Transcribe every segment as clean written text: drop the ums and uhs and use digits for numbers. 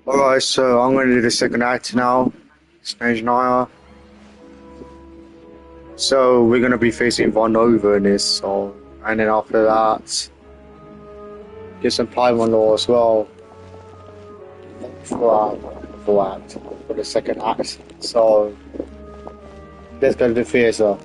Alright, so I'm going to do the second act now. Snezhnaya. So we're going to be facing RUNOVA in this song. And then after that, get some Paimon Lore as well. For the second act. So let's go to the theatre.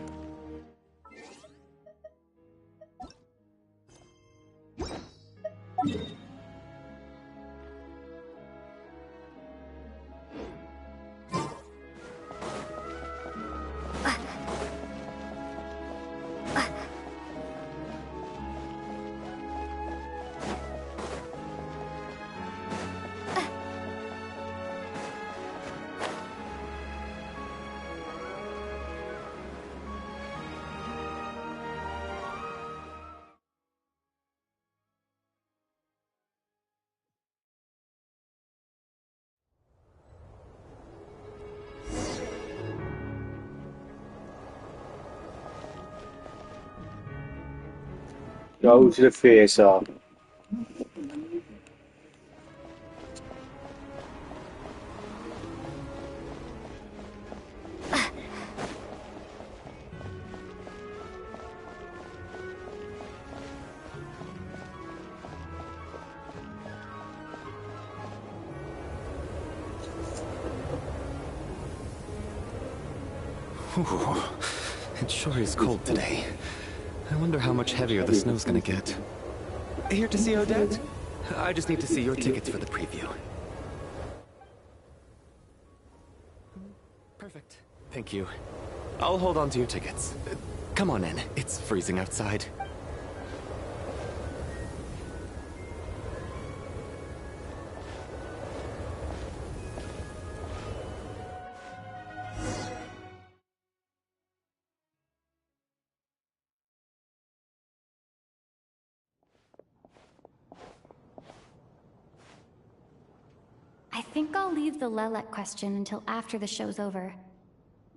Go to the theatre. Ooh, it sure is cold today. I wonder how much heavier the snow's gonna get. Here to see Odette? I just need to see your tickets for the preview. Perfect. Thank you. I'll hold on to your tickets. Come on in. It's freezing outside. I think I'll leave the Lelek question until after the show's over.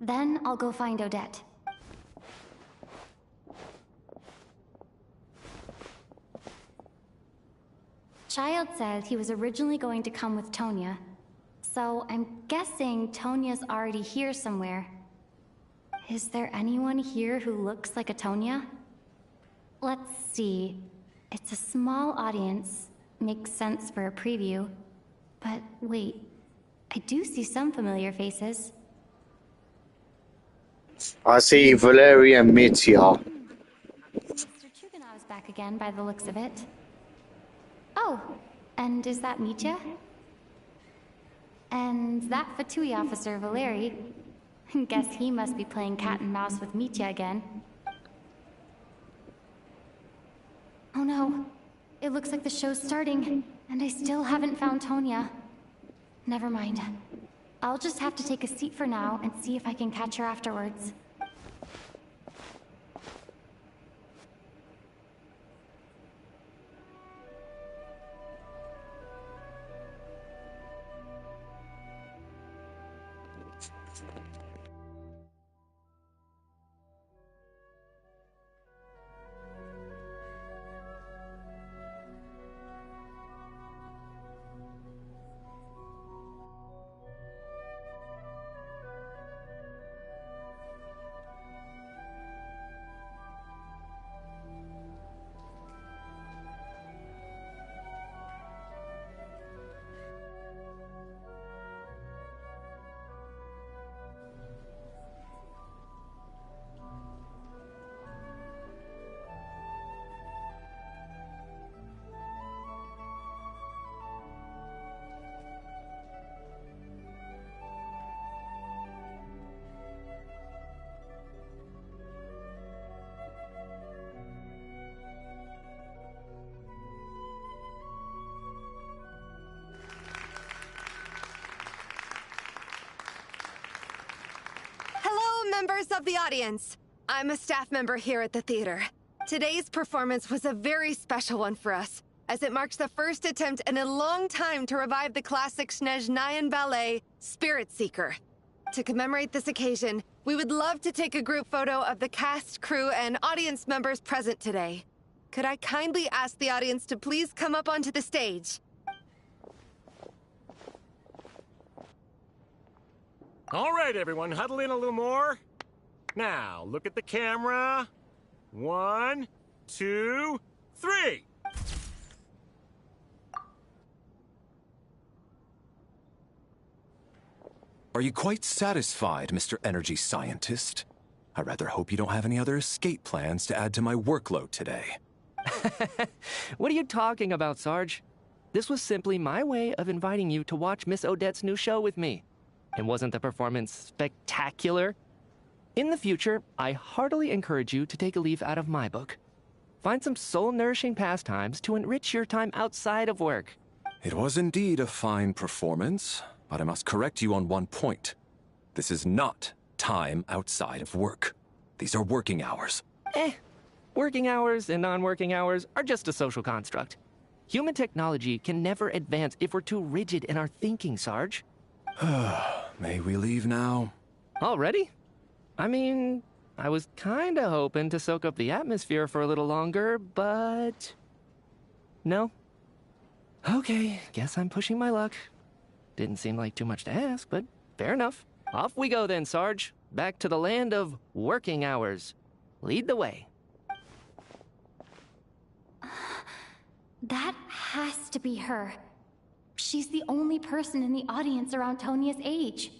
Then I'll go find Odette. Child said he was originally going to come with Tonya, so I'm guessing Tonya's already here somewhere. Is there anyone here who looks like a Tonya? Let's see. It's a small audience. Makes sense for a preview. But wait, I do see some familiar faces. I see Valeria and Mitya. Mr. Chuganov's back again by the looks of it. Oh, and is that Mitya? And that Fatui officer, Valeri. Guess he must be playing cat and mouse with Mitya again. Oh no, it looks like the show's starting, and I still haven't found Tonya. Never mind. I'll just have to take a seat for now and see if I can catch her afterwards. Members of the audience, I'm a staff member here at the theater. Today's performance was a very special one for us, as it marks the first attempt in a long time to revive the classic Snezhnayan ballet, Spirit Seeker. To commemorate this occasion, we would love to take a group photo of the cast, crew, and audience members present today. Could I kindly ask the audience to please come up onto the stage? All right, everyone, huddle in a little more. Now, look at the camera. 1, 2, 3. Are you quite satisfied, Mr. Energy Scientist? I rather hope you don't have any other escape plans to add to my workload today. What are you talking about, Sarge? This was simply my way of inviting you to watch Miss Odette's new show with me. And wasn't the performance spectacular? In the future, I heartily encourage you to take a leaf out of my book. Find some soul-nourishing pastimes to enrich your time outside of work. It was indeed a fine performance, but I must correct you on one point. This is not time outside of work. These are working hours. Working hours and non-working hours are just a social construct. Human technology can never advance if we're too rigid in our thinking, Sarge. May we leave now? Already? I mean, I was kinda hoping to soak up the atmosphere for a little longer, but... no? Okay, guess I'm pushing my luck. Didn't seem like too much to ask, but fair enough. Off we go then, Sarge. Back to the land of working hours. Lead the way. That has to be her. She's the only person in the audience around Tonia's age.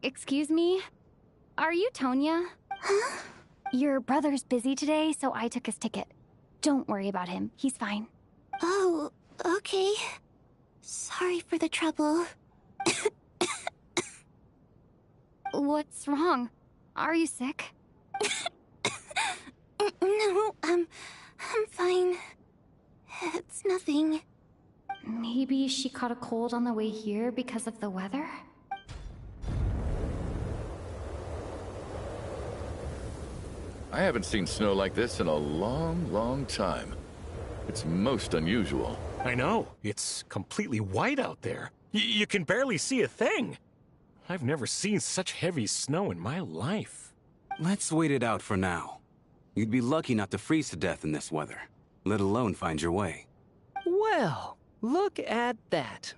Excuse me? Are you Tonia? Huh? Your brother's busy today, so I took his ticket. Don't worry about him. He's fine. Oh, okay. Sorry for the trouble. What's wrong? Are you sick? No, I'm fine. It's nothing. Maybe she caught a cold on the way here because of the weather? I haven't seen snow like this in a long, long time. It's most unusual. I know. It's completely white out there. You can barely see a thing. I've never seen such heavy snow in my life. Let's wait it out for now. You'd be lucky not to freeze to death in this weather, let alone find your way. Well, look at that.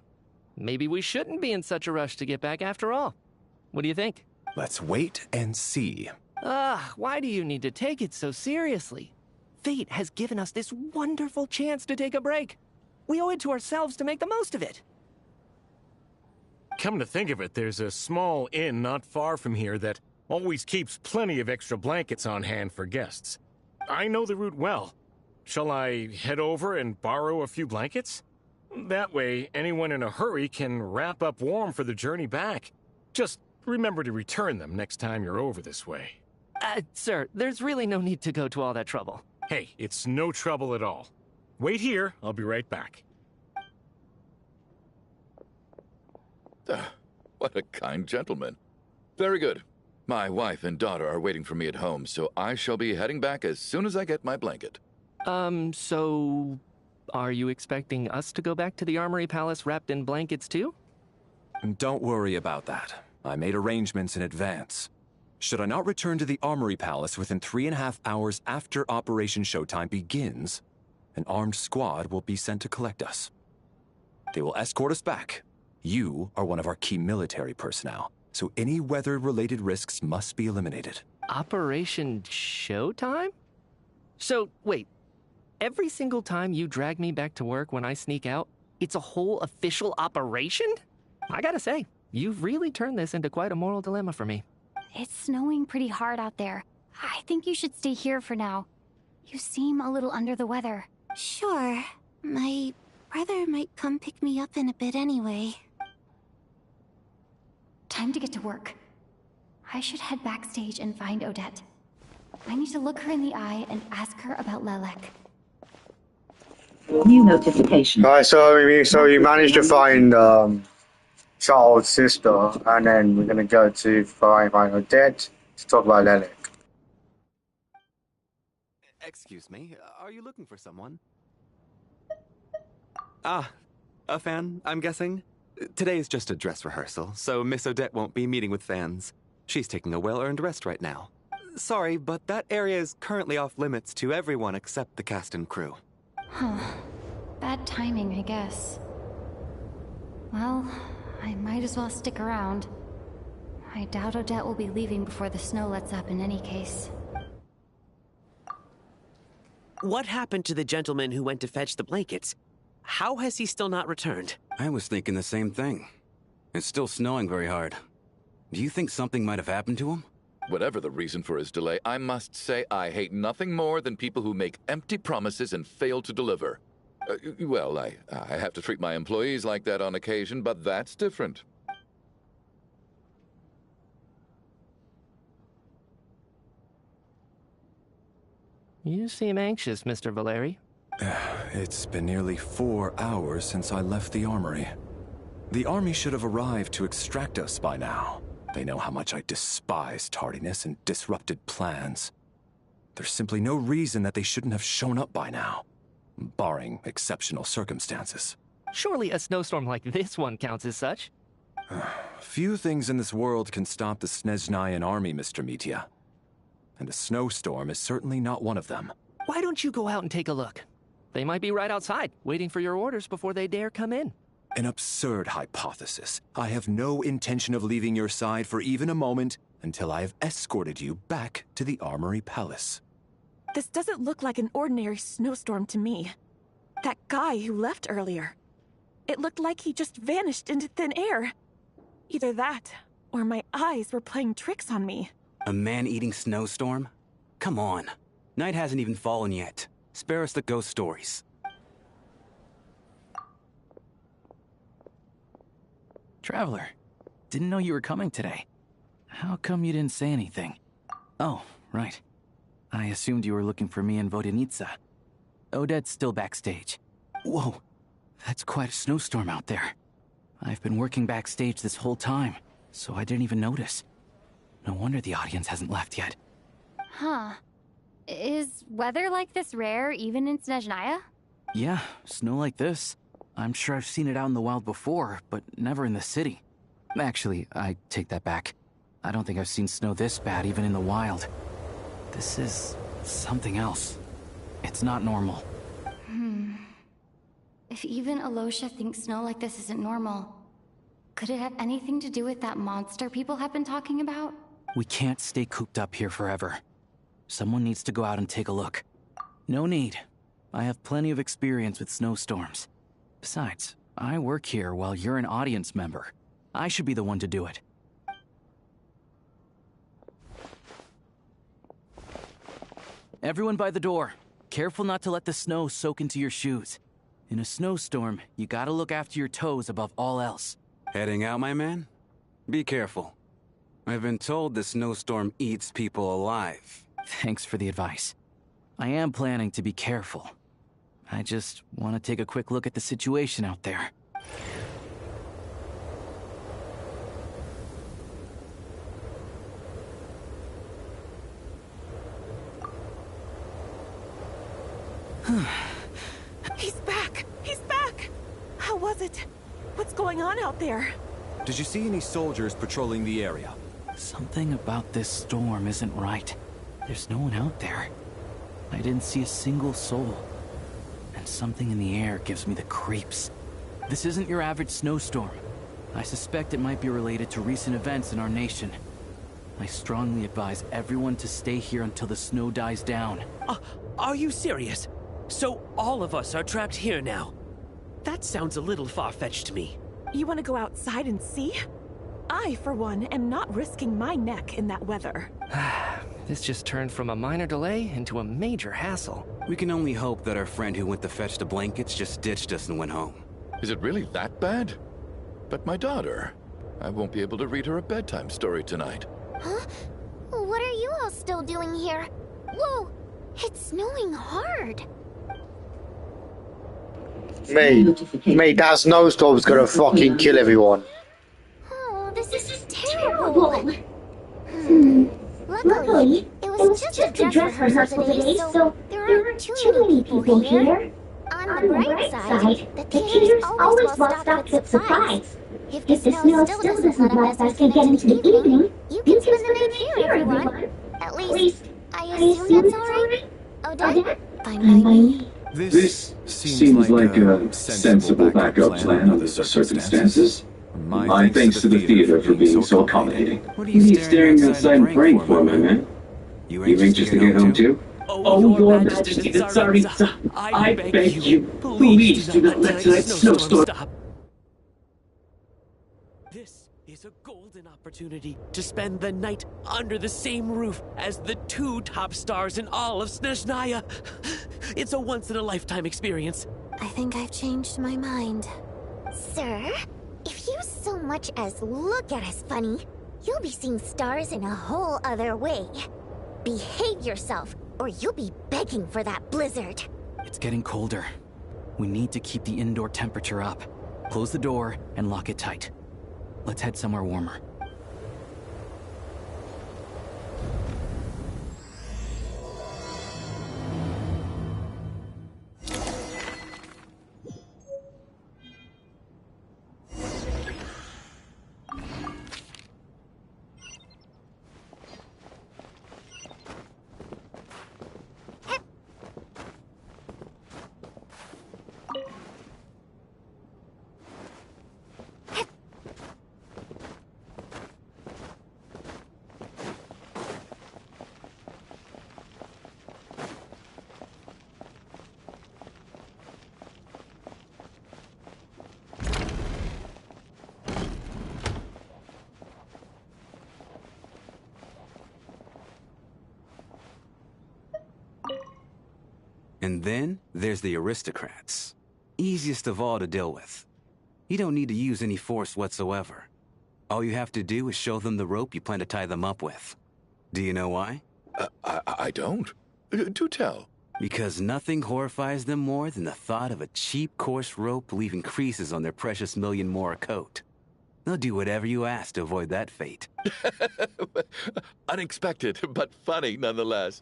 Maybe we shouldn't be in such a rush to get back after all. What do you think? Let's wait and see. Why do you need to take it so seriously? Fate has given us this wonderful chance to take a break. We owe it to ourselves to make the most of it. Come to think of it, there's a small inn not far from here that always keeps plenty of extra blankets on hand for guests. I know the route well. Shall I head over and borrow a few blankets? That way, anyone in a hurry can wrap up warm for the journey back. Just remember to return them next time you're over this way. Sir, there's really no need to go to all that trouble. Hey, it's no trouble at all. Wait here, I'll be right back. What a kind gentleman. Very good. My wife and daughter are waiting for me at home, so I shall be heading back as soon as I get my blanket. So... are you expecting us to go back to the Armory Palace wrapped in blankets too? Don't worry about that. I made arrangements in advance. Should I not return to the Armory Palace within 3.5 hours after Operation Showtime begins, an armed squad will be sent to collect us. They will escort us back. You are one of our key military personnel, so any weather-related risks must be eliminated. Operation Showtime? So, wait. Every single time you drag me back to work when I sneak out, it's a whole official operation? I gotta say, you've really turned this into quite a moral dilemma for me. It's snowing pretty hard out there. I think you should stay here for now. You seem a little under the weather. Sure. My brother might come pick me up in a bit anyway. Time to get to work. I should head backstage and find Odette. I need to look her in the eye and ask her about Lelek. New notification. Right, so you managed to find Charles' sister, and then we're gonna go to find Odette to talk about Lelek. Excuse me, are you looking for someone? Ah, a fan, I'm guessing? Today is just a dress rehearsal, so Miss Odette won't be meeting with fans. She's taking a well-earned rest right now. Sorry, but that area is currently off limits to everyone except the cast and crew. Huh. Bad timing, I guess. Well, I might as well stick around. I doubt Odette will be leaving before the snow lets up in any case. What happened to the gentleman who went to fetch the blankets? How has he still not returned? I was thinking the same thing. It's still snowing very hard. Do you think something might have happened to him? Whatever the reason for his delay, I must say I hate nothing more than people who make empty promises and fail to deliver. Well, I have to treat my employees like that on occasion, but that's different. You seem anxious, Mr. Valeri. It's been nearly 4 hours since I left the armory. The army should have arrived to extract us by now. They know how much I despise tardiness and disrupted plans. There's simply no reason that they shouldn't have shown up by now, barring exceptional circumstances. Surely a snowstorm like this one counts as such. Few things in this world can stop the Snezhnayan army, Mr. Mitya. And a snowstorm is certainly not one of them. Why don't you go out and take a look? They might be right outside, waiting for your orders before they dare come in. An absurd hypothesis. I have no intention of leaving your side for even a moment until I have escorted you back to the Armory Palace. This doesn't look like an ordinary snowstorm to me. That guy who left earlier. It looked like he just vanished into thin air. Either that, or my eyes were playing tricks on me. A man-eating snowstorm? Come on. Night hasn't even fallen yet. Spare us the ghost stories. Traveler, didn't know you were coming today. How come you didn't say anything? Oh, right. I assumed you were looking for me and Vodenitsa. Odette's still backstage. Whoa, that's quite a snowstorm out there. I've been working backstage this whole time, so I didn't even notice. No wonder the audience hasn't left yet. Huh. Is weather like this rare even in Snezhnaya? Yeah, snow like this. I'm sure I've seen it out in the wild before, but never in the city. Actually, I take that back. I don't think I've seen snow this bad even in the wild. This is something else. It's not normal. If even Alosha thinks snow like this isn't normal, could it have anything to do with that monster people have been talking about? We can't stay cooped up here forever. Someone needs to go out and take a look. No need. I have plenty of experience with snowstorms. Besides, I work here while you're an audience member. I should be the one to do it. Everyone by the door. Careful not to let the snow soak into your shoes. In a snowstorm, you gotta look after your toes above all else. Heading out, my man? Be careful. I've been told the snowstorm eats people alive. Thanks for the advice. I am planning to be careful. I just want to take a quick look at the situation out there. He's back! He's back! How was it? What's going on out there? Did you see any soldiers patrolling the area? Something about this storm isn't right. There's no one out there. I didn't see a single soul. And something in the air gives me the creeps. This isn't your average snowstorm. I suspect it might be related to recent events in our nation. I strongly advise everyone to stay here until the snow dies down. Are you serious? So all of us are trapped here now? That sounds a little far-fetched to me. You want to go outside and see? I, for one, am not risking my neck in that weather. This just turned from a minor delay into a major hassle. We can only hope that our friend who went to fetch the blankets just ditched us and went home. Is it really that bad? But my daughter, I won't be able to read her a bedtime story tonight. Huh? What are you all still doing here? Whoa! It's snowing hard. Mate, that snowstorm's gonna fucking kill everyone. Oh, this is terrible. Luckily, it was just a dress rehearsal today, so there aren't too many people here. On the bright side, the theater's always well stocked with supplies. If the snow still doesn't let us get into the evening, you can spend the night here, everyone. At least, I assume that's alright? Odette? Fine by me. This seems like a sensible backup plan under the circumstances. My thanks to the theater for being so accommodating. What are you staring outside and praying for, my man? You anxious to get home too? Oh, Your Majesty, the Tsaritsa, I beg you, please do not let tonight's snowstorm stop. This is a golden opportunity to spend the night under the same roof as the 2 top stars in all of Snezhnaya. It's a once-in-a-lifetime experience. I think I've changed my mind. Sir, if you so much as look at us funny, you'll be seeing stars in a whole other way. Behave yourself, or you'll be begging for that blizzard. It's getting colder. We need to keep the indoor temperature up. Close the door and lock it tight. Let's head somewhere warmer. And then there's the aristocrats. Easiest of all to deal with. You don't need to use any force whatsoever. All you have to do is show them the rope you plan to tie them up with. Do you know why? I don't. Do tell. Because nothing horrifies them more than the thought of a cheap, coarse rope leaving creases on their precious million more coat. They'll do whatever you ask to avoid that fate. Unexpected, but funny nonetheless.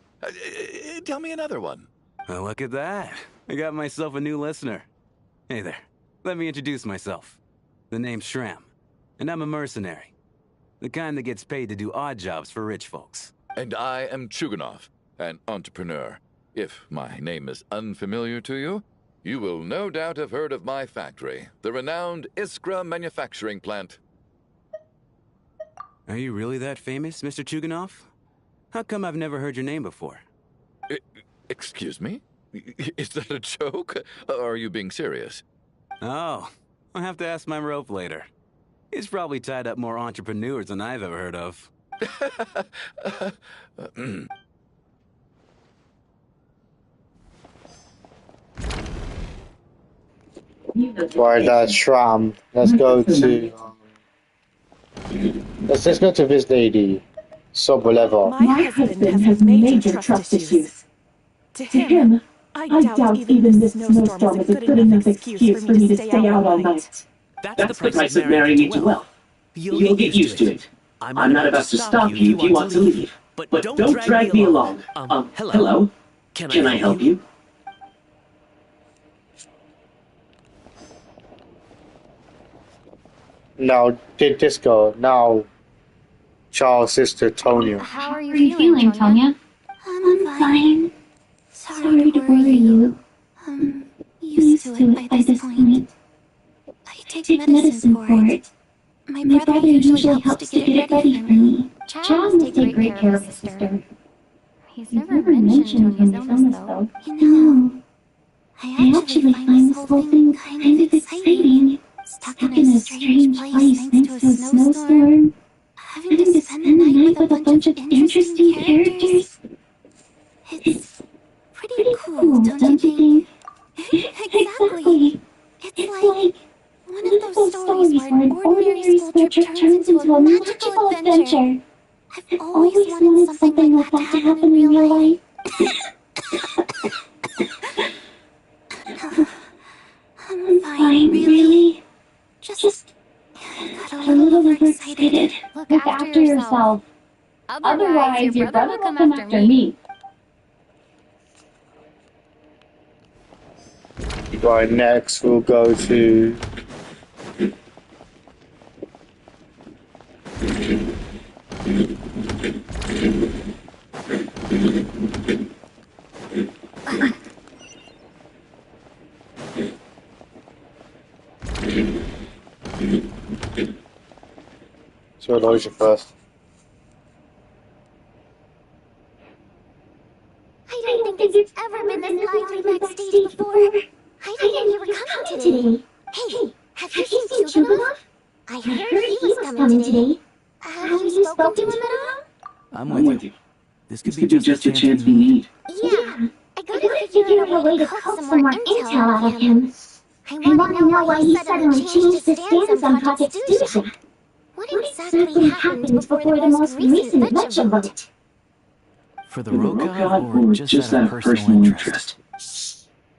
Tell me another one. Well, look at that. I got myself a new listener. Hey there. Let me introduce myself. The name's Shram, and I'm a mercenary. The kind that gets paid to do odd jobs for rich folks. And I am Chuganov, an entrepreneur. If my name is unfamiliar to you, you will no doubt have heard of my factory, the renowned Iskra manufacturing plant. Are you really that famous, Mr. Chuganov? How come I've never heard your name before? Excuse me? Is that a joke? Or are you being serious? Oh, I'll have to ask my rope later. He's probably tied up more entrepreneurs than I've ever heard of. Right, that's Shram. Let's go to... Let's go to this lady. Sobolevo. My husband has major trust issues. To him, I doubt even this snowstorm is a good enough excuse for me to stay out all night. That's the price of marrying into wealth. You'll get used to it. I'm not about to stop you if you want to leave. But don't drag me along. Hello? Can I help you? Now, Disco. Now, Charles' sister, Tonya. How are you feeling, Tonya? I'm fine. Sorry to worry you. Used to it by this point. I take medicine for it. My brother usually helps to get it ready for me. Charles must take great care of his sister. He's never mentioned Tonya's illness, though. You know, I actually find this whole thing kind of exciting. Stuck in a strange place thanks to a snowstorm. Having to spend the night with a bunch of interesting characters. It's pretty cool, don't you think? Exactly. It's like one of those stories where an ordinary school trip turns into a magical adventure. I've always wanted something like that to happen in real life. I'm fine, really. Just got a little overexcited. Look after yourself. Otherwise, your brother will come after me. Right, next we'll go to... Go Aloysia first. I don't think it's ever been this lively backstage before. I didn't know you were coming today. Hey, have you seen Chuganov? I heard he was coming today. Have you spoken to him at all? I'm with you. This could be just a chance we need. Yeah, I gotta figure out a way to coax some more intel out of him. I wanna know why he suddenly changed his stance on Project Studia. What exactly happened before the most recent lecture vote? For the Roka or just out of personal interest?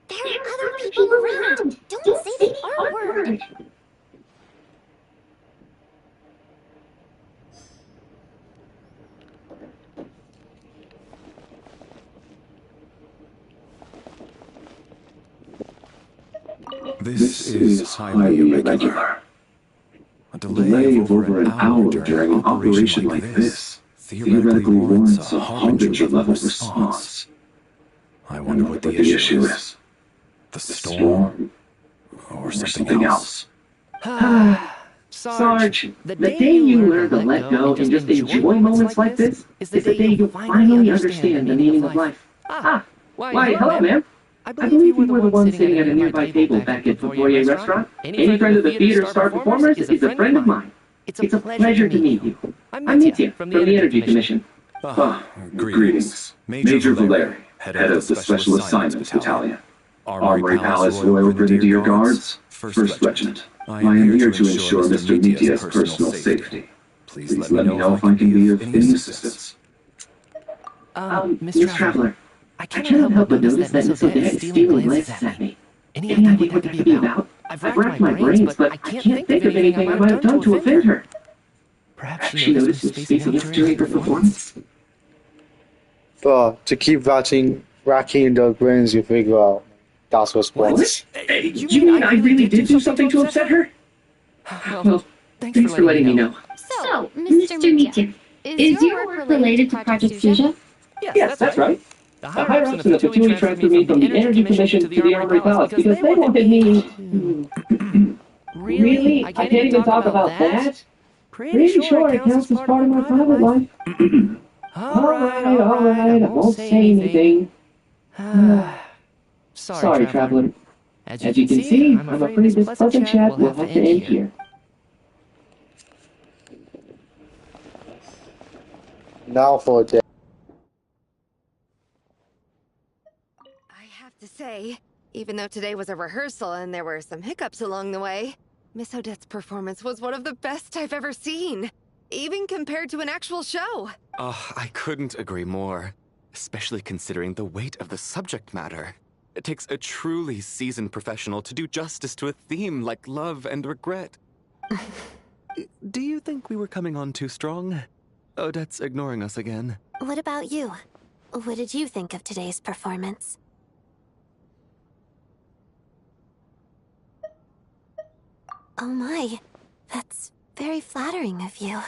There are other people around. Don't say the R word. This is highly irregular. A delay of over an hour during an operation like this theoretically warrants a harbinger-level response. I wonder what the issue is. The storm? Or something else? Sarge, the day you learn to let go and just enjoy moments like this is the day you finally understand the meaning of life. Why, hello, ma'am. I believe you were the one sitting at a nearby table back at the Foyer restaurant. Any friend of the theater star performers is a friend of mine. It's a pleasure to meet you. I'm Mitya from the Energy Commission. Greetings. Major Valeri, head of the Special Assignments Battalion. Armory Palace Royal Grenadier Guards, 1st Regiment. I am here to ensure Mr. Mitya's personal safety. Please let me know if I can be of any assistance. Miss Traveler, I cannot help but notice that Miss Odette is stealing glances at me. Any idea what that could be about? I've racked my brains, but I can't think of anything I might have done to offend her. Perhaps she noticed me spacing up during her performance? But to keep racking the brains, you figure out that's what's wrong. Hey, you mean I really did do something to upset her? Well, thanks for letting me know. So, Mr. Mitya, is your work related to Project Studia? Yes, that's right. The higher-ups in the Patui transferred me from the Energy Commission to the Armory Palace because they wanted me... Really? I can't even talk about that? Pretty sure it counts as part of my private life. Alright, I won't say anything. Sorry, Traveler. As you can see, I'm afraid this pleasant chat will have to end here. Now for a day. To say, even though today was a rehearsal and there were some hiccups along the way, Miss Odette's performance was one of the best I've ever seen, even compared to an actual show. Oh, I couldn't agree more, especially considering the weight of the subject matter. It takes a truly seasoned professional to do justice to a theme like love and regret. Do you think we were coming on too strong? Odette's ignoring us again. What about you? What did you think of today's performance? Oh my, that's very flattering of you.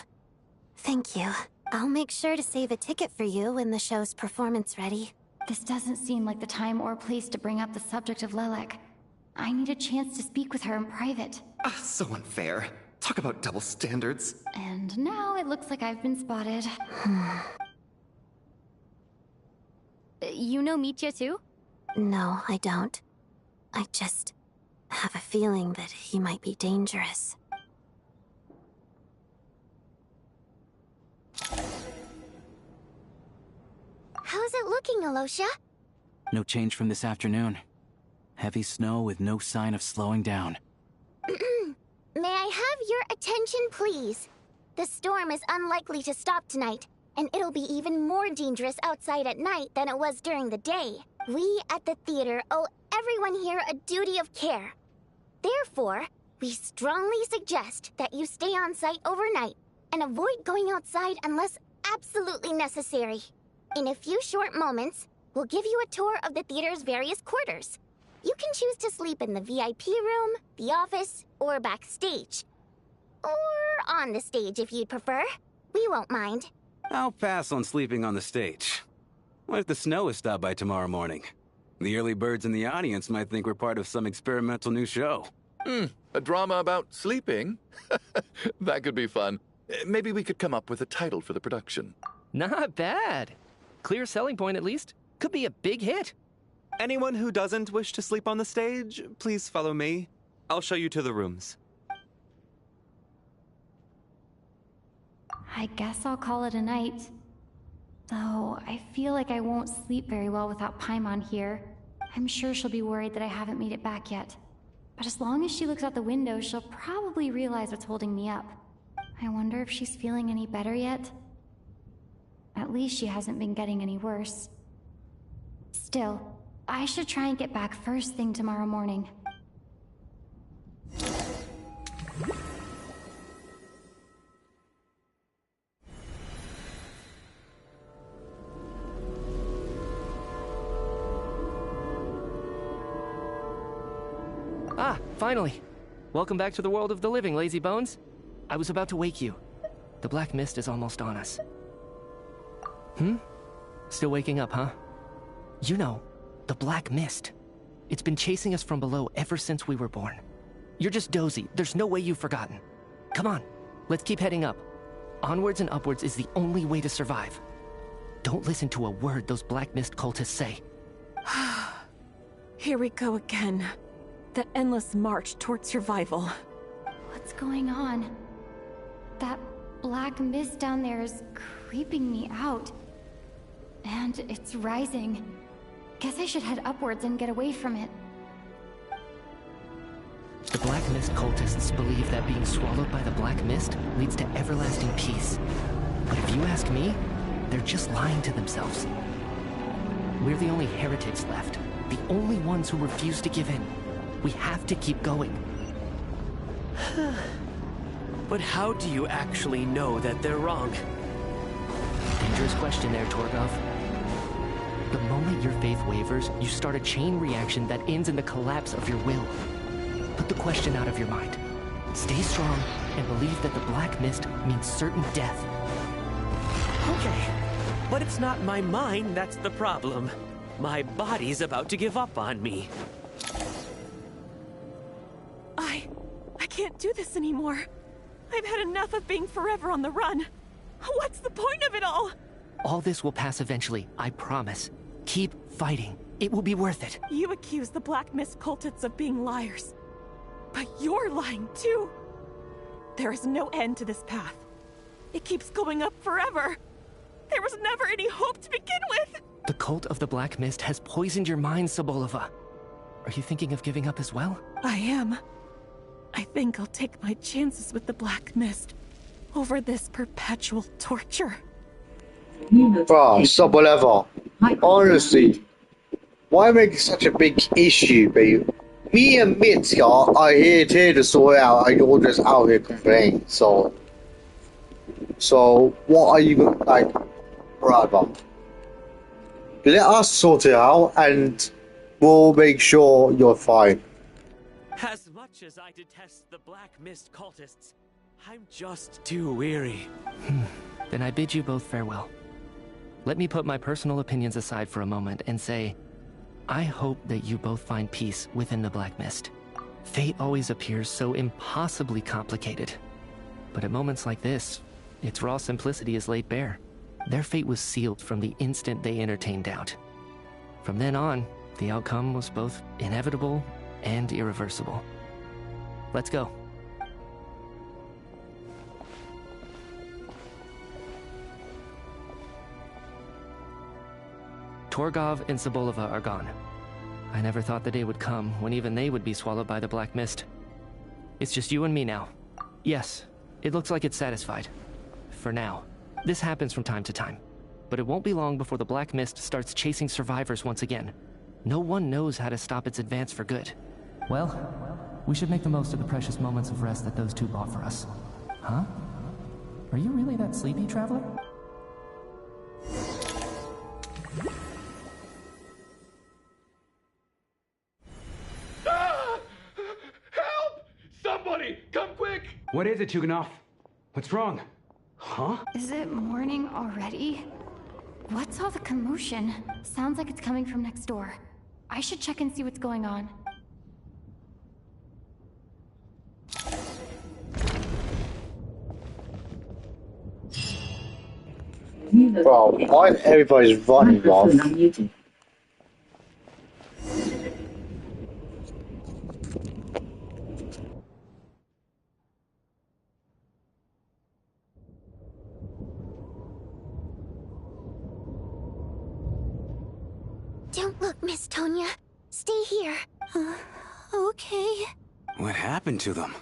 Thank you. I'll make sure to save a ticket for you when the show's performance ready. This doesn't seem like the time or place to bring up the subject of Lilac. I need a chance to speak with her in private. So unfair. Talk about double standards. And now it looks like I've been spotted. You know Mitya too? No, I don't. I just have a feeling that he might be dangerous. How's it looking, Aloysia? No change from this afternoon. Heavy snow with no sign of slowing down. May I have your attention, please? The storm is unlikely to stop tonight, and it'll be even more dangerous outside at night than it was during the day. We at the theater owe everyone here a duty of care. Therefore, we strongly suggest that you stay on site overnight and avoid going outside unless absolutely necessary. In a few short moments, we'll give you a tour of the theater's various quarters. You can choose to sleep in the VIP room, the office, or backstage. Or on the stage if you'd prefer. We won't mind. I'll pass on sleeping on the stage. What if the snow is stopped by tomorrow morning? The early birds in the audience might think we're part of some experimental new show. A drama about sleeping? That could be fun. Maybe we could come up with a title for the production. Not bad. Clear selling point, at least. Could be a big hit. Anyone who doesn't wish to sleep on the stage, please follow me. I'll show you to the rooms. I guess I'll call it a night. Though, I feel like I won't sleep very well without Paimon here. I'm sure she'll be worried that I haven't made it back yet. But as long as she looks out the window, she'll probably realize what's holding me up. I wonder if she's feeling any better yet? At least she hasn't been getting any worse. Still, I should try and get back first thing tomorrow morning. Ah, finally. Welcome back to the world of the living, lazy bones. I was about to wake you. The black mist is almost on us. Still waking up, huh? You know, the black mist. It's been chasing us from below ever since we were born. You're just dozy. There's no way you've forgotten. Come on, let's keep heading up. Onwards and upwards is the only way to survive. Don't listen to a word those black mist cultists say. Here we go again. The endless march toward survival. What's going on? That black mist down there is creeping me out. And it's rising. Guess I should head upwards and get away from it. The black mist cultists believe that being swallowed by the black mist leads to everlasting peace. But if you ask me, they're just lying to themselves. We're the only heretics left. The only ones who refuse to give in. We have to keep going. But how do you actually know that they're wrong? Dangerous question there, Torgov. The moment your faith wavers, you start a chain reaction that ends in the collapse of your will. Put the question out of your mind. Stay strong and believe that the black mist means certain death. Okay, but it's not my mind that's the problem. My body's about to give up on me. I can't do this anymore. I've had enough of being forever on the run. What's the point of it all? All this will pass eventually, I promise. Keep fighting. It will be worth it. You accuse the Black Mist cultists of being liars. But you're lying too. There is no end to this path. It keeps going up forever. There was never any hope to begin with. The cult of the Black Mist has poisoned your mind, Sobolova. Are you thinking of giving up as well? I am. I think I'll take my chances with the Black Mist over this perpetual torture. Bro, stop whatever. Honestly, why make such a big issue, babe? Me and Mitya are here to sort it out, and you're just out here complaining. So what are you like, brother? Let us sort it out, and we'll make sure you're fine. As much as I detest the Black Mist cultists, I'm just too weary. Then I bid you both farewell. Let me put my personal opinions aside for a moment and say, I hope that you both find peace within the Black Mist. Fate always appears so impossibly complicated. But at moments like this, its raw simplicity is laid bare. Their fate was sealed from the instant they entertained doubt. From then on, the outcome was both inevitable and irreversible. Let's go. Torgov and Sobolova are gone. I never thought the day would come when even they would be swallowed by the Black Mist. It's just you and me now. Yes, it looks like it's satisfied. For now. This happens from time to time. But it won't be long before the Black Mist starts chasing survivors once again. No one knows how to stop its advance for good. Well, we should make the most of the precious moments of rest that those two bought for us. Huh? Are you really that sleepy, traveler? Help! Somebody, come quick! What is it, Chuganov? What's wrong? Huh? Is it morning already? What's all the commotion? Sounds like it's coming from next door. I should check and see what's going on. Bro, why everybody's running off? Don't look, Miss Tonya. Stay here. Okay. What happened to them?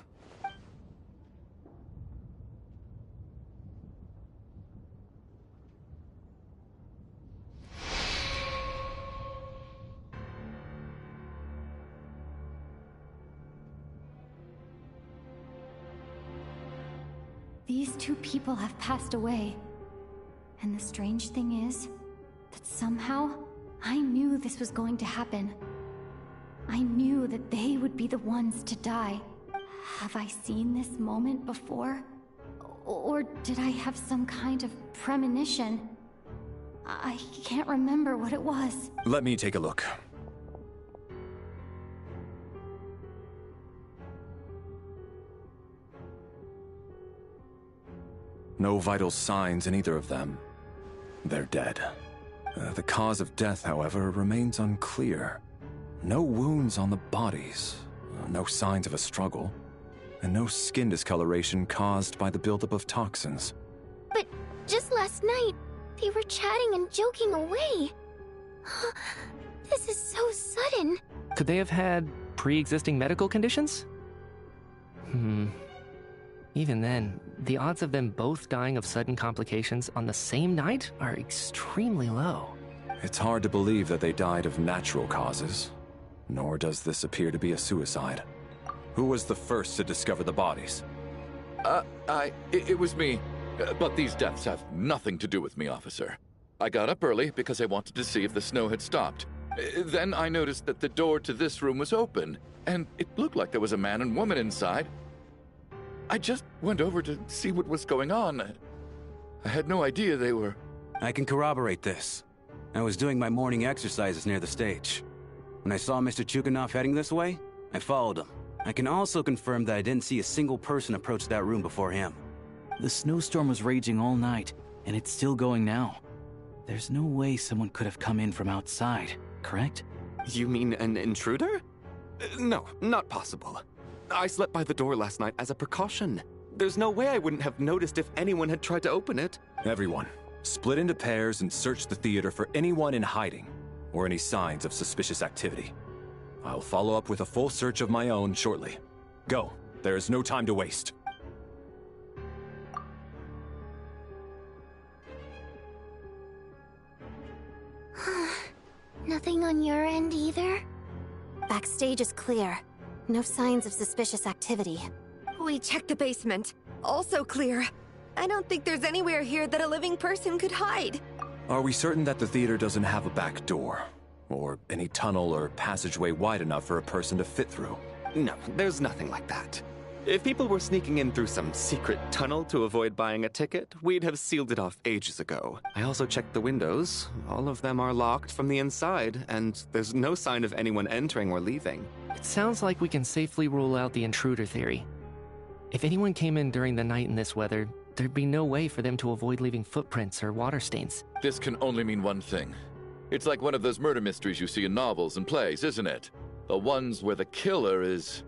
These two people have passed away. And the strange thing is that somehow I knew this was going to happen. I knew that they would be the ones to die. Have I seen this moment before? Or did I have some kind of premonition? I can't remember what it was. Let me take a look. No vital signs in either of them. They're dead. The cause of death, however, remains unclear. No wounds on the bodies, no signs of a struggle, and no skin discoloration caused by the buildup of toxins. But just last night, they were chatting and joking away. This is so sudden. Could they have had pre-existing medical conditions? Even then, the odds of them both dying of sudden complications on the same night are extremely low. It's hard to believe that they died of natural causes, nor does this appear to be a suicide. Who was the first to discover the bodies? It was me. But these deaths have nothing to do with me, officer. I got up early because I wanted to see if the snow had stopped. Then I noticed that the door to this room was open, and it looked like there was a man and woman inside. I just went over to see what was going on. I had no idea they were... I can corroborate this. I was doing my morning exercises near the stage. When I saw Mr. Chukhanov heading this way, I followed him. I can also confirm that I didn't see a single person approach that room before him. The snowstorm was raging all night, and it's still going now. There's no way someone could have come in from outside, correct? You mean an intruder? No, not possible. I slept by the door last night as a precaution. There's no way I wouldn't have noticed if anyone had tried to open it. Everyone, split into pairs and search the theater for anyone in hiding, or any signs of suspicious activity. I'll follow up with a full search of my own shortly. Go. There is no time to waste. Nothing on your end either? Backstage is clear. No signs of suspicious activity. We checked the basement. Also clear. I don't think there's anywhere here that a living person could hide. Are we certain that the theater doesn't have a back door? Or any tunnel or passageway wide enough for a person to fit through? No, there's nothing like that. If people were sneaking in through some secret tunnel to avoid buying a ticket, we'd have sealed it off ages ago. I also checked the windows. All of them are locked from the inside, and there's no sign of anyone entering or leaving. It sounds like we can safely rule out the intruder theory. If anyone came in during the night in this weather, there'd be no way for them to avoid leaving footprints or water stains. This can only mean one thing. It's like one of those murder mysteries you see in novels and plays, isn't it? The ones where the killer is...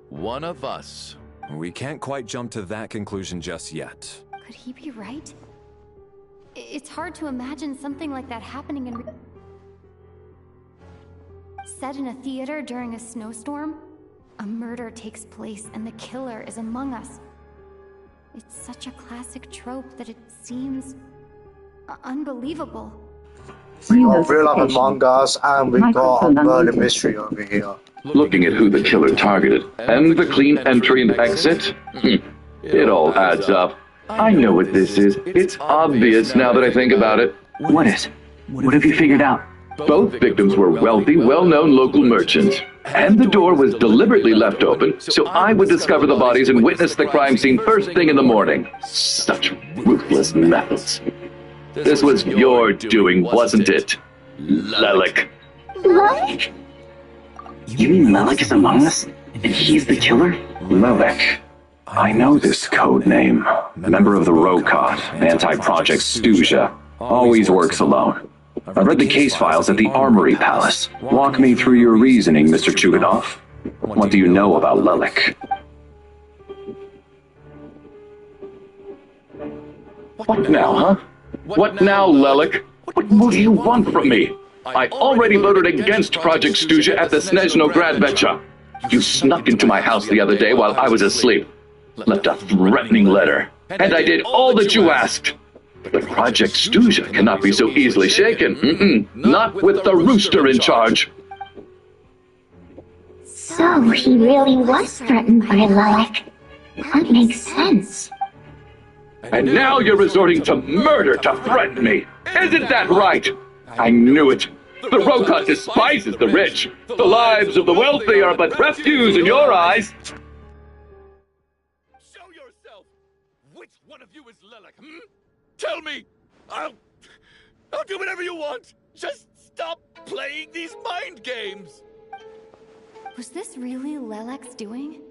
one of us. We can't quite jump to that conclusion just yet. Could he be right? It's hard to imagine something like that happening in... Set in a theater during a snowstorm? A murder takes place and the killer is among us. It's such a classic trope that it seems... unbelievable. We got real life Among Us, and we got a murder mystery over here. Looking at who the killer targeted, and the clean entry and exit, it all adds up. I know what this is. It's obvious now that I think about it. What is? What have you figured out? Both victims were wealthy, well-known local merchants, and the door was deliberately left open so I would discover the bodies and witness the crime scene first thing in the morning. Such ruthless methods. This was your doing, wasn't it, Lelik? Lelik? You mean Lelik is among us, and he's the killer? Lelik. I know this code name. Member of the ROCOT, Anti-Project Snezhnaya. Always works alone. I've read the case files at the Armory Palace. Walk me through your reasoning, Mr. Chuganov. What do you know about Lelik? What now, huh? What now, Lelik? What do you want from me? I already voted against Project Snezhnaya at the Snezhnaya. You snuck into my house the other day while I was asleep. Left a threatening letter. And I did all that you asked. But Project Snezhnaya cannot be so easily shaken. Not with the rooster in charge. So he really was threatened by Lelik. That makes sense. And now you're resorting to murder to threaten me. Isn't that right? I knew it. The ROCOT despises the rich. The lives of the wealthy are but refuse in your eyes. Show yourself! Which one of you is Lelik, Tell me! I'll do whatever you want! Just stop playing these mind games! Was this really Lelik's doing?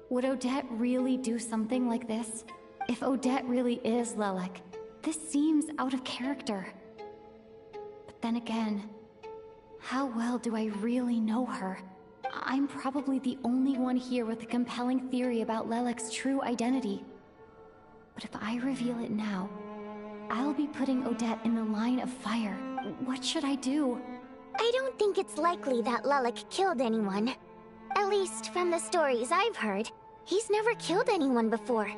Would Odette really do something like this? If Odette really is Lelik, this seems out of character. But then again, how well do I really know her? I'm probably the only one here with a compelling theory about Lelik's true identity. But if I reveal it now, I'll be putting Odette in the line of fire. What should I do? I don't think it's likely that Lelik killed anyone. At least from the stories I've heard, he's never killed anyone before.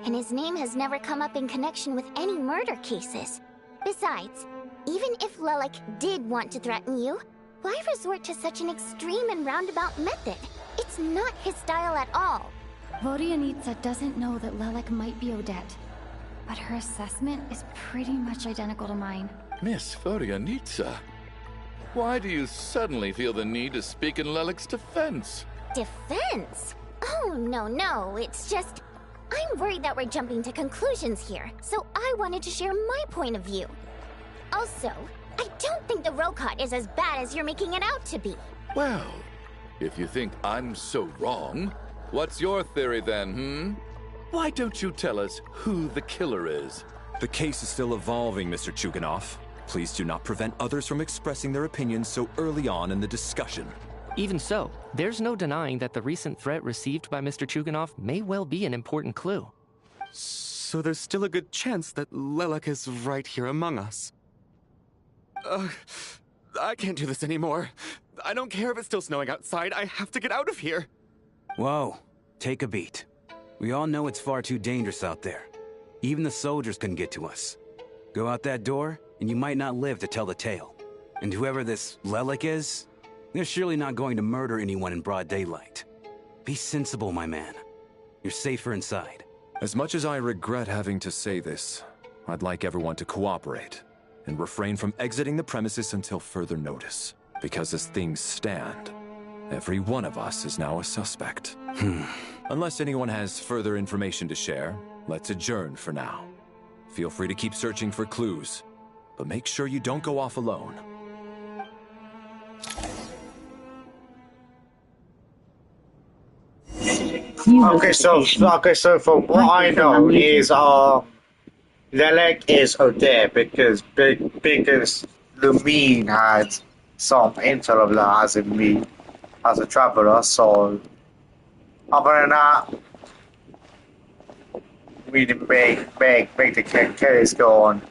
And his name has never come up in connection with any murder cases. Besides, even if Lelik did want to threaten you, why resort to such an extreme and roundabout method? It's not his style at all. Vodyanitsa doesn't know that Lelik might be Odette, but her assessment is pretty much identical to mine. Miss Vodyanitsa, why do you suddenly feel the need to speak in Lelik's defense? Defense? Oh, no, it's just... I'm worried that we're jumping to conclusions here, so I wanted to share my point of view. Also, I don't think the ROCOT is as bad as you're making it out to be. Well, if you think I'm so wrong, what's your theory then, Why don't you tell us who the killer is? The case is still evolving, Mr. Chuganov. Please do not prevent others from expressing their opinions so early on in the discussion. Even so, there's no denying that the recent threat received by Mr. Chuganov may well be an important clue. So there's still a good chance that Lelik is right here among us. I can't do this anymore. I don't care if it's still snowing outside. I have to get out of here. Whoa, take a beat. We all know it's far too dangerous out there. Even the soldiers couldn't get to us. Go out that door, and you might not live to tell the tale. And whoever this Lelik is, they're surely not going to murder anyone in broad daylight. Be sensible, my man. You're safer inside. As much as I regret having to say this, I'd like everyone to cooperate and refrain from exiting the premises until further notice. Because as things stand, every one of us is now a suspect. Unless anyone has further information to share, let's adjourn for now. Feel free to keep searching for clues, but make sure you don't go off alone. Okay, so from what I know is Lelik is Odette because Lumine had some intel of that as in me as a traveler, so other than that we didn't make the case go on.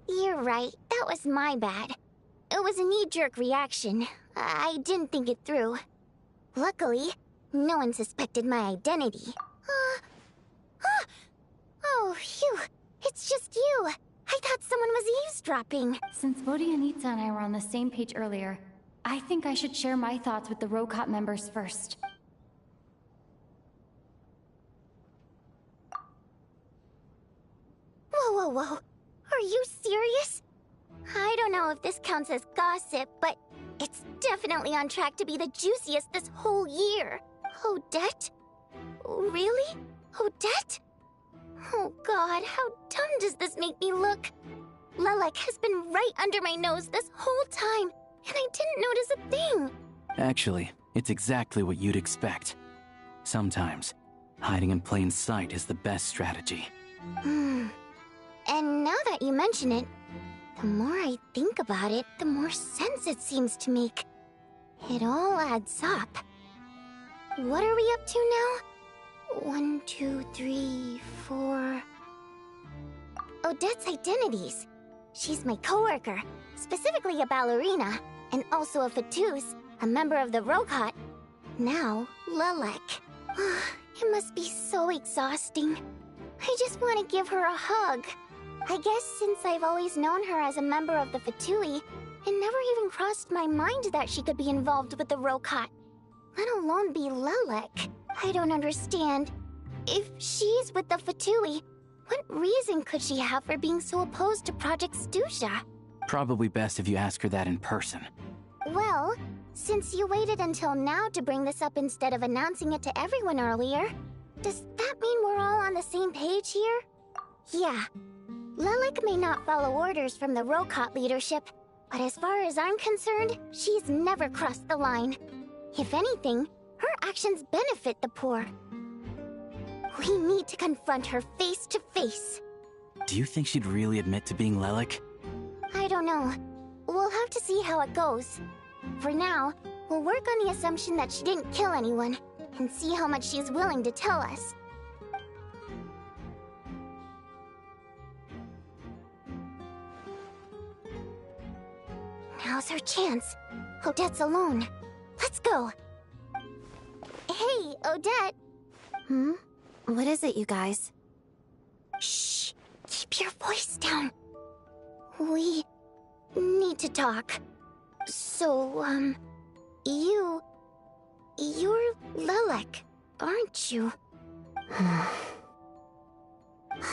You're right, that was my bad. It was a knee-jerk reaction. I didn't think it through. Luckily, no one suspected my identity. Oh, phew. It's just you. I thought someone was eavesdropping. Since Vodyanitsa and I were on the same page earlier, I think I should share my thoughts with the ROCOT members first. Whoa. Are you serious? I don't know if this counts as gossip, but it's definitely on track to be the juiciest this whole year. Odette? Really? Odette? Oh god, how dumb does this make me look? Lelek has been right under my nose this whole time, and I didn't notice a thing. Actually, it's exactly what you'd expect. Sometimes, hiding in plain sight is the best strategy. And now that you mention it, the more I think about it, the more sense it seems to make. It all adds up. What are we up to now? 1, 2, 3, 4... Odette's identities. She's my coworker, specifically a ballerina, and also a Fatous, a member of the Rokot. Now, Lelek. It must be so exhausting. I just want to give her a hug. I guess since I've always known her as a member of the Fatui, it never even crossed my mind that she could be involved with the Rokot, let alone be Lelek. I don't understand. If she's with the Fatui, what reason could she have for being so opposed to Project Stusha? Probably best if you ask her that in person. Well, since you waited until now to bring this up instead of announcing it to everyone earlier, does that mean we're all on the same page here? Yeah. Lelek may not follow orders from the Rokot leadership, but as far as I'm concerned, she's never crossed the line. If anything, her actions benefit the poor. We need to confront her face to face. Do you think she'd really admit to being Lelek? I don't know. We'll have to see how it goes. For now, we'll work on the assumption that she didn't kill anyone, and see how much she's willing to tell us. Now's her chance. Odette's alone. Let's go. Hey, Odette. What is it, you guys? Shh. Keep your voice down. We need to talk. So, you're Lelek, aren't you?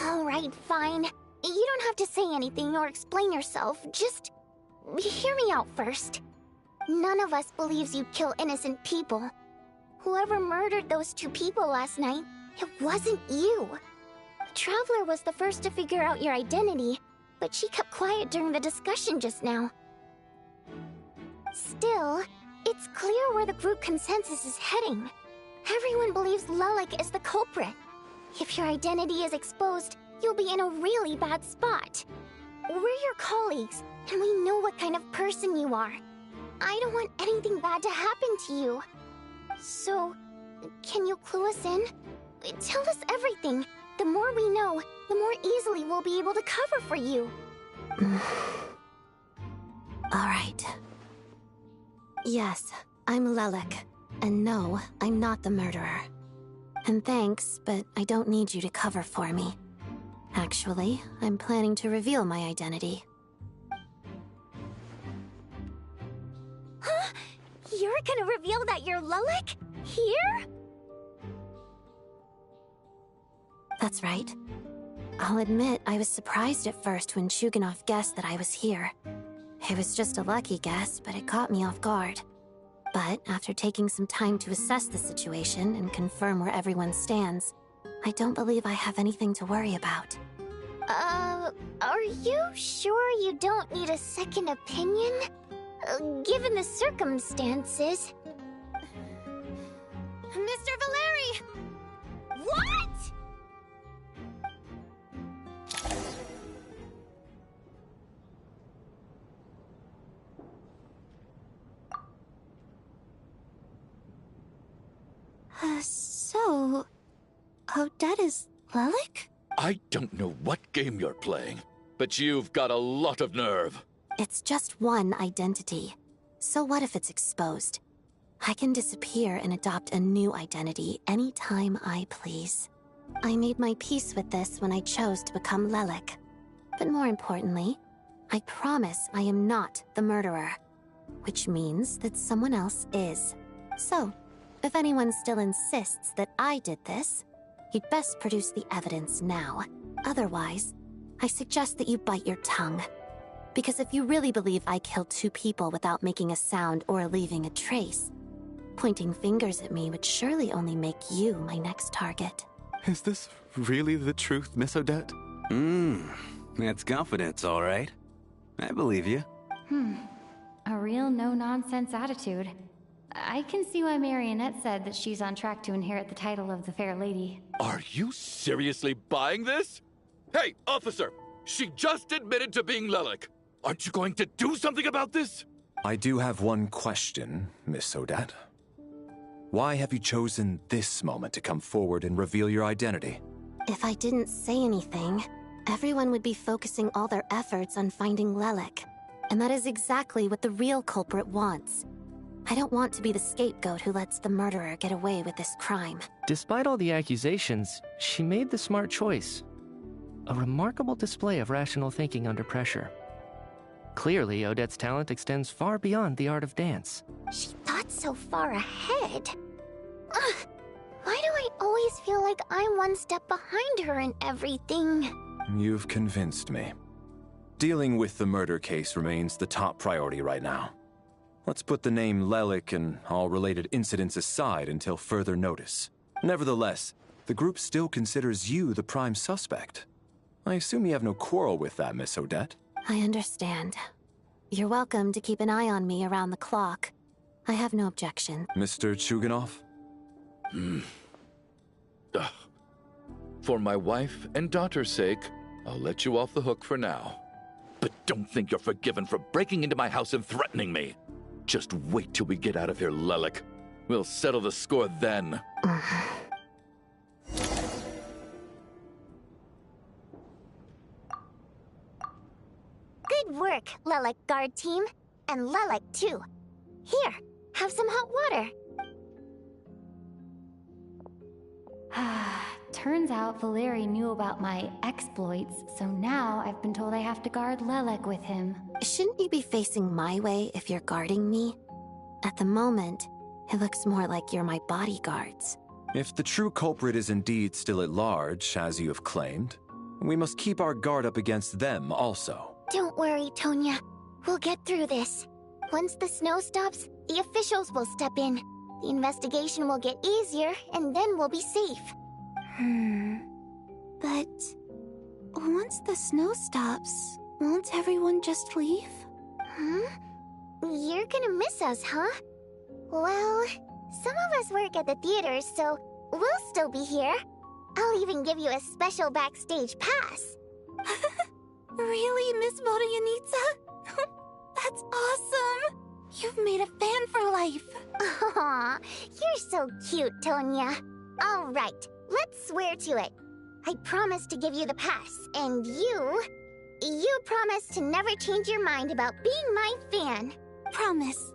Alright, fine. You don't have to say anything or explain yourself. Just hear me out first. None of us believes you kill innocent people. Whoever murdered those 2 people last night, it wasn't you. The Traveler was the first to figure out your identity, but she kept quiet during the discussion just now. Still, it's clear where the group consensus is heading. Everyone believes Lelek is the culprit. If your identity is exposed, you'll be in a really bad spot. We're your colleagues, and we know what kind of person you are. I don't want anything bad to happen to you. So, can you clue us in? Tell us everything. The more we know, the more easily we'll be able to cover for you. Alright. Yes, I'm Lelek. And no, I'm not the murderer. And thanks, but I don't need you to cover for me. Actually, I'm planning to reveal my identity. Huh? You're gonna reveal that you're Lelek? Here? That's right. I'll admit I was surprised at first when Chuganov guessed that I was here. It was just a lucky guess, but it caught me off guard. But after taking some time to assess the situation and confirm where everyone stands, I don't believe I have anything to worry about. Are you sure you don't need a second opinion? Given the circumstances. Mr. Valeri! What?! So... Odette is Lelek? I don't know what game you're playing, but you've got a lot of nerve. It's just one identity. So what if it's exposed? I can disappear and adopt a new identity anytime I please. I made my peace with this when I chose to become Lelek. But more importantly, I promise I am not the murderer. Which means that someone else is. So, if anyone still insists that I did this, you'd best produce the evidence now. Otherwise, I suggest that you bite your tongue. Because if you really believe I killed 2 people without making a sound or leaving a trace, pointing fingers at me would surely only make you my next target. Is this really the truth, Miss Odette? That's confidence, all right. I believe you. A real no-nonsense attitude. I can see why Marionette said that she's on track to inherit the title of the Fair Lady. Are you seriously buying this? Hey, officer! She just admitted to being Lelik. Aren't you going to do something about this? I do have one question, Miss Odette. Why have you chosen this moment to come forward and reveal your identity? If I didn't say anything, everyone would be focusing all their efforts on finding Lelik. And that is exactly what the real culprit wants. I don't want to be the scapegoat who lets the murderer get away with this crime. Despite all the accusations, she made the smart choice. A remarkable display of rational thinking under pressure. Clearly, Odette's talent extends far beyond the art of dance. She thought so far ahead. Ugh, why do I always feel like I'm one step behind her in everything? You've convinced me. Dealing with the murder case remains the top priority right now. Let's put the name Lelik and all related incidents aside until further notice. Nevertheless, the group still considers you the prime suspect. I assume you have no quarrel with that, Miss Odette? I understand. You're welcome to keep an eye on me around the clock. I have no objection. Mr. Chuganov? For my wife and daughter's sake, I'll let you off the hook for now. But don't think you're forgiven for breaking into my house and threatening me. Just wait till we get out of here, Lelik. We'll settle the score then. Good work, Lelik guard team. And Lelik, too. Here, have some hot water. Turns out Valeri knew about my exploits, so now I've been told I have to guard Lelik with him. Shouldn't you be facing my way if you're guarding me? At the moment, it looks more like you're my bodyguards. If the true culprit is indeed still at large, as you have claimed, we must keep our guard up against them also. Don't worry, Tonya. We'll get through this. Once the snow stops, the officials will step in. The investigation will get easier, and then we'll be safe. But once the snow stops, won't everyone just leave? You're gonna miss us, huh? Well, some of us work at the theaters, so we'll still be here. I'll even give you a special backstage pass. Really, Miss Vodyanitsa? That's awesome! You've made a fan for life. Aw, you're so cute, Tonya. All right, let's swear to it. I promise to give you the pass, and you promise to never change your mind about being my fan. Promise.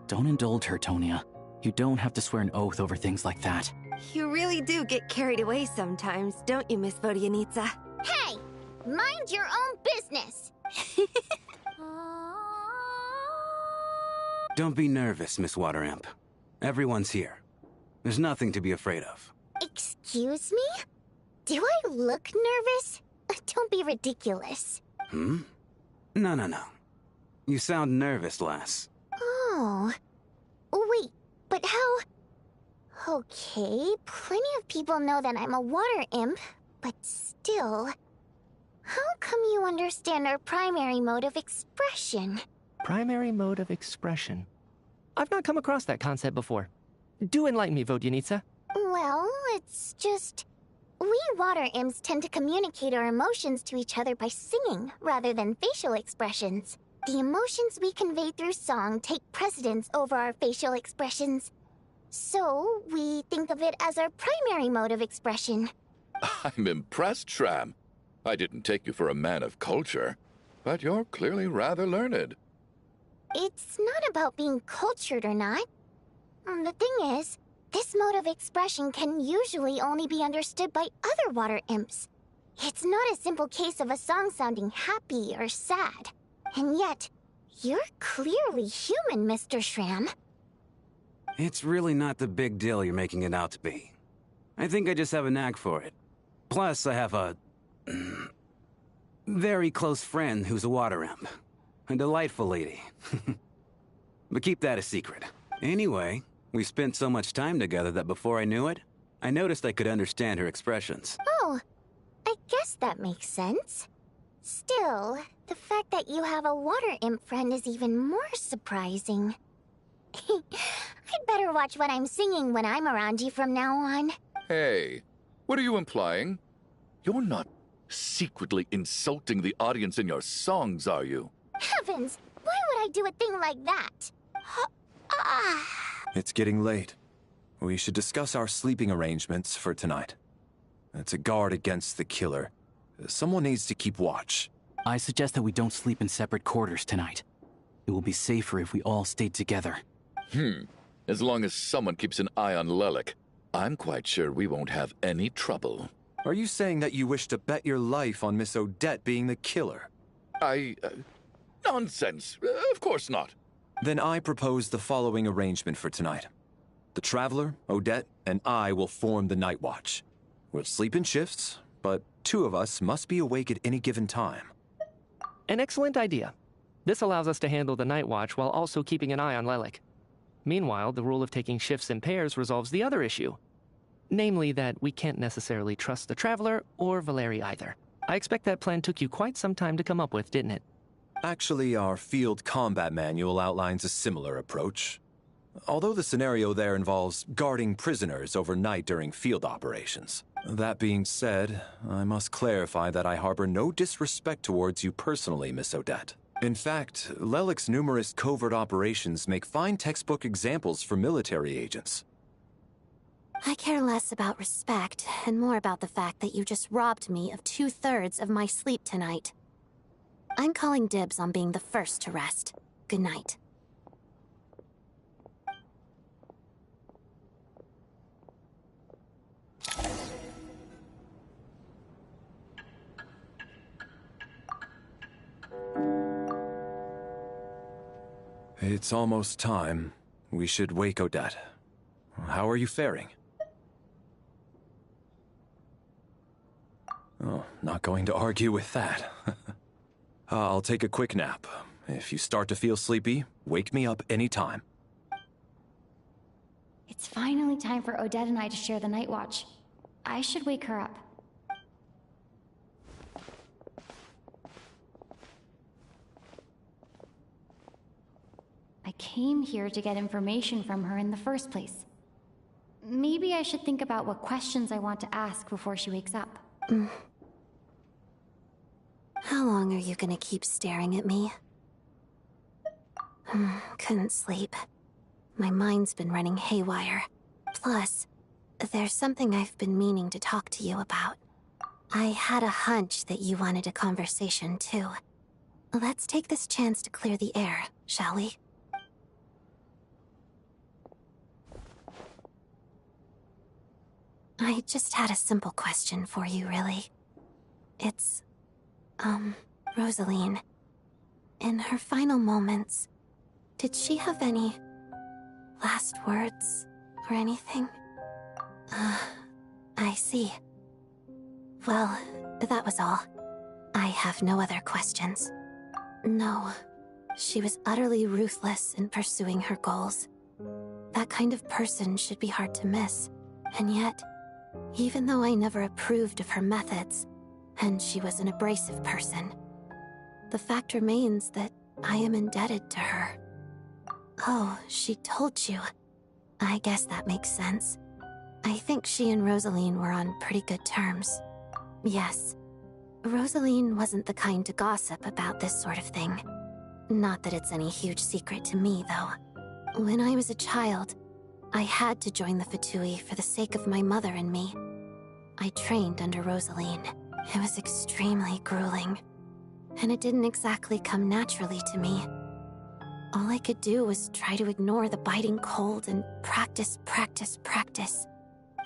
Don't indulge her, Tonya. You don't have to swear an oath over things like that. You really do get carried away sometimes, don't you, Miss Vodyanitsa? Hey! Mind your own business! Don't be nervous, Miss Water Imp. Everyone's here. There's nothing to be afraid of. Excuse me? Do I look nervous? Don't be ridiculous. No. You sound nervous, lass. Oh. Wait, but how... Okay, plenty of people know that I'm a water imp, but still... How come you understand our primary mode of expression? Primary mode of expression. I've not come across that concept before. Do enlighten me, Vodyanitsa. Well, it's just... We water imps tend to communicate our emotions to each other by singing, rather than facial expressions. The emotions we convey through song take precedence over our facial expressions. So, we think of it as our primary mode of expression. I'm impressed, Shram. I didn't take you for a man of culture, but you're clearly rather learned. It's not about being cultured or not. The thing is, this mode of expression can usually only be understood by other water imps. It's not a simple case of a song sounding happy or sad. And yet, you're clearly human, Mr. Shram. It's really not the big deal you're making it out to be. I think I just have a knack for it. Plus, I have a... very close friend who's a water imp. A delightful lady. But keep that a secret. Anyway, we spent so much time together that before I knew it, I noticed I could understand her expressions. Oh, I guess that makes sense. Still, the fact that you have a water imp friend is even more surprising. I'd better watch what I'm singing when I'm around you from now on. Hey, what are you implying? You're not secretly insulting the audience in your songs, are you? Heavens, why would I do a thing like that? It's getting late. We should discuss our sleeping arrangements for tonight. To guard against the killer, someone needs to keep watch. I suggest that we don't sleep in separate quarters tonight. It will be safer if we all stay together. As long as someone keeps an eye on Lelik, I'm quite sure we won't have any trouble. Are you saying that you wish to bet your life on Miss Odette being the killer? Nonsense. Of course not. Then I propose the following arrangement for tonight. The Traveler, Odette, and I will form the Night Watch. We'll sleep in shifts, but 2 of us must be awake at any given time. An excellent idea. This allows us to handle the Night Watch while also keeping an eye on Lelik. Meanwhile, the rule of taking shifts in pairs resolves the other issue. Namely that we can't necessarily trust the Traveler or Valeri either. I expect that plan took you quite some time to come up with, didn't it? Actually, our field combat manual outlines a similar approach. Although the scenario there involves guarding prisoners overnight during field operations. That being said, I must clarify that I harbor no disrespect towards you personally, Miss Odette. In fact, Lelik's numerous covert operations make fine textbook examples for military agents. I care less about respect and more about the fact that you just robbed me of 2/3 of my sleep tonight. I'm calling dibs on being the first to rest. Good night. It's almost time. We should wake Odette. How are you faring? Oh, not going to argue with that. I'll take a quick nap. If you start to feel sleepy, wake me up anytime. It's finally time for Odette and I to share the night watch. I should wake her up. I came here to get information from her in the first place. Maybe I should think about what questions I want to ask before she wakes up. How long are you gonna keep staring at me? Couldn't sleep. My mind's been running haywire. Plus, there's something I've been meaning to talk to you about. I had a hunch that you wanted a conversation too. Let's take this chance to clear the air, shall we? I just had a simple question for you, really. It's, Rosaline. In her final moments, did she have any last words or anything? I see. Well, that was all. I have no other questions. No, she was utterly ruthless in pursuing her goals. That kind of person should be hard to miss. And yet, even though I never approved of her methods, and she was an abrasive person, the fact remains that I am indebted to her. Oh, she told you. I guess that makes sense. I think she and Rosaline were on pretty good terms. Yes. Rosaline wasn't the kind to gossip about this sort of thing. Not that it's any huge secret to me, though. When I was a child, I had to join the Fatui for the sake of my mother and me. I trained under Rosaline. It was extremely grueling, and it didn't exactly come naturally to me. All I could do was try to ignore the biting cold and practice.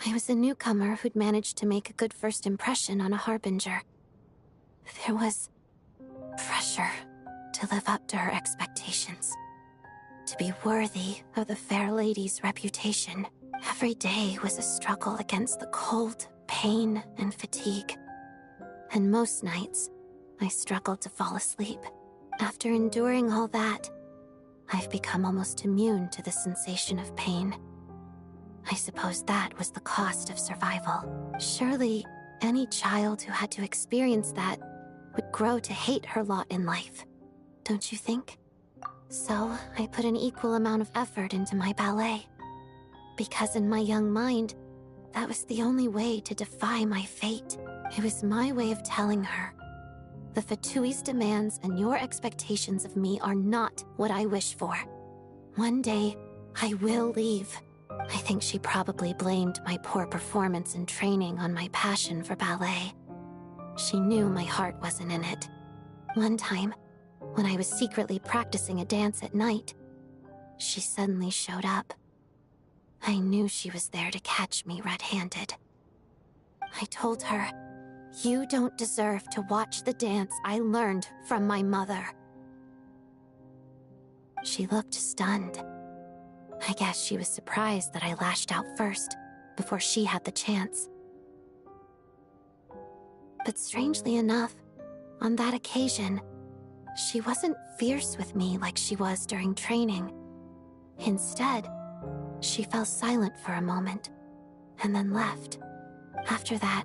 I was a newcomer who'd managed to make a good first impression on a harbinger. There was pressure to live up to her expectations, to be worthy of the fair lady's reputation. Every day was a struggle against the cold, pain, and fatigue. And most nights, I struggled to fall asleep. After enduring all that, I've become almost immune to the sensation of pain. I suppose that was the cost of survival. Surely, any child who had to experience that would grow to hate her lot in life. Don't you think? So, I put an equal amount of effort into my ballet. Because in my young mind, that was the only way to defy my fate. It was my way of telling her, the Fatui's demands and your expectations of me are not what I wish for. One day, I will leave. I think she probably blamed my poor performance in training on my passion for ballet. She knew my heart wasn't in it. One time, when I was secretly practicing a dance at night, she suddenly showed up. I knew she was there to catch me red-handed. I told her, you don't deserve to watch the dance I learned from my mother. She looked stunned. I guess she was surprised that I lashed out first, before she had the chance. But strangely enough, on that occasion, she wasn't fierce with me like she was during training. Instead, she fell silent for a moment, and then left. After that,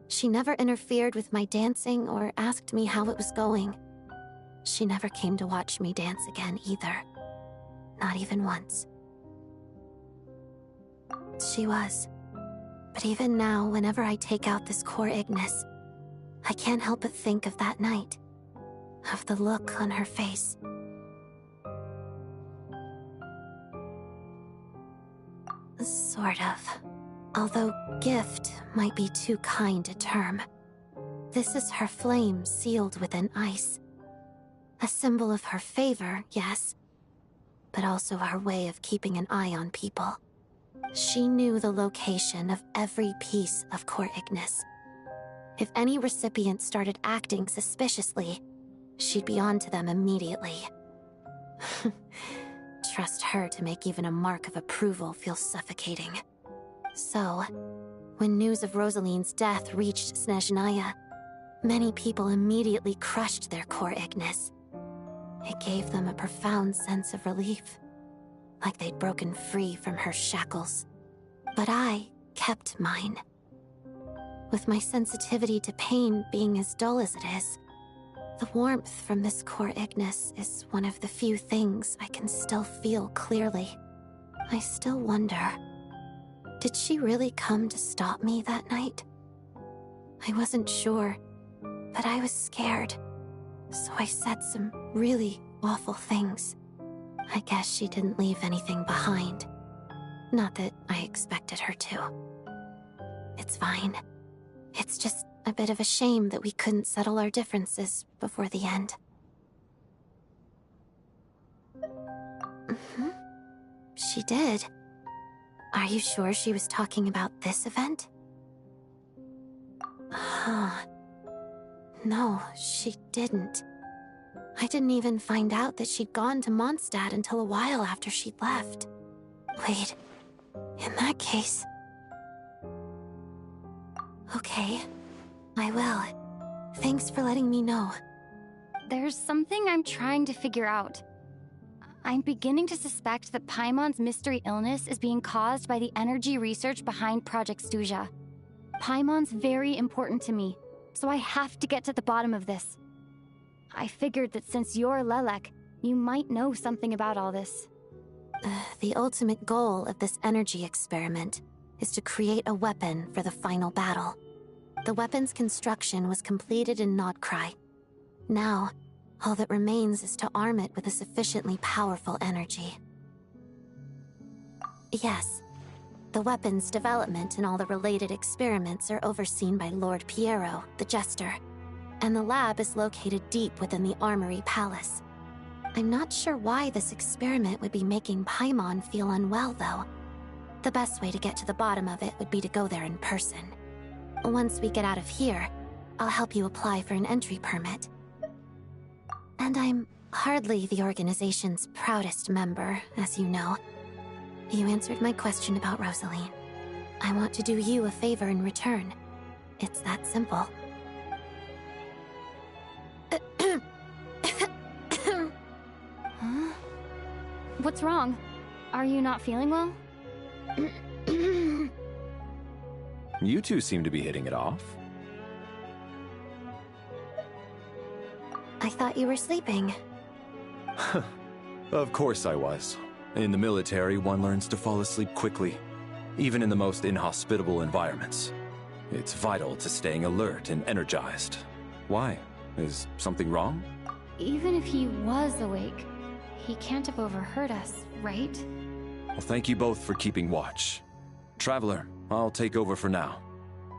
she never interfered with my dancing or asked me how it was going. She never came to watch me dance again either. Not even once. She was. But even now, whenever I take out this core Ignis, I can't help but think of that night. Of the look on her face. Sort of. Although gift might be too kind a term. This is her flame sealed within ice. A symbol of her favor, yes, but also her way of keeping an eye on people. She knew the location of every piece of core Ignis. If any recipient started acting suspiciously, she'd be on to them immediately. Trust her to make even a mark of approval feel suffocating. So, when news of Rosaline's death reached Snezhnaya, many people immediately crushed their core Ignis. It gave them a profound sense of relief, like they'd broken free from her shackles. But I kept mine. With my sensitivity to pain being as dull as it is, the warmth from this core Ignis is one of the few things I can still feel clearly. I still wonder, did she really come to stop me that night? I wasn't sure, but I was scared, so I said some really awful things. I guess she didn't leave anything behind. Not that I expected her to. It's fine. It's just a bit of a shame that we couldn't settle our differences before the end. She did. Are you sure she was talking about this event? No, she didn't. I didn't even find out that she'd gone to Mondstadt until a while after she'd left. Wait, in that case... Okay, I will. Thanks for letting me know. There's something I'm trying to figure out. I'm beginning to suspect that Paimon's mystery illness is being caused by the energy research behind Project Stuzha. Paimon's very important to me, so I have to get to the bottom of this. I figured that since you're Lelek, you might know something about all this. The ultimate goal of this energy experiment is to create a weapon for the final battle. The weapon's construction was completed in Nodcry. Now, all that remains is to arm it with a sufficiently powerful energy. Yes, the weapon's development and all the related experiments are overseen by Lord Piero, the Jester, and the lab is located deep within the Armory Palace. I'm not sure why this experiment would be making Paimon feel unwell, though. The best way to get to the bottom of it would be to go there in person. Once we get out of here, I'll help you apply for an entry permit. And I'm hardly the organization's proudest member, as you know. You answered my question about Rosaline. I want to do you a favor in return. It's that simple. Huh? What's wrong? Are you not feeling well? You two seem to be hitting it off. thought you were sleeping. Of course I was. In the military, one learns to fall asleep quickly, even in the most inhospitable environments. It's vital to staying alert and energized. Why? Is something wrong? Even if he was awake, he can't have overheard us, right? Well, thank you both for keeping watch. Traveler, I'll take over for now.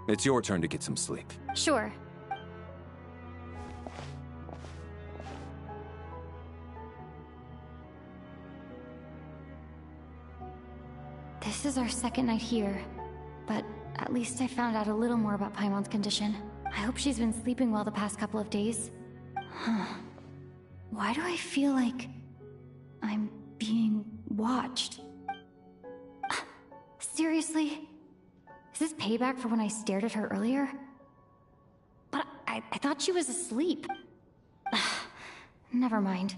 It's your turn to get some sleep. Sure. This is our second night here, but at least I found out a little more about Paimon's condition. I hope she's been sleeping well the past couple of days. Huh. Why do I feel like I'm being watched? Seriously? Is this payback for when I stared at her earlier? But I thought she was asleep. Never mind.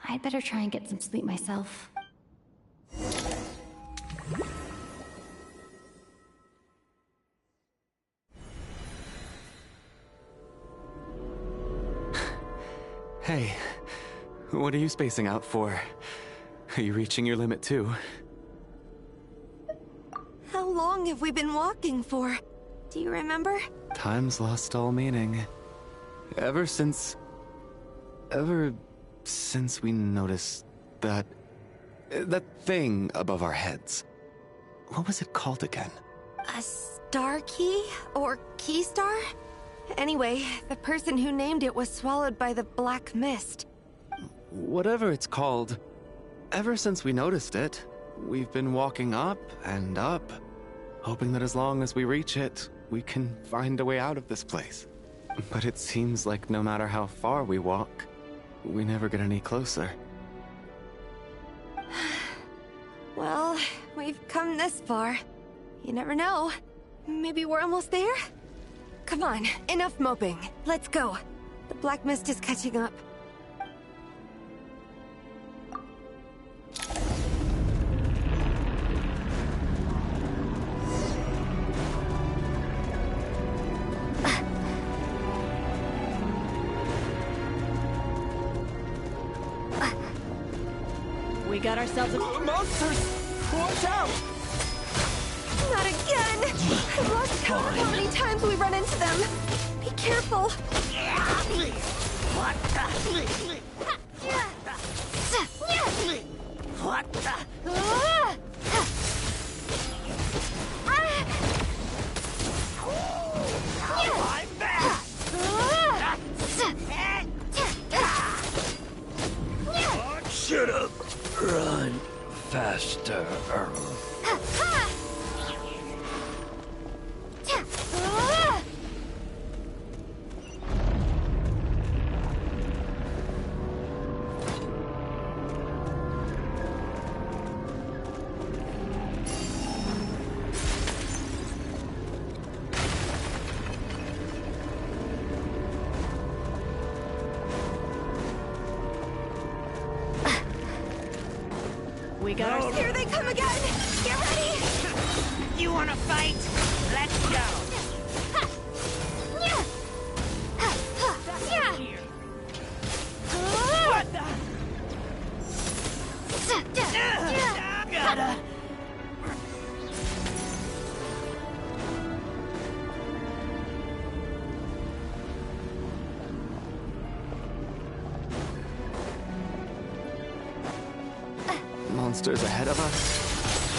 I'd better try and get some sleep myself. Hey, what are you spacing out for? Are you reaching your limit too? How long have we been walking for? Do you remember? Time's lost all meaning. Ever since we noticed that thing above our heads. What was it called again? A star key? Or key star? Anyway, the person who named it was swallowed by the black mist. Whatever it's called, ever since we noticed it, we've been walking up and up, hoping that as long as we reach it, we can find a way out of this place. But it seems like no matter how far we walk, we never get any closer. Well, we've come this far. You never know. Maybe we're almost there? Come on, enough moping. Let's go. The black mist is catching up. We got ourselves a monsters! Watch out! Not again! I've lost count of how many times we run into them. Be careful. What the? What the? I'm back! Should've run faster. We got our... Here they come again! Get ready! You wanna fight? Let's go! What the? Gotta... Monsters ahead of us?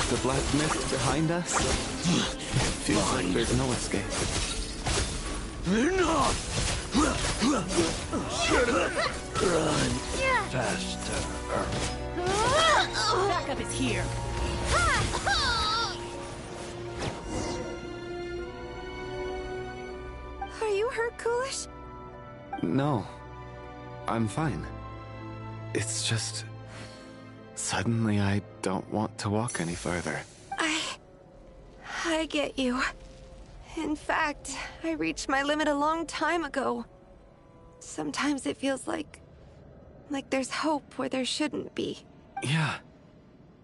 The black mist behind us? Feels like there's no escape. Enough! Shut up! Run faster. Backup is here. Are you hurt, Coolish? No. I'm fine. It's just... Suddenly, I don't want to walk any further. I get you. In fact, I reached my limit a long time ago. Sometimes it feels like there's hope where there shouldn't be. Yeah.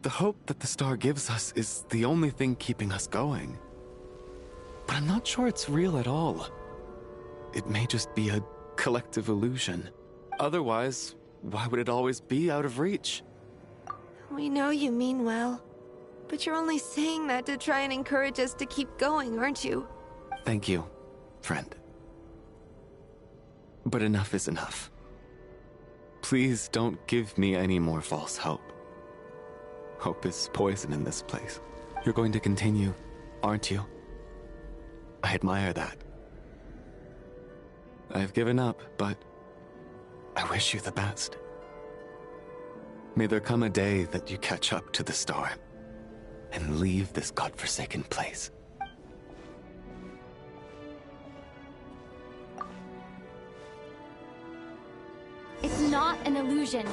The hope that the star gives us is the only thing keeping us going. But I'm not sure it's real at all. It may just be a collective illusion. Otherwise, why would it always be out of reach? We know you mean well, but you're only saying that to try and encourage us to keep going, aren't you? Thank you, friend. But enough is enough. Please don't give me any more false hope. Hope is poison in this place. You're going to continue, aren't you? I admire that. I've given up, but I wish you the best. May there come a day that you catch up to the star and leave this godforsaken place. It's not an illusion.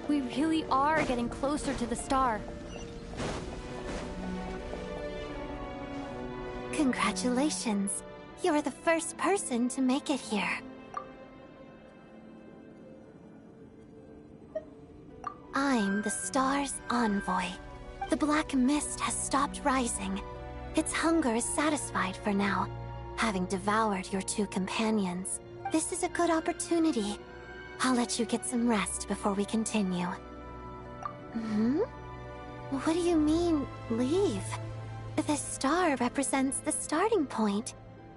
We really are getting closer to the star. Congratulations. You're the first person to make it here. I'm the star's envoy. The black mist has stopped rising. Its hunger is satisfied for now, having devoured your two companions. This is a good opportunity. I'll let you get some rest before we continue. What do you mean, leave? The star represents the starting point.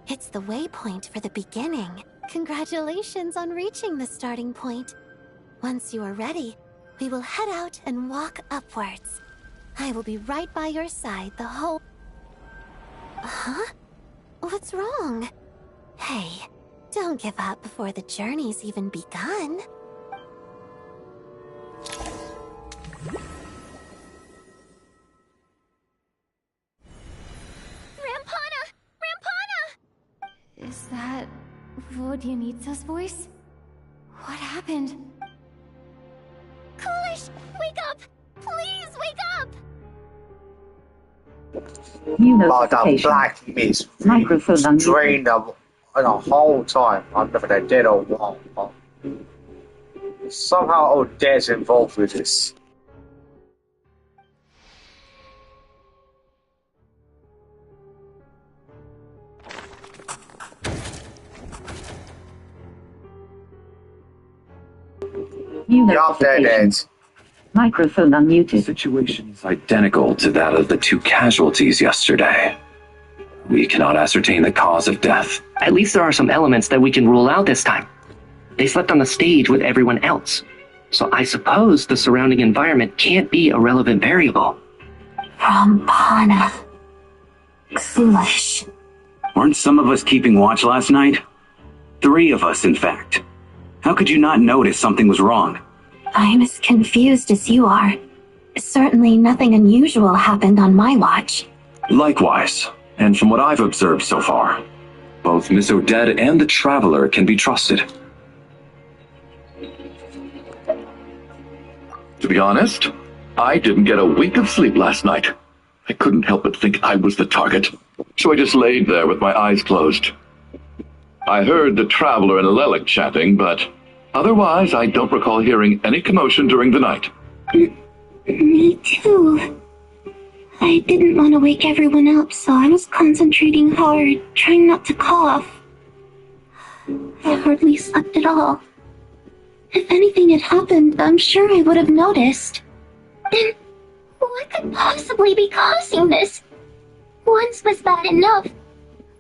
It's the waypoint for the beginning. Congratulations on reaching the starting point. Once you are ready, we will head out and walk upwards. I will be right by your side the whole... Huh? What's wrong? Hey, don't give up before the journey's even begun. Is that Vodyanitsa's voice? What happened? Coolish, wake up! Please wake up! But the black mist drained them the whole time under the dead or wrong. Somehow Odette's involved with this. Microphone unmuted. The situation is identical to that of the two casualties yesterday. We cannot ascertain the cause of death. At least there are some elements that we can rule out this time. They slept on the stage with everyone else. So I suppose the surrounding environment can't be a relevant variable. Rampana. Foolish. Weren't some of us keeping watch last night? 3 of us, in fact. How could you not notice something was wrong? I'm as confused as you are. Certainly nothing unusual happened on my watch. Likewise, and from what I've observed so far, both Miss Odette and the Traveler can be trusted. To be honest, I didn't get a wink of sleep last night. I couldn't help but think I was the target, so I just laid there with my eyes closed. I heard the Traveler and Lelic chatting, but otherwise I don't recall hearing any commotion during the night. Me too. I didn't want to wake everyone up, so I was concentrating hard, trying not to cough. I hardly slept at all. If anything had happened, I'm sure I would have noticed. Then, what could possibly be causing this? Once was bad enough.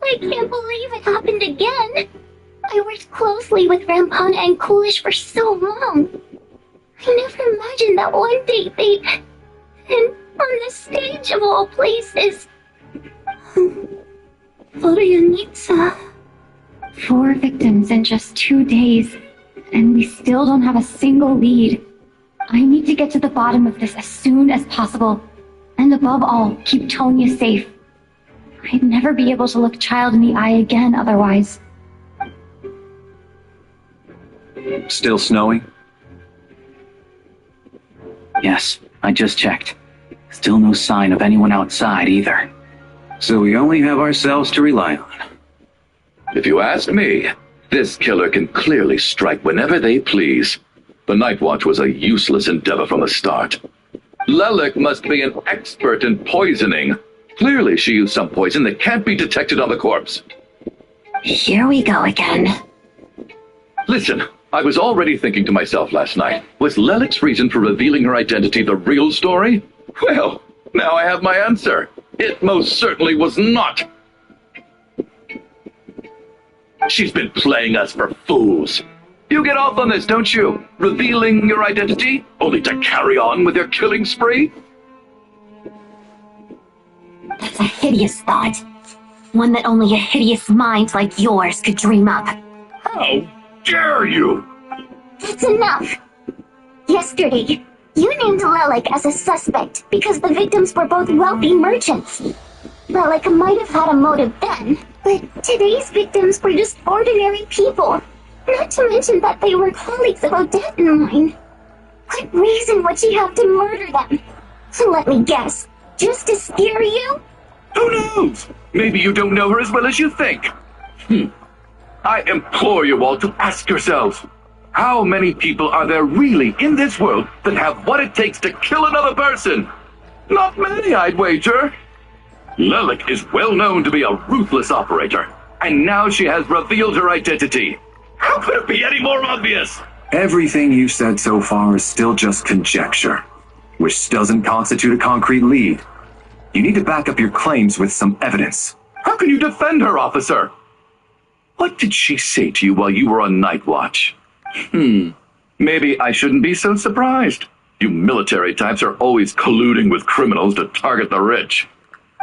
I can't believe it happened again. I worked closely with Rampana and Coolish for so long. I never imagined that one day they'd... And on the stage of all places... Vodyanitsa. 4 victims in just 2 days, and we still don't have a single lead. I need to get to the bottom of this as soon as possible. And above all, keep Tonya safe. I'd never be able to look Child in the eye again otherwise. Still snowing? Yes, I just checked. Still no sign of anyone outside either. So we only have ourselves to rely on. If you ask me, this killer can clearly strike whenever they please. The Night Watch was a useless endeavor from the start. Lelic must be an expert in poisoning. Clearly she used some poison that can't be detected on the corpse. Here we go again. Listen, I was already thinking to myself last night, was Lelik's reason for revealing her identity the real story? Well, now I have my answer. It most certainly was not. She's been playing us for fools. You get off on this, don't you? Revealing your identity, only to carry on with your killing spree? That's a hideous thought. One that only a hideous mind like yours could dream up. How dare you! That's enough! Yesterday, you named Lelik as a suspect because the victims were both wealthy merchants. Lelik might have had a motive then, but today's victims were just ordinary people. Not to mention that they were colleagues of Odette and mine. What reason would she have to murder them? Let me guess, just to scare you? Who knows? Maybe you don't know her as well as you think. I implore you all to ask yourselves, how many people are there really in this world that have what it takes to kill another person? Not many, I'd wager. Lelik is well known to be a ruthless operator, and now she has revealed her identity. How could it be any more obvious? Everything you've said so far is still just conjecture, which doesn't constitute a concrete lead. You need to back up your claims with some evidence. How can you defend her, officer? What did she say to you while you were on night watch? Maybe I shouldn't be so surprised. You military types are always colluding with criminals to target the rich.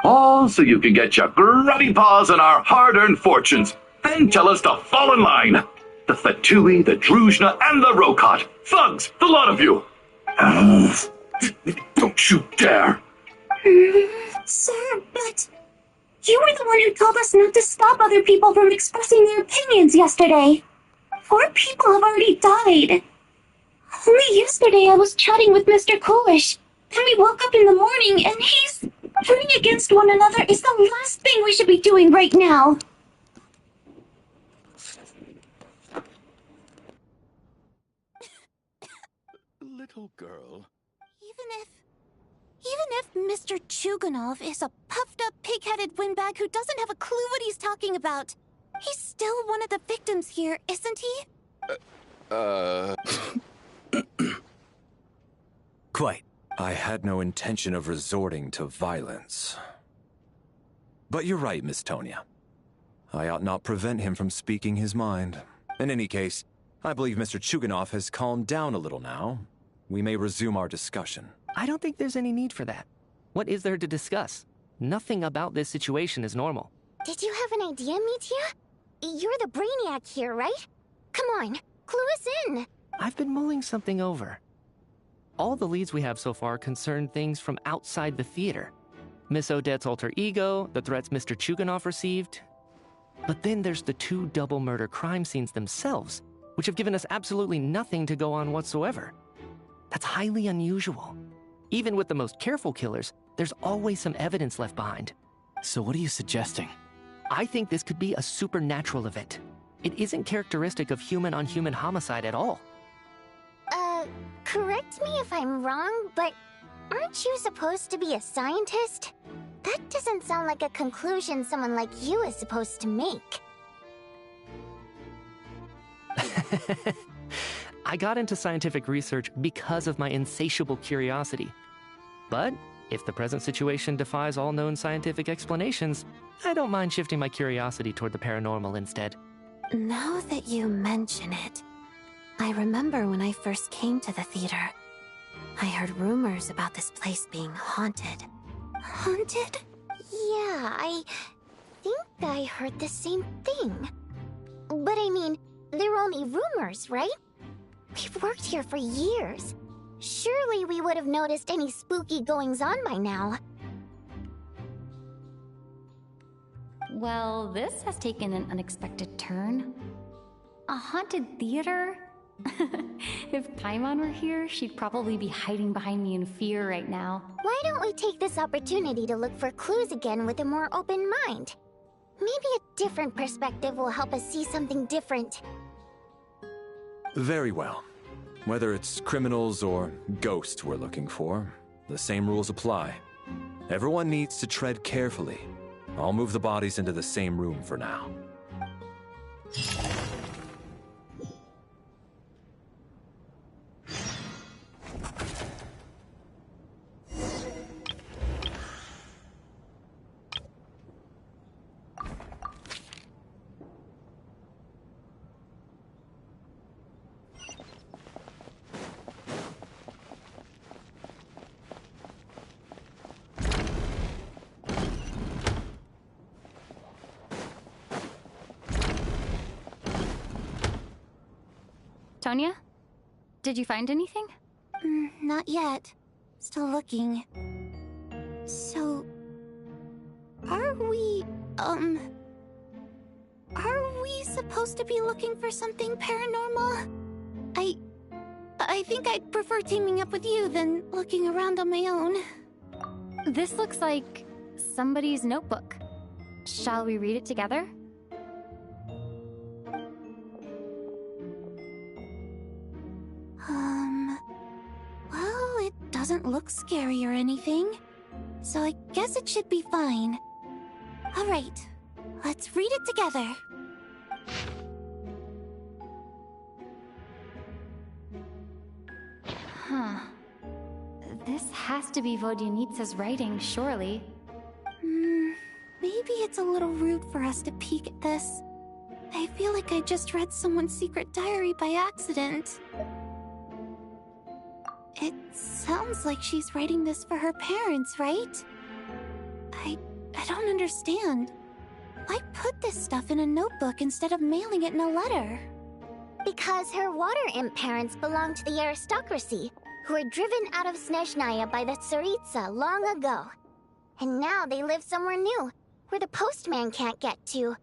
All so you can get your grubby paws on our hard-earned fortunes, then tell us to fall in line. The Fatui, the Druzhna, and the Rokot. Thugs, the lot of you. Don't you dare. Sir, but you were the one who told us not to stop other people from expressing their opinions yesterday. 4 people have already died. Only yesterday I was chatting with Mr. Koish. Then we woke up in the morning and he's... Turning against one another is the last thing we should be doing right now. Little girl. Even if Mr. Chuganov is a puffed-up, pig-headed windbag who doesn't have a clue what he's talking about, he's still one of the victims here, isn't he? Quite. I had no intention of resorting to violence. But you're right, Miss Tonya. I ought not prevent him from speaking his mind. In any case, I believe Mr. Chuganov has calmed down a little now. We may resume our discussion. I don't think there's any need for that. What is there to discuss? Nothing about this situation is normal. Did you have an idea, Mitya? You're the brainiac here, right? Come on, clue us in. I've been mulling something over. All the leads we have so far concern things from outside the theater. Miss Odette's alter ego, the threats Mr. Chuganov received. But then there's the 2 double murder crime scenes themselves, which have given us absolutely nothing to go on whatsoever. That's highly unusual. Even with the most careful killers, there's always some evidence left behind. So what are you suggesting? I think this could be a supernatural event. It isn't characteristic of human-on-human homicide at all. Correct me if I'm wrong, but aren't you supposed to be a scientist? That doesn't sound like a conclusion someone like you is supposed to make. I got into scientific research because of my insatiable curiosity. But if the present situation defies all known scientific explanations, I don't mind shifting my curiosity toward the paranormal instead. Now that you mention it, I remember when I first came to the theater. I heard rumors about this place being haunted. Haunted? Yeah, I think I heard the same thing. But I mean, they're only rumors, right? We've worked here for years. Surely we would have noticed any spooky goings-on by now. Well, this has taken an unexpected turn. A haunted theater? If Paimon were here, she'd probably be hiding behind me in fear right now. Why don't we take this opportunity to look for clues again with a more open mind? Maybe a different perspective will help us see something different. Very well. Whether it's criminals or ghosts we're looking for, the same rules apply. Everyone needs to tread carefully. I'll move the bodies into the same room for now. Tonya? Did you find anything? Not yet. Still looking. So... Are we supposed to be looking for something paranormal? I think I'd prefer teaming up with you than looking around on my own. This looks like somebody's notebook. Shall we read it together? Well, it doesn't look scary or anything, so I guess it should be fine. Alright, let's read it together. Huh. This has to be Vodyanitsa's writing, surely. Maybe it's a little rude for us to peek at this. I feel like I just read someone's secret diary by accident. It sounds like she's writing this for her parents, right? I don't understand. Why put this stuff in a notebook instead of mailing it in a letter? Because her water imp parents belonged to the aristocracy, who were driven out of Snezhnaya by the Tsaritsa long ago. And now they live somewhere new, where the postman can't get to.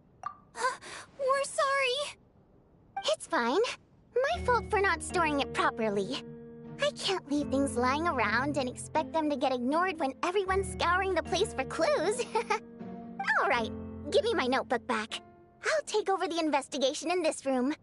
We're sorry. It's fine. My fault for not storing it properly. I can't leave things lying around and expect them to get ignored when everyone's scouring the place for clues. Alright, give me my notebook back. I'll take over the investigation in this room.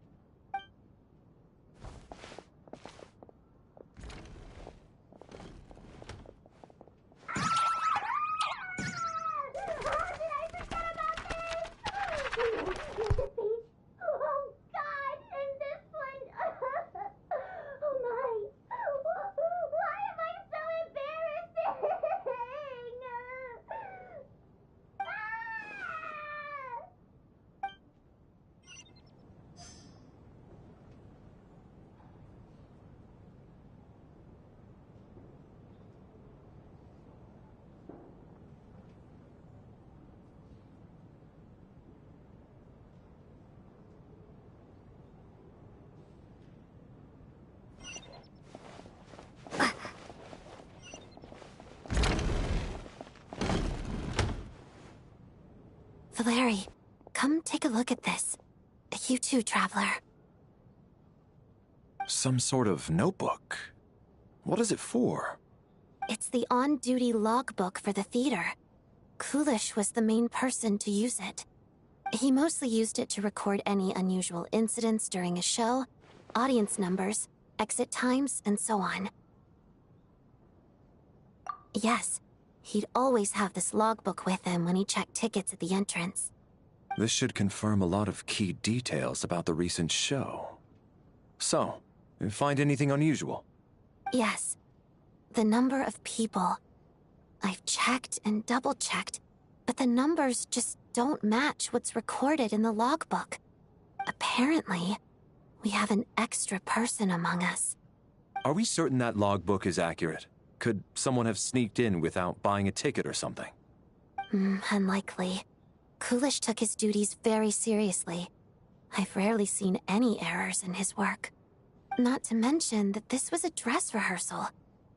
Valeri, come take a look at this. You too, Traveler. Some sort of notebook. What is it for? It's the on-duty logbook for the theater. Kulish was the main person to use it. He mostly used it to record any unusual incidents during a show, audience numbers, exit times, and so on. Yes. He'd always have this logbook with him when he checked tickets at the entrance. This should confirm a lot of key details about the recent show. So, you find anything unusual? Yes. The number of people. I've checked and double-checked, but the numbers just don't match what's recorded in the logbook. Apparently, we have an extra person among us. Are we certain that logbook is accurate? Could someone have sneaked in without buying a ticket or something? Unlikely. Kulish took his duties very seriously. I've rarely seen any errors in his work. Not to mention that this was a dress rehearsal,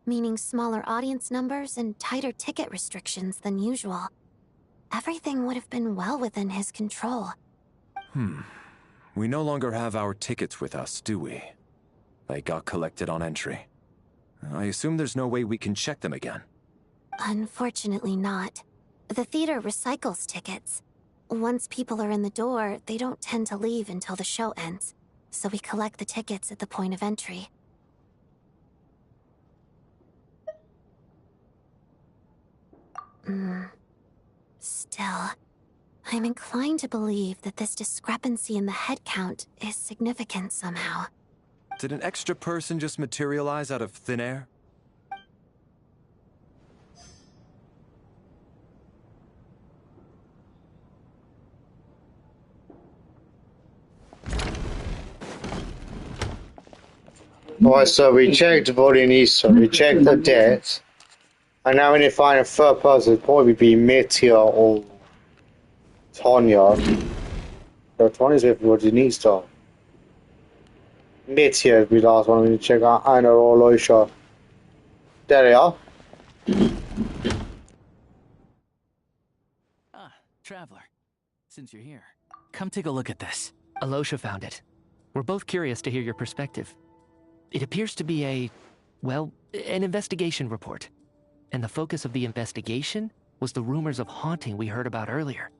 meaning smaller audience numbers and tighter ticket restrictions than usual. Everything would have been well within his control. We no longer have our tickets with us, do we? They got collected on entry. I assume there's no way we can check them again. Unfortunately not. The theater recycles tickets. Once people are in the door, they don't tend to leave until the show ends, so we collect the tickets at the point of entry. Still, I'm inclined to believe that this discrepancy in the head count is significant somehow. Did an extra person just materialize out of thin air? Alright, so we checked Vodyanitsa, we checked the debt, and now we need to find a third person. It'd probably be Mitya or Tonya. So Tonya's with Vodyanitsa. Mitts here would be the last one we need to check out. I know all sure. There they are. Ah, Traveler. Since you're here, come take a look at this. Alosha found it. We're both curious to hear your perspective. It appears to be an investigation report. And the focus of the investigation was the rumors of haunting we heard about earlier.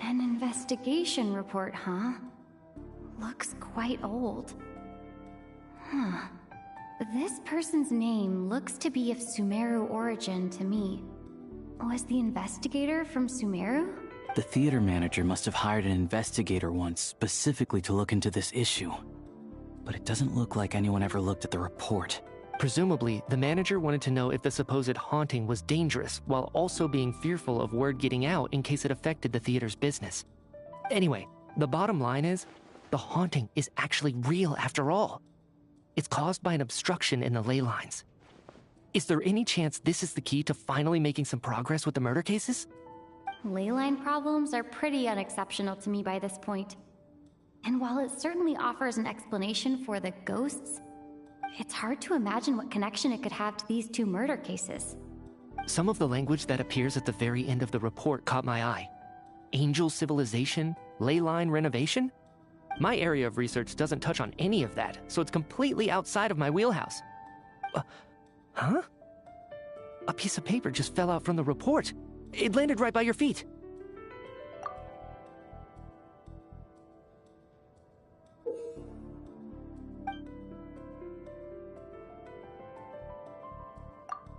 An investigation report, huh? Looks quite old. Huh. This person's name looks to be of Sumeru origin to me. Was the investigator from Sumeru? The theater manager must have hired an investigator once specifically to look into this issue. But it doesn't look like anyone ever looked at the report. Presumably, the manager wanted to know if the supposed haunting was dangerous, while also being fearful of word getting out in case it affected the theater's business. Anyway, the bottom line is, the haunting is actually real after all. It's caused by an obstruction in the ley lines. Is there any chance this is the key to finally making some progress with the murder cases? Ley line problems are pretty unexceptional to me by this point. And while it certainly offers an explanation for the ghosts, it's hard to imagine what connection it could have to these two murder cases. Some of the language that appears at the very end of the report caught my eye. Angel civilization, ley line renovation? My area of research doesn't touch on any of that, so it's completely outside of my wheelhouse. Huh? A piece of paper just fell out from the report. It landed right by your feet.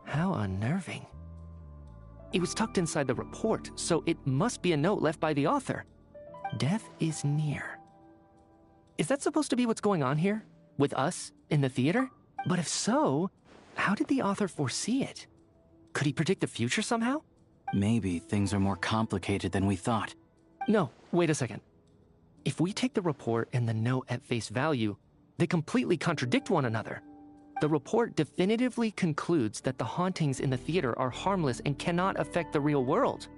How unnerving. It was tucked inside the report, so it must be a note left by the author. Death is near. Is that supposed to be what's going on here? With us, in the theater? But if so, how did the author foresee it? Could he predict the future somehow? Maybe things are more complicated than we thought. No, wait a second. If we take the report and the note at face value, they completely contradict one another. The report definitively concludes that the hauntings in the theater are harmless and cannot affect the real world.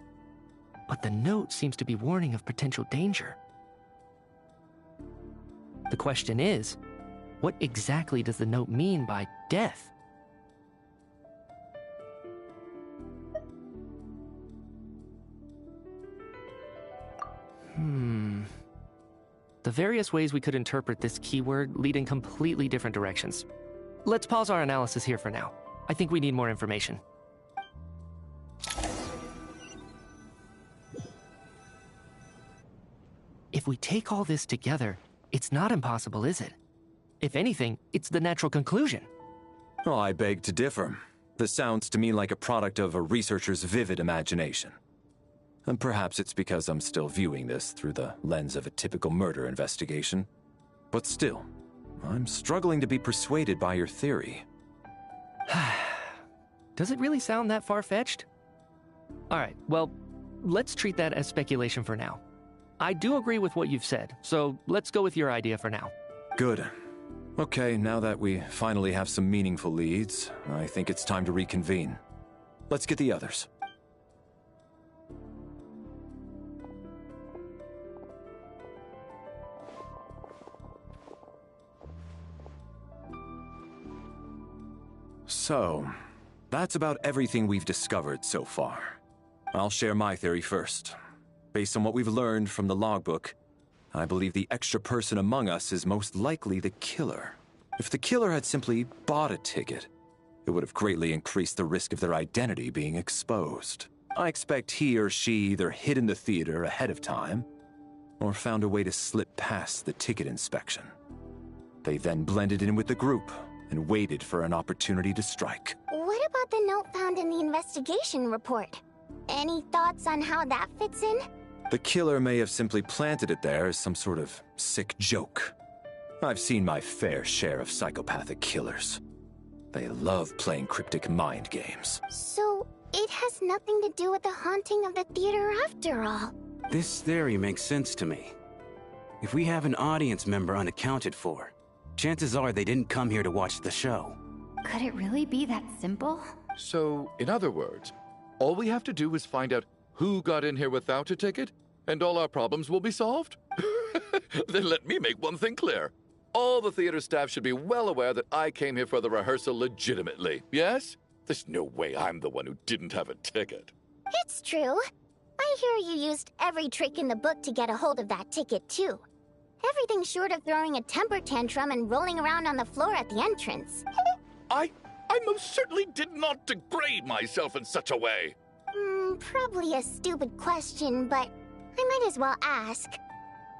But the note seems to be warning of potential danger. The question is, what exactly does the note mean by death? The various ways we could interpret this keyword lead in completely different directions. Let's pause our analysis here for now. I think we need more information. If we take all this together, it's not impossible, is it? If anything, it's the natural conclusion. Oh, I beg to differ. This sounds to me like a product of a researcher's vivid imagination. And perhaps it's because I'm still viewing this through the lens of a typical murder investigation. But still, I'm struggling to be persuaded by your theory. Does it really sound that far-fetched? Alright, well, let's treat that as speculation for now. I do agree with what you've said, so let's go with your idea for now. Good. Okay, now that we finally have some meaningful leads, I think it's time to reconvene. Let's get the others. So, that's about everything we've discovered so far. I'll share my theory first. Based on what we've learned from the logbook, I believe the extra person among us is most likely the killer. If the killer had simply bought a ticket, it would have greatly increased the risk of their identity being exposed. I expect he or she either hid in the theater ahead of time, or found a way to slip past the ticket inspection. They then blended in with the group and waited for an opportunity to strike. What about the note found in the investigation report? Any thoughts on how that fits in? The killer may have simply planted it there as some sort of sick joke. I've seen my fair share of psychopathic killers. They love playing cryptic mind games. So, it has nothing to do with the haunting of the theater after all. This theory makes sense to me. If we have an audience member unaccounted for, chances are they didn't come here to watch the show. Could it really be that simple? So, in other words, all we have to do is find out who got in here without a ticket, and all our problems will be solved? Then let me make one thing clear. All the theater staff should be well aware that I came here for the rehearsal legitimately, yes? There's no way I'm the one who didn't have a ticket. It's true. I hear you used every trick in the book to get a hold of that ticket, too. Everything short of throwing a temper tantrum and rolling around on the floor at the entrance. I most certainly did not degrade myself in such a way. Probably a stupid question, but I might as well ask.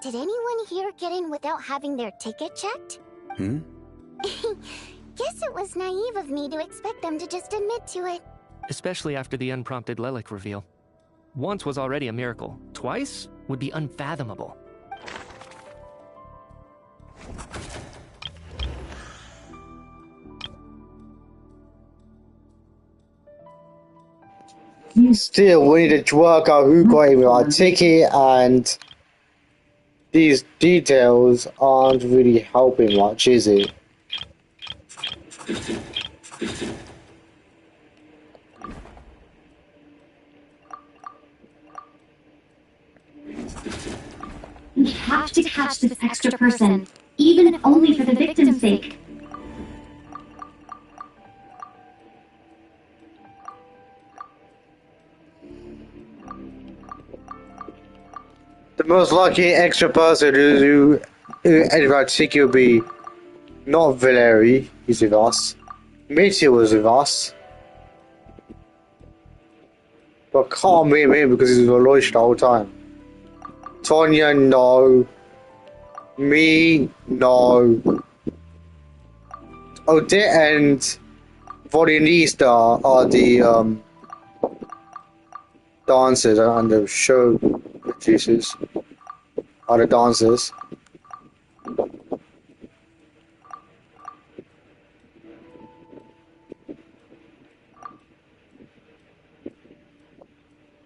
Did anyone here get in without having their ticket checked? Guess it was naive of me to expect them to just admit to it. Especially after the unprompted Lelik reveal. Once was already a miracle. Twice would be unfathomable. Still, we need to work out who got in with our ticket, and these details aren't really helping much, is it? We have to catch this extra person, even if only for the victim's sake. The most likely extra person who ended our ticket will be not Valeri, he's with us. Mitya was with us. But can't be him because he's with Aloysius the whole time. Tonya, no. Me, no. Odette and Vodyanista are the dancers and the show producers are the dancers.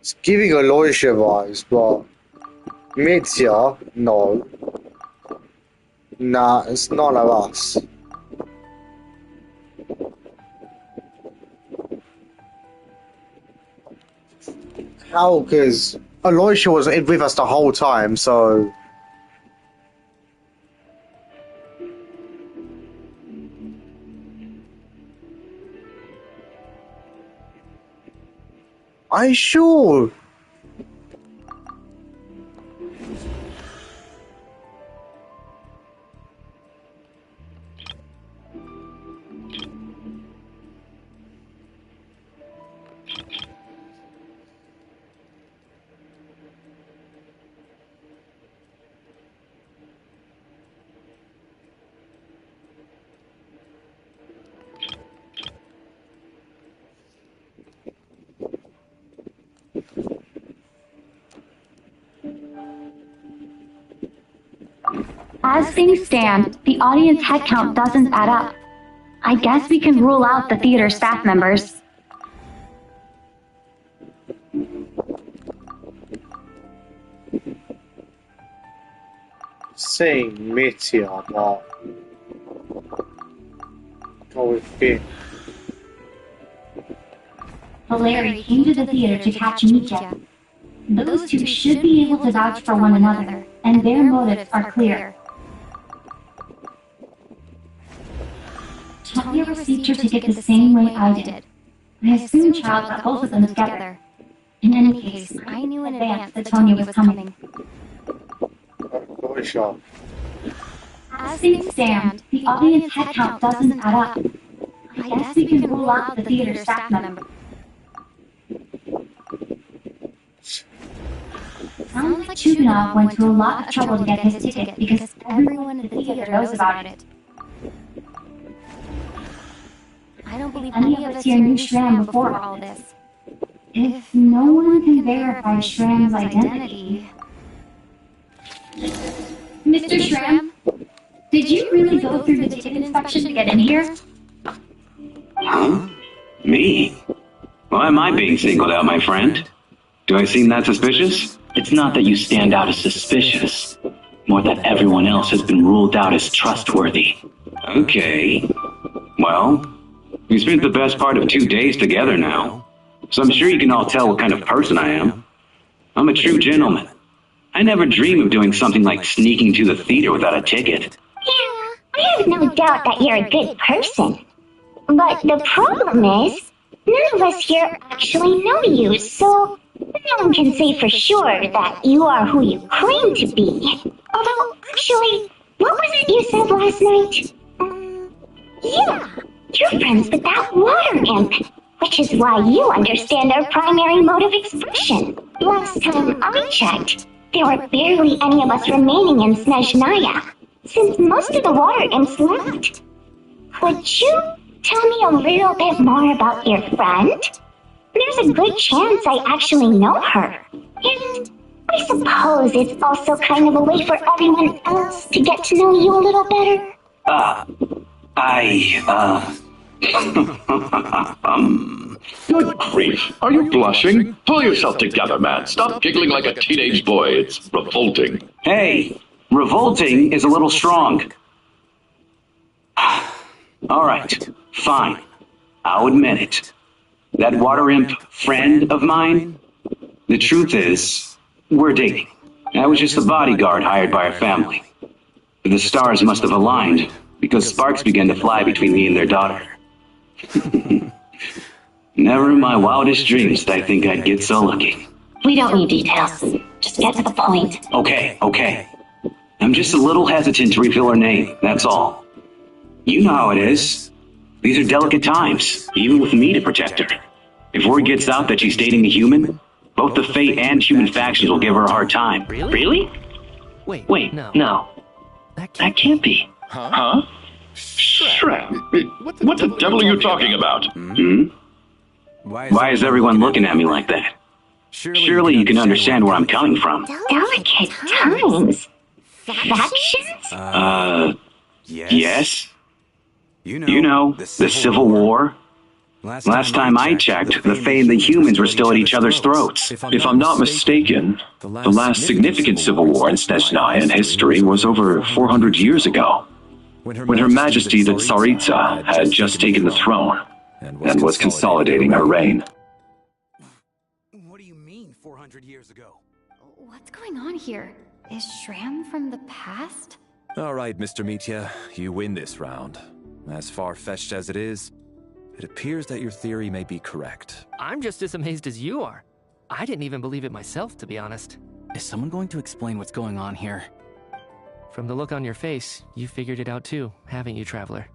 It's giving Aloysius vibes, but Mitya, no. Nah, it's none of us. How? Because Aloysius was with us the whole time, so... Are you sure? As things stand, the audience head count doesn't add up. I guess we can rule out the theater staff members. Saying Mitya, but... Go with him. Valeri came to the theater to catch Mitya. Those two should be able to vouch for one another, and their motives are clear. Tonya received her ticket the same way I did. I assume Child got both of them together. In any case, I knew in advance that Tonya was coming. As things stand, the audience head count doesn't add up. I guess we can rule out the theater staff member. Sounds like Chuganov went to a lot of trouble to get his ticket because everyone at the theater knows about it. I don't believe any of us here knew Shram before all this. If no one can verify Shram's identity... Mr. Shram, did you really go through the ticket inspection to get in here? Huh? Me? Why am I being singled out, my friend? Do I seem that suspicious? It's not that you stand out as suspicious, more that everyone else has been ruled out as trustworthy. Okay. Well, we spent the best part of 2 days together now, so I'm sure you can all tell what kind of person I am. I'm a true gentleman. I never dream of doing something like sneaking to the theater without a ticket. Yeah, I have no doubt that you're a good person. But the problem is, none of us here actually know you, so no one can say for sure that you are who you claim to be. Although, actually, what was it you said last night? Yeah, you're friends with that water imp, which is why you understand our primary mode of expression. Last time I checked, there were barely any of us remaining in Snezhnaya, since most of the water imps left. Could you tell me a little bit more about your friend? There's a good chance I actually know her. And I suppose it's also kind of a way for everyone else to get to know you a little better. Good grief. Are you blushing? Pull yourself together, man. Stop giggling like a teenage boy. It's revolting. Hey, revolting is a little strong. All right, fine. I'll admit it. That water imp friend of mine, the truth is, we're dating. I was just the bodyguard hired by our family. But the stars must have aligned, because sparks began to fly between me and their daughter. Never in my wildest dreams did I think I'd get so lucky. We don't need details. Just get to the point. Okay. I'm just a little hesitant to reveal her name, that's all. You know how it is. These are delicate times, even with me to protect her. If word gets out that she's dating a human, both the Fate and human factions will give her a hard time. Really? Wait, no. That can't be. Huh? Shrek, what the devil are you talking about? Why is everyone looking at me like that? Surely you can understand where I'm coming from. Delicate times? Factions? Yes? You know, the Civil War? Last time I checked, the Fae and the humans were still at each other's throats. If I'm not mistaken, the last significant civil war in Snezhnaya history was over 400 years ago, when Her Majesty the Tsaritsa had just taken the throne and was consolidating her reign. What do you mean, 400 years ago? What's going on here? Is Shram from the past? All right, Mr. Mitya, you win this round. As far-fetched as it is, it appears that your theory may be correct. I'm just as amazed as you are. I didn't even believe it myself, to be honest. Is someone going to explain what's going on here? From the look on your face, you figured it out too, haven't you, Traveler?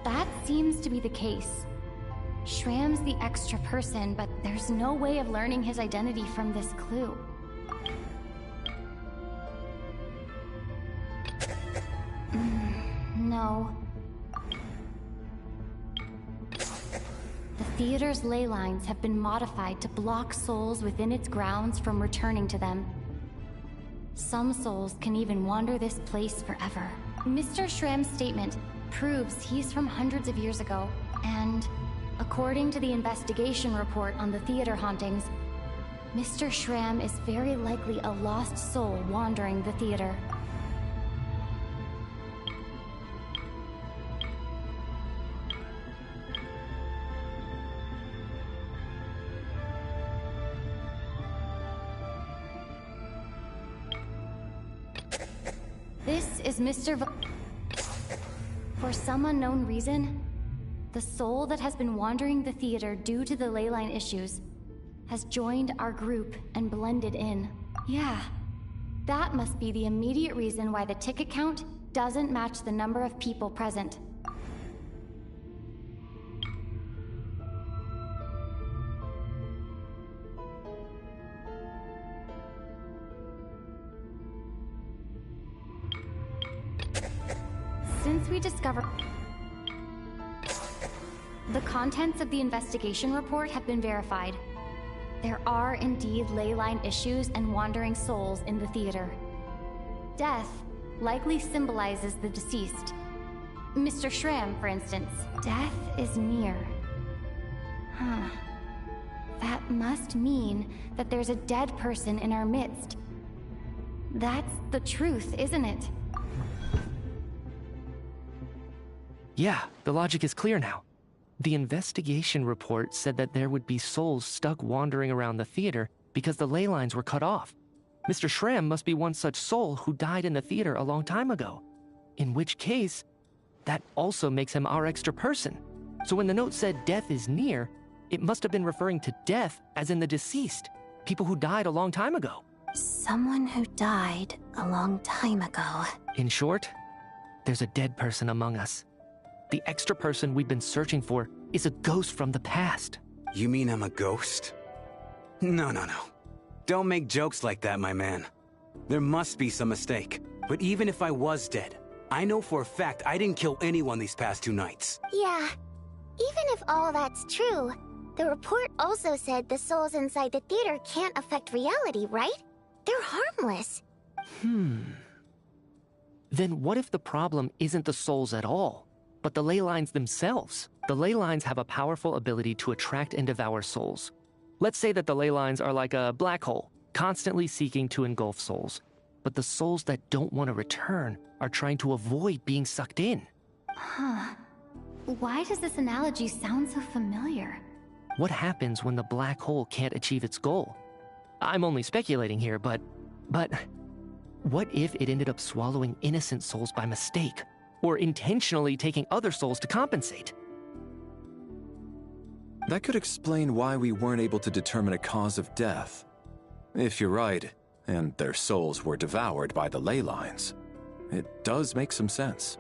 That seems to be the case. Shram's the extra person, but there's no way of learning his identity from this clue. No. The theater's ley lines have been modified to block souls within its grounds from returning to them. Some souls can even wander this place forever. Mr. Shram's statement proves he's from hundreds of years ago, and according to the investigation report on the theater hauntings, Mr. Shram is very likely a lost soul wandering the theater. This is Mr. For some unknown reason, the soul that has been wandering the theater due to the leyline issues has joined our group and blended in. Yeah, that must be the immediate reason why the ticket count doesn't match the number of people present. Since we discovered... The contents of the investigation report have been verified. There are indeed leyline issues and wandering souls in the theater. Death likely symbolizes the deceased. Mr. Shram, for instance. Death is near. Huh. That must mean that there's a dead person in our midst. That's the truth, isn't it? Yeah, the logic is clear now. The investigation report said that there would be souls stuck wandering around the theater because the ley lines were cut off. Mr. Shram must be one such soul who died in the theater a long time ago. In which case, that also makes him our extra person. So when the note said death is near, it must have been referring to death as in the deceased, people who died a long time ago. Someone who died a long time ago. In short, there's a dead person among us. The extra person we've been searching for is a ghost from the past. You mean I'm a ghost? No. Don't make jokes like that, my man. There must be some mistake. But even if I was dead, I know for a fact I didn't kill anyone these past 2 nights. Yeah. Even if all that's true, the report also said the souls inside the theater can't affect reality, right? They're harmless. Then what if the problem isn't the souls at all, but the ley lines themselves? The ley lines have a powerful ability to attract and devour souls. Let's say that the ley lines are like a black hole, constantly seeking to engulf souls. But the souls that don't want to return are trying to avoid being sucked in. Huh. Why does this analogy sound so familiar? What happens when the black hole can't achieve its goal? I'm only speculating here, but what if it ended up swallowing innocent souls by mistake, or intentionally taking other souls to compensate? That could explain why we weren't able to determine a cause of death. If you're right, and their souls were devoured by the ley lines, it does make some sense.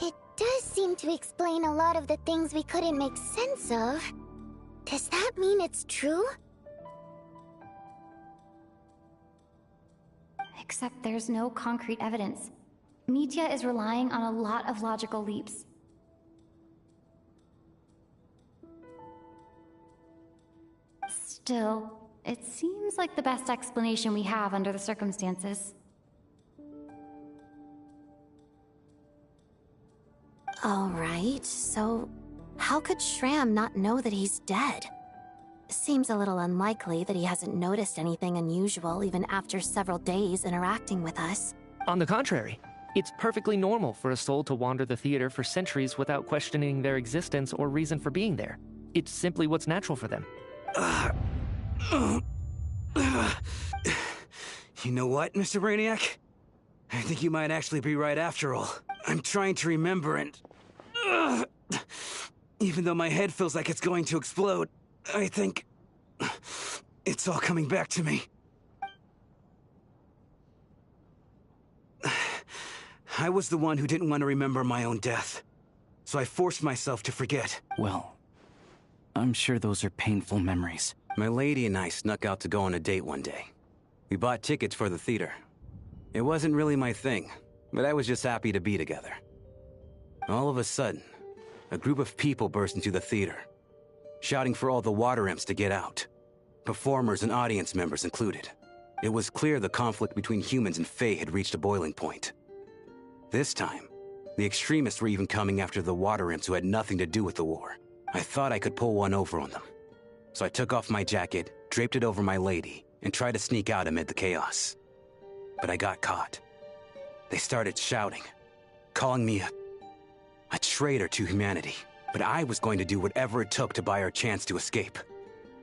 It does seem to explain a lot of the things we couldn't make sense of. Does that mean it's true? Except there's no concrete evidence. Mitya is relying on a lot of logical leaps. Still, it seems like the best explanation we have under the circumstances. Alright, so how could Shram not know that he's dead? Seems a little unlikely that he hasn't noticed anything unusual even after several days interacting with us. On the contrary, it's perfectly normal for a soul to wander the theater for centuries without questioning their existence or reason for being there. It's simply what's natural for them. You know what, Mr. Brainiac? I think you might actually be right after all. I'm trying to remember and... even though my head feels like it's going to explode, I think... it's all coming back to me. I was the one who didn't want to remember my own death, so I forced myself to forget. Well, I'm sure those are painful memories. My lady and I snuck out to go on a date one day. We bought tickets for the theater. It wasn't really my thing, but I was just happy to be together. All of a sudden, a group of people burst into the theater, shouting for all the water imps to get out, performers and audience members included. It was clear the conflict between humans and Fae had reached a boiling point. This time, the extremists were even coming after the water imps who had nothing to do with the war. I thought I could pull one over on them. So I took off my jacket, draped it over my lady, and tried to sneak out amid the chaos. But I got caught. They started shouting, calling me a traitor to humanity. But I was going to do whatever it took to buy our chance to escape,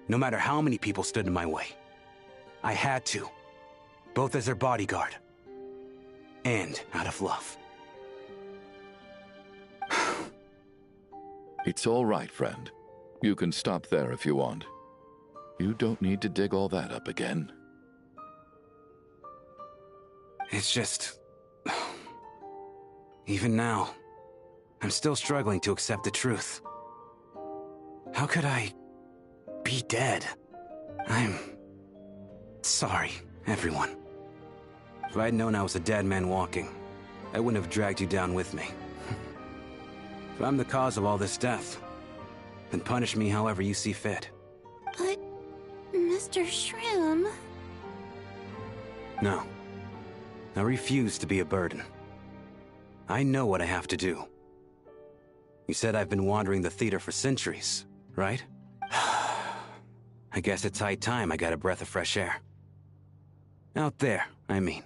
no matter how many people stood in my way. I had to, both as their bodyguard and out of love. It's all right, friend. You can stop there if you want. You don't need to dig all that up again. It's just... even now, I'm still struggling to accept the truth. How could I be dead? I'm sorry, everyone. If I'd known I was a dead man walking, I wouldn't have dragged you down with me. If I'm the cause of all this death, then punish me however you see fit. But Mr. Shrim. No. I refuse to be a burden. I know what I have to do. You said I've been wandering the theater for centuries, right? I guess it's high time I got a breath of fresh air. Out there, I mean.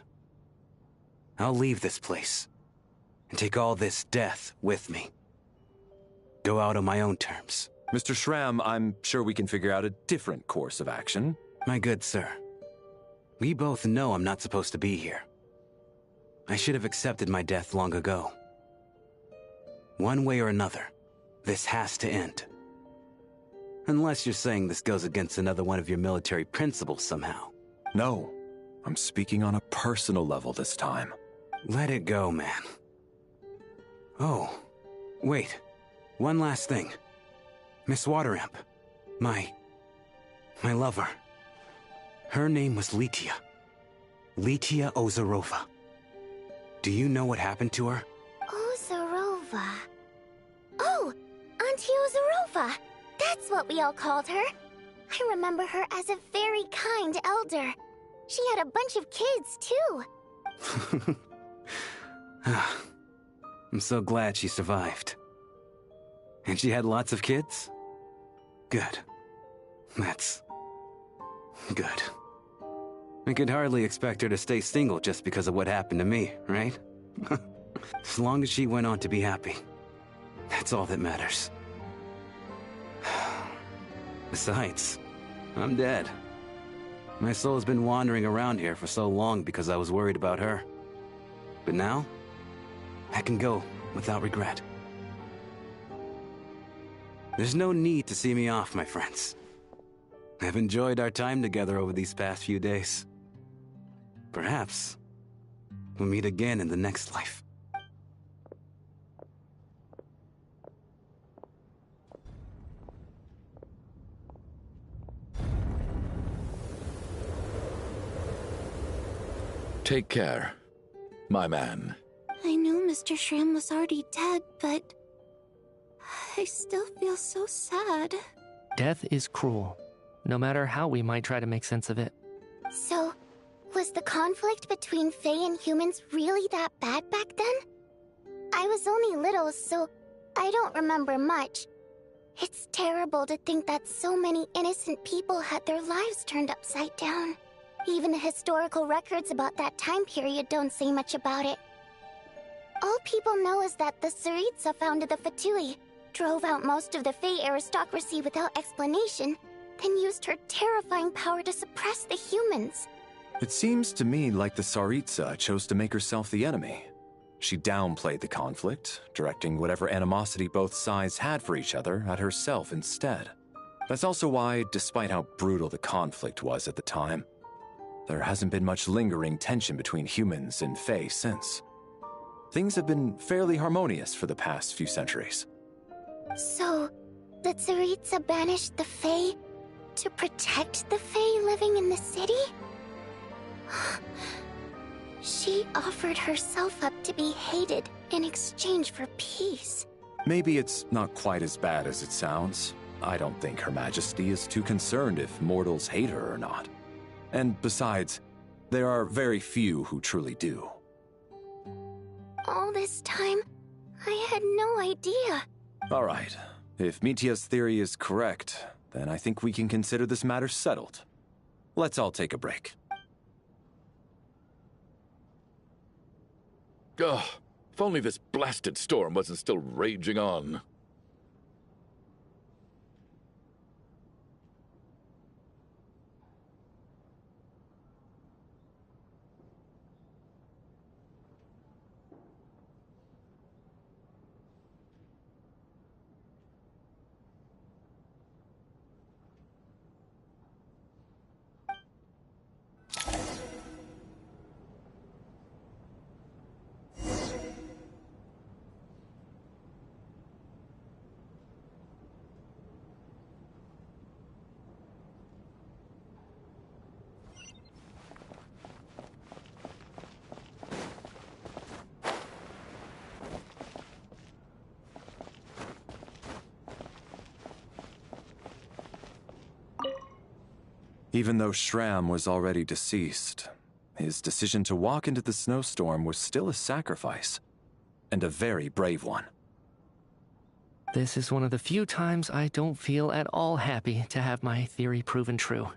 I'll leave this place, and take all this death with me. Go out on my own terms. Mr. Shram, I'm sure we can figure out a different course of action. My good sir, we both know I'm not supposed to be here. I should have accepted my death long ago. One way or another, this has to end. Unless you're saying this goes against another one of your military principles somehow. No, I'm speaking on a personal level this time. Let it go, man. Oh, wait. One last thing. Miss Wateramp. My lover. Her name was Letia. Letia Ozarova. Do you know what happened to her? Ozarova. Oh, Auntie Ozarova. That's what we all called her. I remember her as a very kind elder. She had a bunch of kids, too. I'm so glad she survived. And she had lots of kids? Good. That's good. I could hardly expect her to stay single just because of what happened to me, right? As long as she went on to be happy. That's all that matters. Besides, I'm dead. My soul's been wandering around here for so long because I was worried about her. But now, I can go without regret. There's no need to see me off, my friends. I've enjoyed our time together over these past few days. Perhaps we'll meet again in the next life. Take care, my man. I knew Mr. Shram was already dead, but I still feel so sad. Death is cruel, no matter how we might try to make sense of it. So, was the conflict between Fae and humans really that bad back then? I was only little, so I don't remember much. It's terrible to think that so many innocent people had their lives turned upside down. Even the historical records about that time period don't say much about it. All people know is that the Tsaritsa founded the Fatui, drove out most of the Fae aristocracy without explanation, then used her terrifying power to suppress the humans. It seems to me like the Tsaritsa chose to make herself the enemy. She downplayed the conflict, directing whatever animosity both sides had for each other at herself instead. That's also why, despite how brutal the conflict was at the time, there hasn't been much lingering tension between humans and Fae since. Things have been fairly harmonious for the past few centuries. So, the Tsaritsa banished the Fae to protect the Fae living in the city? She offered herself up to be hated in exchange for peace. Maybe it's not quite as bad as it sounds. I don't think Her Majesty is too concerned if mortals hate her or not. And besides, there are very few who truly do. All this time, I had no idea. All right. If Mitia's theory is correct, then I think we can consider this matter settled. Let's all take a break. Ugh, if only this blasted storm wasn't still raging on. Even though Shram was already deceased, his decision to walk into the snowstorm was still a sacrifice, and a very brave one. This is one of the few times I don't feel at all happy to have my theory proven true.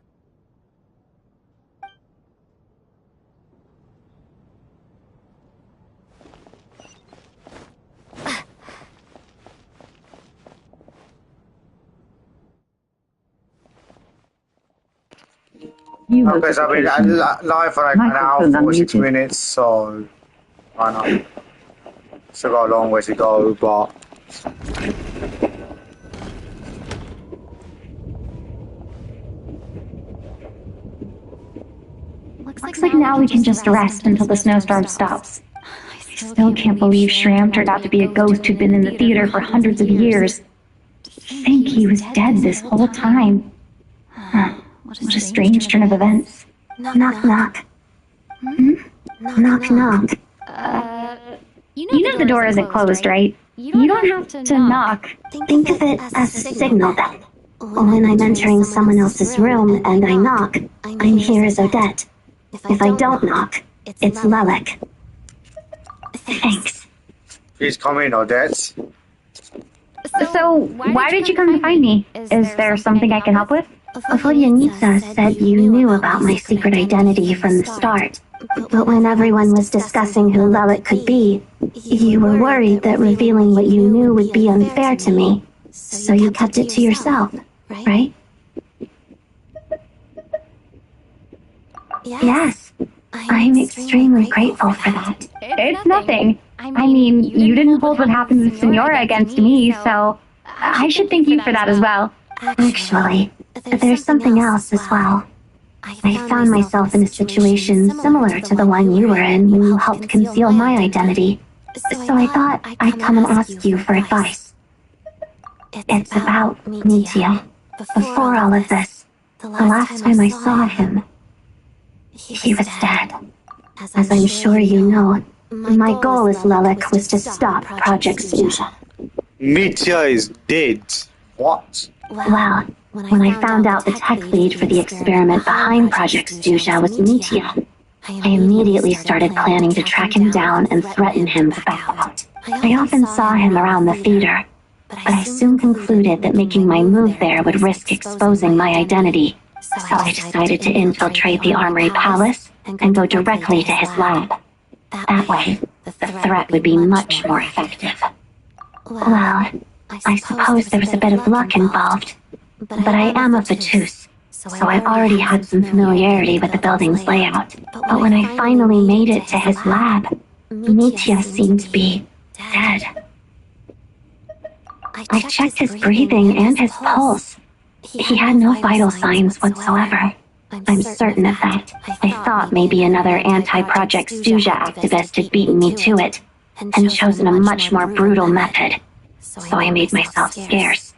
Because I've been live for like an hour, 46 minutes, so I know. Still got a long way to go, but. Looks like now we can just rest until the snowstorm stops. I still can't believe Shram turned out to be a ghost who'd been in the theater for hundreds of years. To think he was dead this whole time. What a strange turn of events. Knock, knock. Knock, knock. You know the door isn't closed, right? You don't have to knock. Think of it as a signal then. When I'm entering someone else's room and I knock, I'm here as Odette. If I don't knock, it's Lelek. Thanks. Please come in, Odette. So, why did you come to find me? Is there something I can help with? Volyanitsa said you knew about my secret identity from the start. But when everyone was discussing who Lelek could be, you were worried that revealing what you knew would be unfair to me. So you kept it to yourself, right? Yes. I'm extremely grateful for that. It's nothing. I mean, you didn't hold what happened with Senora against me, so I should thank you for that as well. Actually, there's something else as well. I found myself in a situation similar to the one you were in when you helped conceal my identity. So I thought I'd come and ask you for advice. It's about Mitya. Before all of this, the last time I saw him, he was dead. As I'm sure you know, my goal as Lelek was to stop Project Snezhnaya. Mitya is dead. What? Well, when I found out the tech lead for the experiment behind Project Snezhnaya was Mitya, I immediately started planning to track him down and threaten him for fallout. I often saw him around the theater, but I soon concluded that making my move there would risk exposing my identity. So I decided to infiltrate the Armory Palace and go directly to his lab. That way, the threat would be much more effective. Well, I suppose there was a bit of luck involved, but I am a Batus, so I already had some familiarity with the building's layout. But when I finally made it to his lab, Mitya seemed to be dead. I checked his breathing and his pulse. He had no vital signs whatsoever. I'm certain of that. I thought maybe another anti-Project Snezhnaya activist had beaten me to it, and chosen a much more brutal method. So I made myself scarce.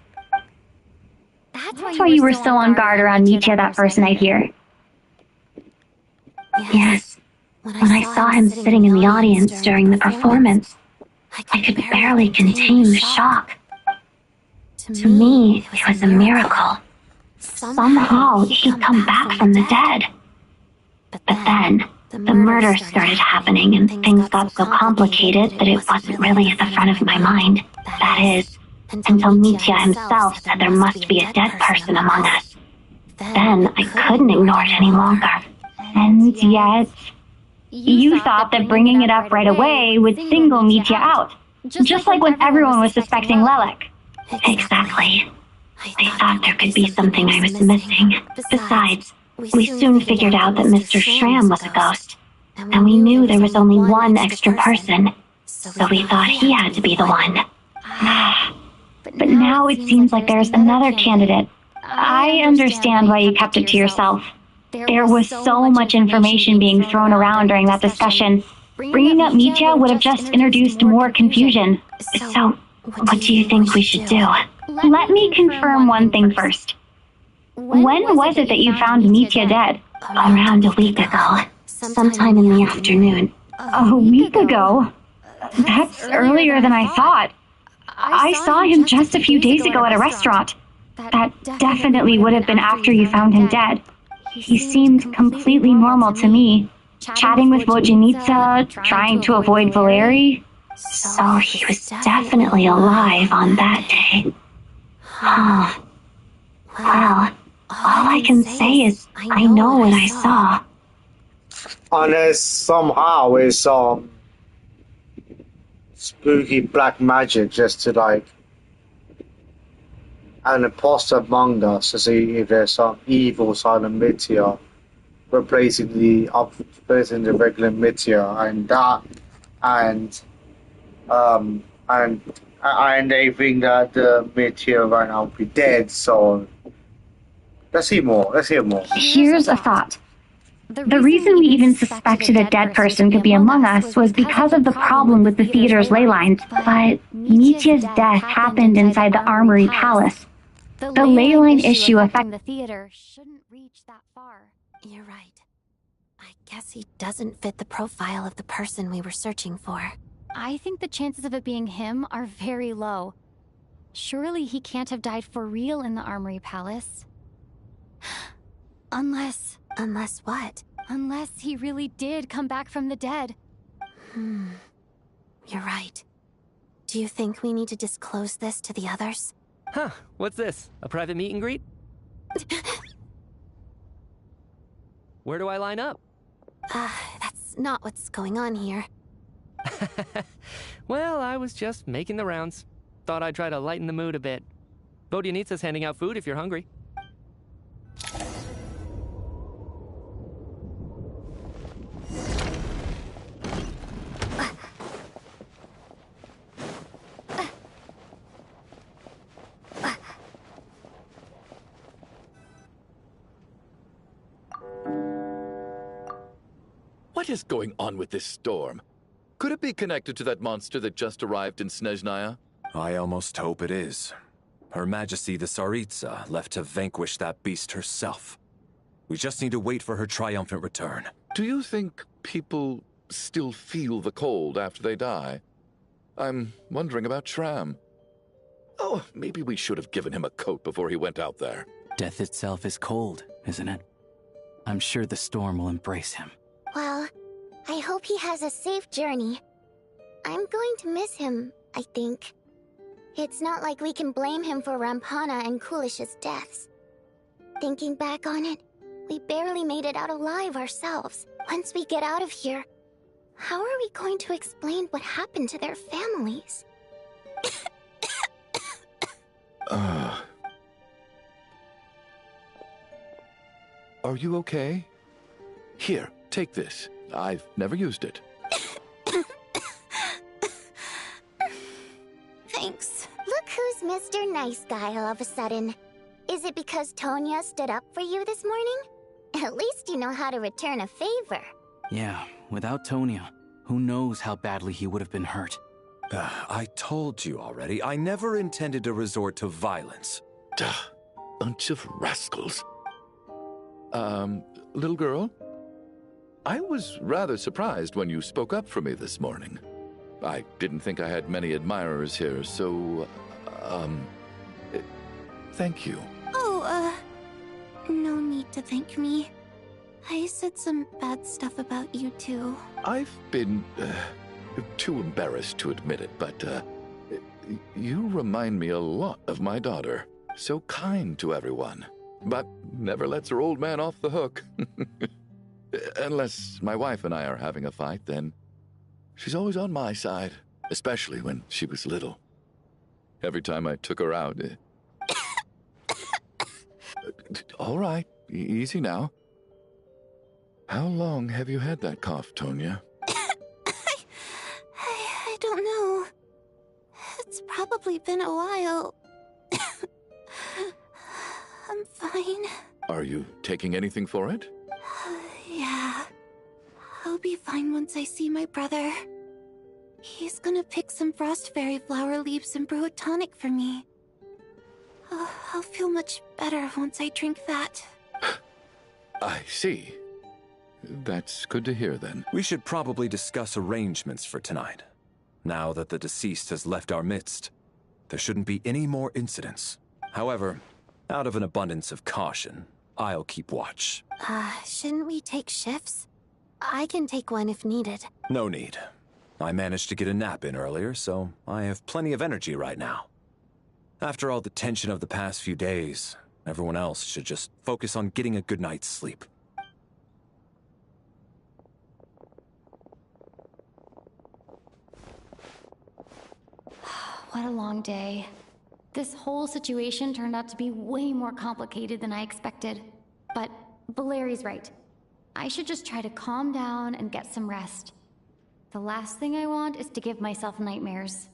That's why you were so on guard around Mitya that first night here. Yes. When I saw him sitting in the audience during the performance, I could barely contain the shock. To me, it was a miracle. Somehow, he'd come back from the dead. But then, the murder started happening and things got so complicated that it wasn't really at the front of my mind. That is, until Mitya himself said there must be a dead person among us. Then, I couldn't ignore it any longer. And yet, you thought that bringing it up right away would single Mitya out. Just like when everyone was suspecting Lelek. Exactly. I thought there could be something I was missing. Besides, we soon figured out that Mr. Shram was a ghost, and we knew there was only one extra person, so we thought he had to be the one. But now it seems like there's another candidate. I understand why you kept it to yourself. There was so much information being thrown around during that discussion. Bringing up Mitya would have just introduced more confusion. So, what do you think we should do? Let me confirm one thing first. When was it that you found Mitya dead? Around a week ago. Sometime in the afternoon. A week ago? That's earlier than I thought. I saw him just a few days ago at a restaurant. That definitely would have been after you found him dead. He seemed completely normal to me, chatting with Vodyanitsa, trying to avoid Valeri. So he was definitely alive on that day. Well, all I can say is I know what I saw. Unless somehow it's spooky black magic just to like an imposter among us to see if there's some evil side of Meteor replacing the regular Meteor and they think that the Meteor right now will be dead, so let's hear more. Here's a thought. The reason we even suspected a dead person could be among us was because of the problem with the theater's ley lines, but Mitya's death happened inside the Armory Palace. The ley line issue affecting the theater shouldn't reach that far. You're right. I guess he doesn't fit the profile of the person we were searching for. I think the chances of it being him are very low. Surely he can't have died for real in the Armory Palace. Unless what? Unless he really did come back from the dead. You're right. Do you think we need to disclose this to the others? Huh, what's this? A private meet and greet? Where do I line up? That's not what's going on here. Well, I was just making the rounds. Thought I'd try to lighten the mood a bit. Vodyanitsa's handing out food if you're hungry. What is going on with this storm? Could it be connected to that monster that just arrived in Snezhnaya? I almost hope it is. Her Majesty the Tsaritsa left to vanquish that beast herself. We just need to wait for her triumphant return. Do you think people still feel the cold after they die? I'm wondering about Shram. Oh, maybe we should have given him a coat before he went out there. Death itself is cold, isn't it? I'm sure the storm will embrace him. Well, I hope he has a safe journey. I'm going to miss him, I think. It's not like we can blame him for Rampana and Kulish's deaths. Thinking back on it, we barely made it out alive ourselves. Once we get out of here, how are we going to explain what happened to their families? Are you okay? Here, take this. I've never used it. Thanks. Look who's Mr. Nice Guy all of a sudden. Is it because Tonya stood up for you this morning? At least you know how to return a favor. Yeah, without Tonya, who knows how badly he would have been hurt. I told you already, I never intended to resort to violence. Duh, bunch of rascals. Little girl? I was rather surprised when you spoke up for me this morning. I didn't think I had many admirers here, so, thank you. Oh, no need to thank me. I said some bad stuff about you too. I've been, too embarrassed to admit it, but, you remind me a lot of my daughter. So kind to everyone, but never lets her old man off the hook. Unless my wife and I are having a fight, then she's always on my side, especially when she was little. Every time I took her out... All right, easy now. How long have you had that cough, Tonya? I don't know. It's probably been a while. I'm fine. Are you taking anything for it? Yeah. I'll be fine once I see my brother. He's gonna pick some frost fairy flower leaves and brew a tonic for me. I'll feel much better once I drink that. I see. That's good to hear, then. We should probably discuss arrangements for tonight. Now that the deceased has left our midst, there shouldn't be any more incidents. However, out of an abundance of caution, I'll keep watch. Shouldn't we take shifts? I can take one if needed. No need. I managed to get a nap in earlier, so I have plenty of energy right now. After all the tension of the past few days, everyone else should just focus on getting a good night's sleep. What a long day. This whole situation turned out to be way more complicated than I expected. But Valeri's right. I should just try to calm down and get some rest. The last thing I want is to give myself nightmares.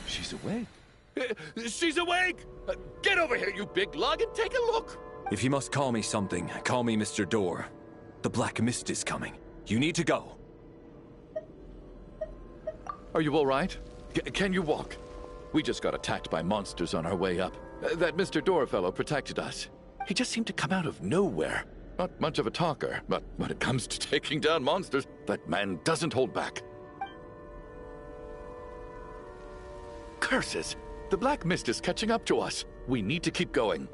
She's awake. She's awake! Get over here, you big lug, and take a look! If you must call me something, call me Mr. Door. The Black Mist is coming. You need to go. Are you all right? Can you walk? We just got attacked by monsters on our way up. That Mr. Door fellow protected us. He just seemed to come out of nowhere. Not much of a talker, but when it comes to taking down monsters, that man doesn't hold back. Curses! The Black Mist is catching up to us. We need to keep going.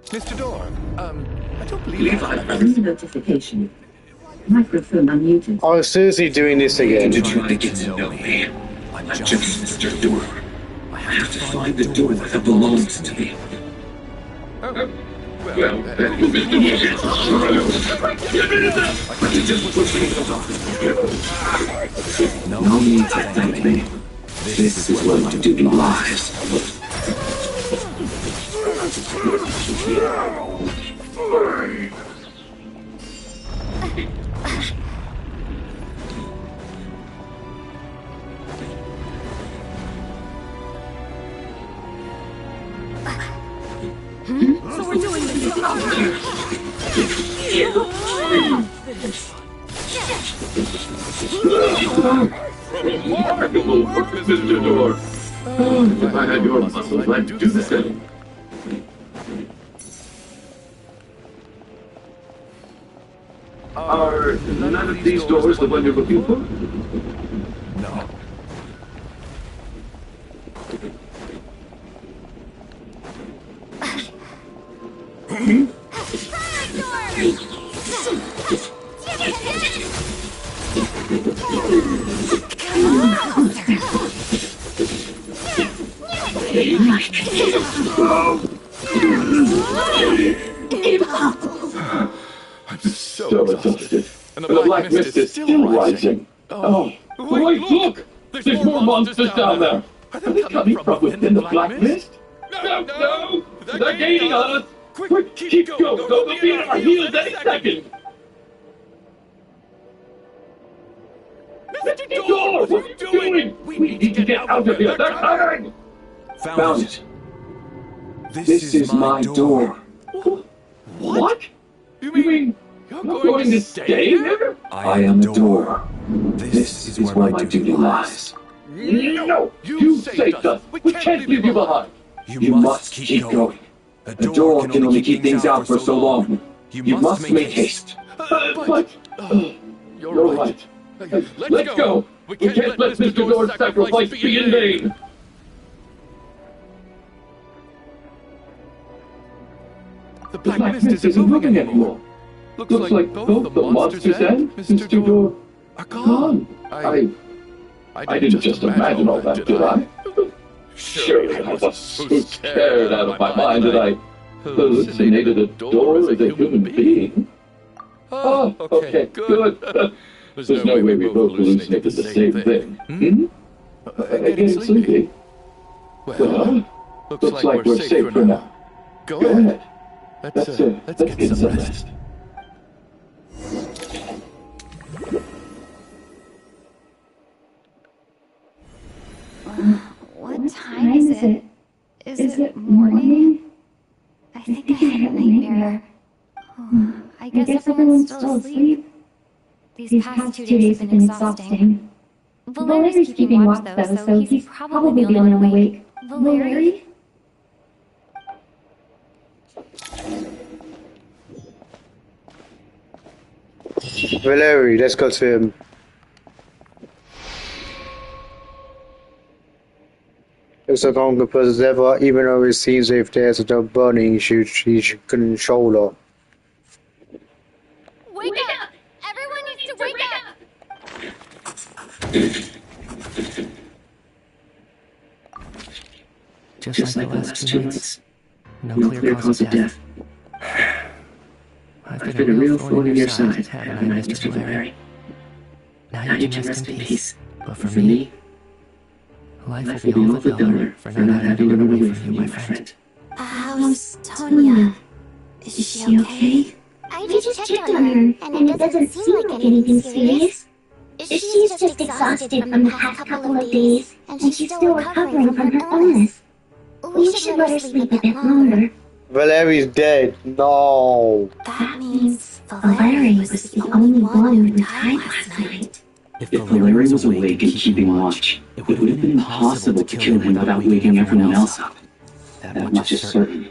Mr. Door, I don't believe I have a new notification. Microphone unmuted. Oh, seriously doing this again. Did you get to know me? I'm just Mr. Door. I have to find the door that belongs to me. Well, that will be the No need to thank me. This is where my duty lies. So we're doing this. Remarkable work, Mr. Door. If I had your muscles, I'd do the same. Are none of these doors the one you're looking for? No. I'm so exhausted. And the Black Mist is still rising. Oh, wait, look! There's more monsters down there! Are they coming from within the Black Mist? No! They're gaining on us! Quick, keep going! They'll be at our heels any second! Mr. Door, what are you doing? We need to get out of here! They're coming! Found it. This is my door. What? You mean you're going to stay here? I am the door. This is where my duty lies. No! You saved us! We can't leave you behind! You must keep going. A door can only keep things out for so long. You must make haste. But... You're right. Let's go! We can't let Mr. Door's sacrifice be in vain! The Black Mist isn't moving anymore. Looks like both the monsters and Mr. Door are gone. I didn't just imagine all that, did I? Surely I was so scared out of my mind that I hallucinated a door as a human being. Oh, okay, good. There's no way we both hallucinated the same thing. Getting sleepy. Well, looks like we're safe for now. Go ahead. Let's get some rest. What time is it? Is it morning? I think I had a nightmare. Oh, I guess everyone's still asleep. These past 2 days have been exhausting. Valeri's keeping watch though, so he's probably the only one awake. Valeri? Valeri, let's go to him. It's the longer person ever, even though it seems if there's a burning issue, she should control her. Wake up! Everyone needs to wake up! Just like the last 2 nights. No clear cause of death. I've been a real thorn in your side, haven't I, Mr. Valeri? Now you can rest in peace. But for me, life will be all the duller for not having to run away from you, my friend. How's Tonya? Is she okay? I just checked on her, and it doesn't seem like anything serious. She's just exhausted from the past couple of days, and she's still recovering from her illness. We should let her sleep a bit longer. Valeri's dead. No. That means Valeri was the only one who died last night. If Valeri was awake and keeping watch, it would have been impossible to kill him without waking everyone else up. That much is certain.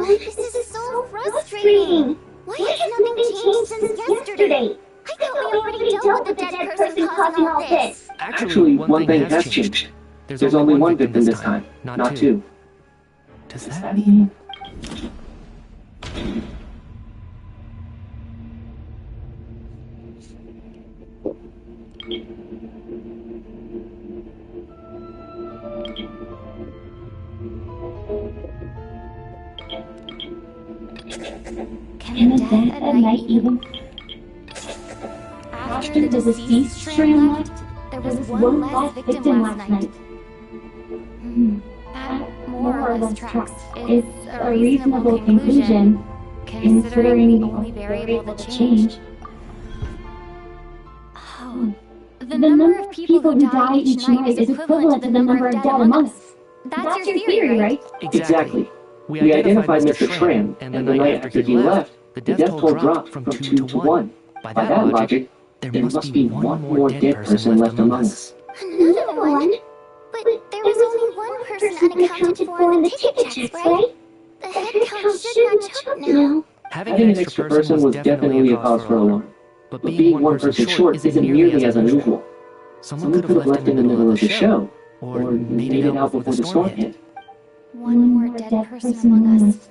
This is so frustrating. Why has nothing changed since yesterday? I thought we already dealt with the dead person causing all this. Actually, one thing has changed. There's only one victim this time, not two. Does that mean... Can a death at night even... After the deceased strand left, there was one less victim last night. That more or less tracks. Is a reasonable conclusion, considering the only variable that changed. Oh, the number of people who die each night is equivalent to the number of dead among us. That's your theory, right? Exactly. We identified Mr. Schramm, and the night after he left, the death toll dropped from 2 to 1. By that logic, there must be one more dead person left among us. Another one? But there was only one person unaccounted for in the ticket checks, right? The head count should match up now. Having an extra person was definitely a cause for alarm. But being one person short isn't nearly as unusual. Someone could have left in the middle of the show, or made it out before the storm hit. One more dead person among us.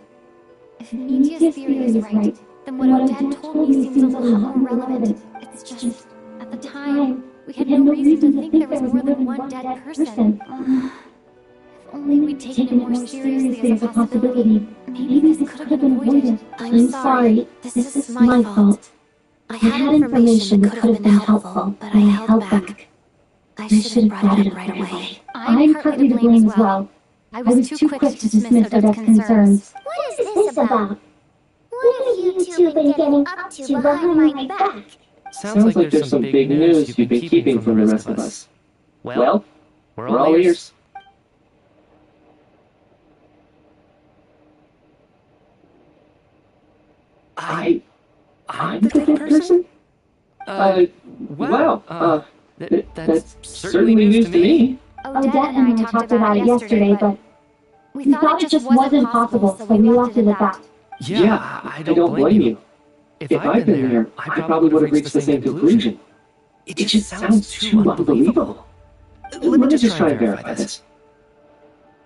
If Nitia's theory is right, then what Odette told me seems a lot more relevant. It's just, at the time, we had no reason to think there was more than one dead person. If only we'd taken it more seriously as a possibility, maybe this could have been avoided. I'm sorry. This is my fault. I had information that could have been helpful, but I held back. I should have brought it up right away. I'm partly to blame as well. I was too quick to dismiss Odette's concerns. What is this about? What have you two been getting up to behind my back? Sounds like there's some big news you've been keeping from the rest of us. Well, we're all ears. I'm the dead person? Wow, that's certainly news to me. Odette and I talked about it yesterday, but we thought it just wasn't possible, so we left it at that. Yeah, I don't blame you. If I'd been there, I probably would have reached the same conclusion. It just sounds too unbelievable. Let me just try and verify this.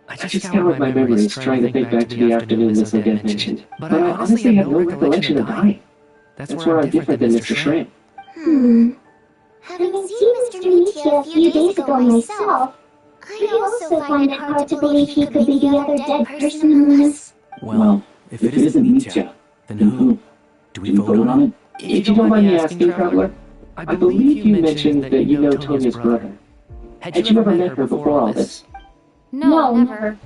I just scoured my memories trying to think back to the afternoon Miss Odette mentioned, but I honestly have no recollection of dying. That's where I'm different than Mr. Schramm. Having seen Mr. Nitia a few days ago myself, I also find it hard to believe he could be the other dead person among us. Well, if it isn't Nietzsche, then who? Do we vote on it? If you don't mind me asking, Traveler, I believe you mentioned that you know Tonya's brother. Had you ever met her before all this? No, never.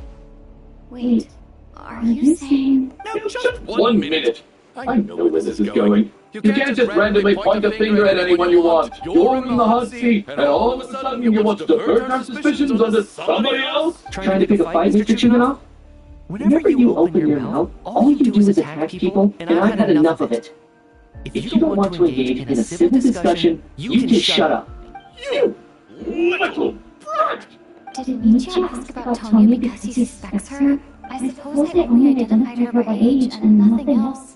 Wait, are you saying... Now, just 1 minute. I know where this is going. You can't just randomly point a finger at anyone you want. You're in the hot seat, and all of a sudden you want to divert our suspicions onto somebody else? Trying to pick a fight, Mr. Chiganov? Whenever you open your mouth, all you do is attack people, and I've had enough of it. If you don't want to engage in a civil discussion, you can shut up. You little brat! Did Nietzsche ask about Tonya because he suspects her? I suppose they only identified her by age and nothing else.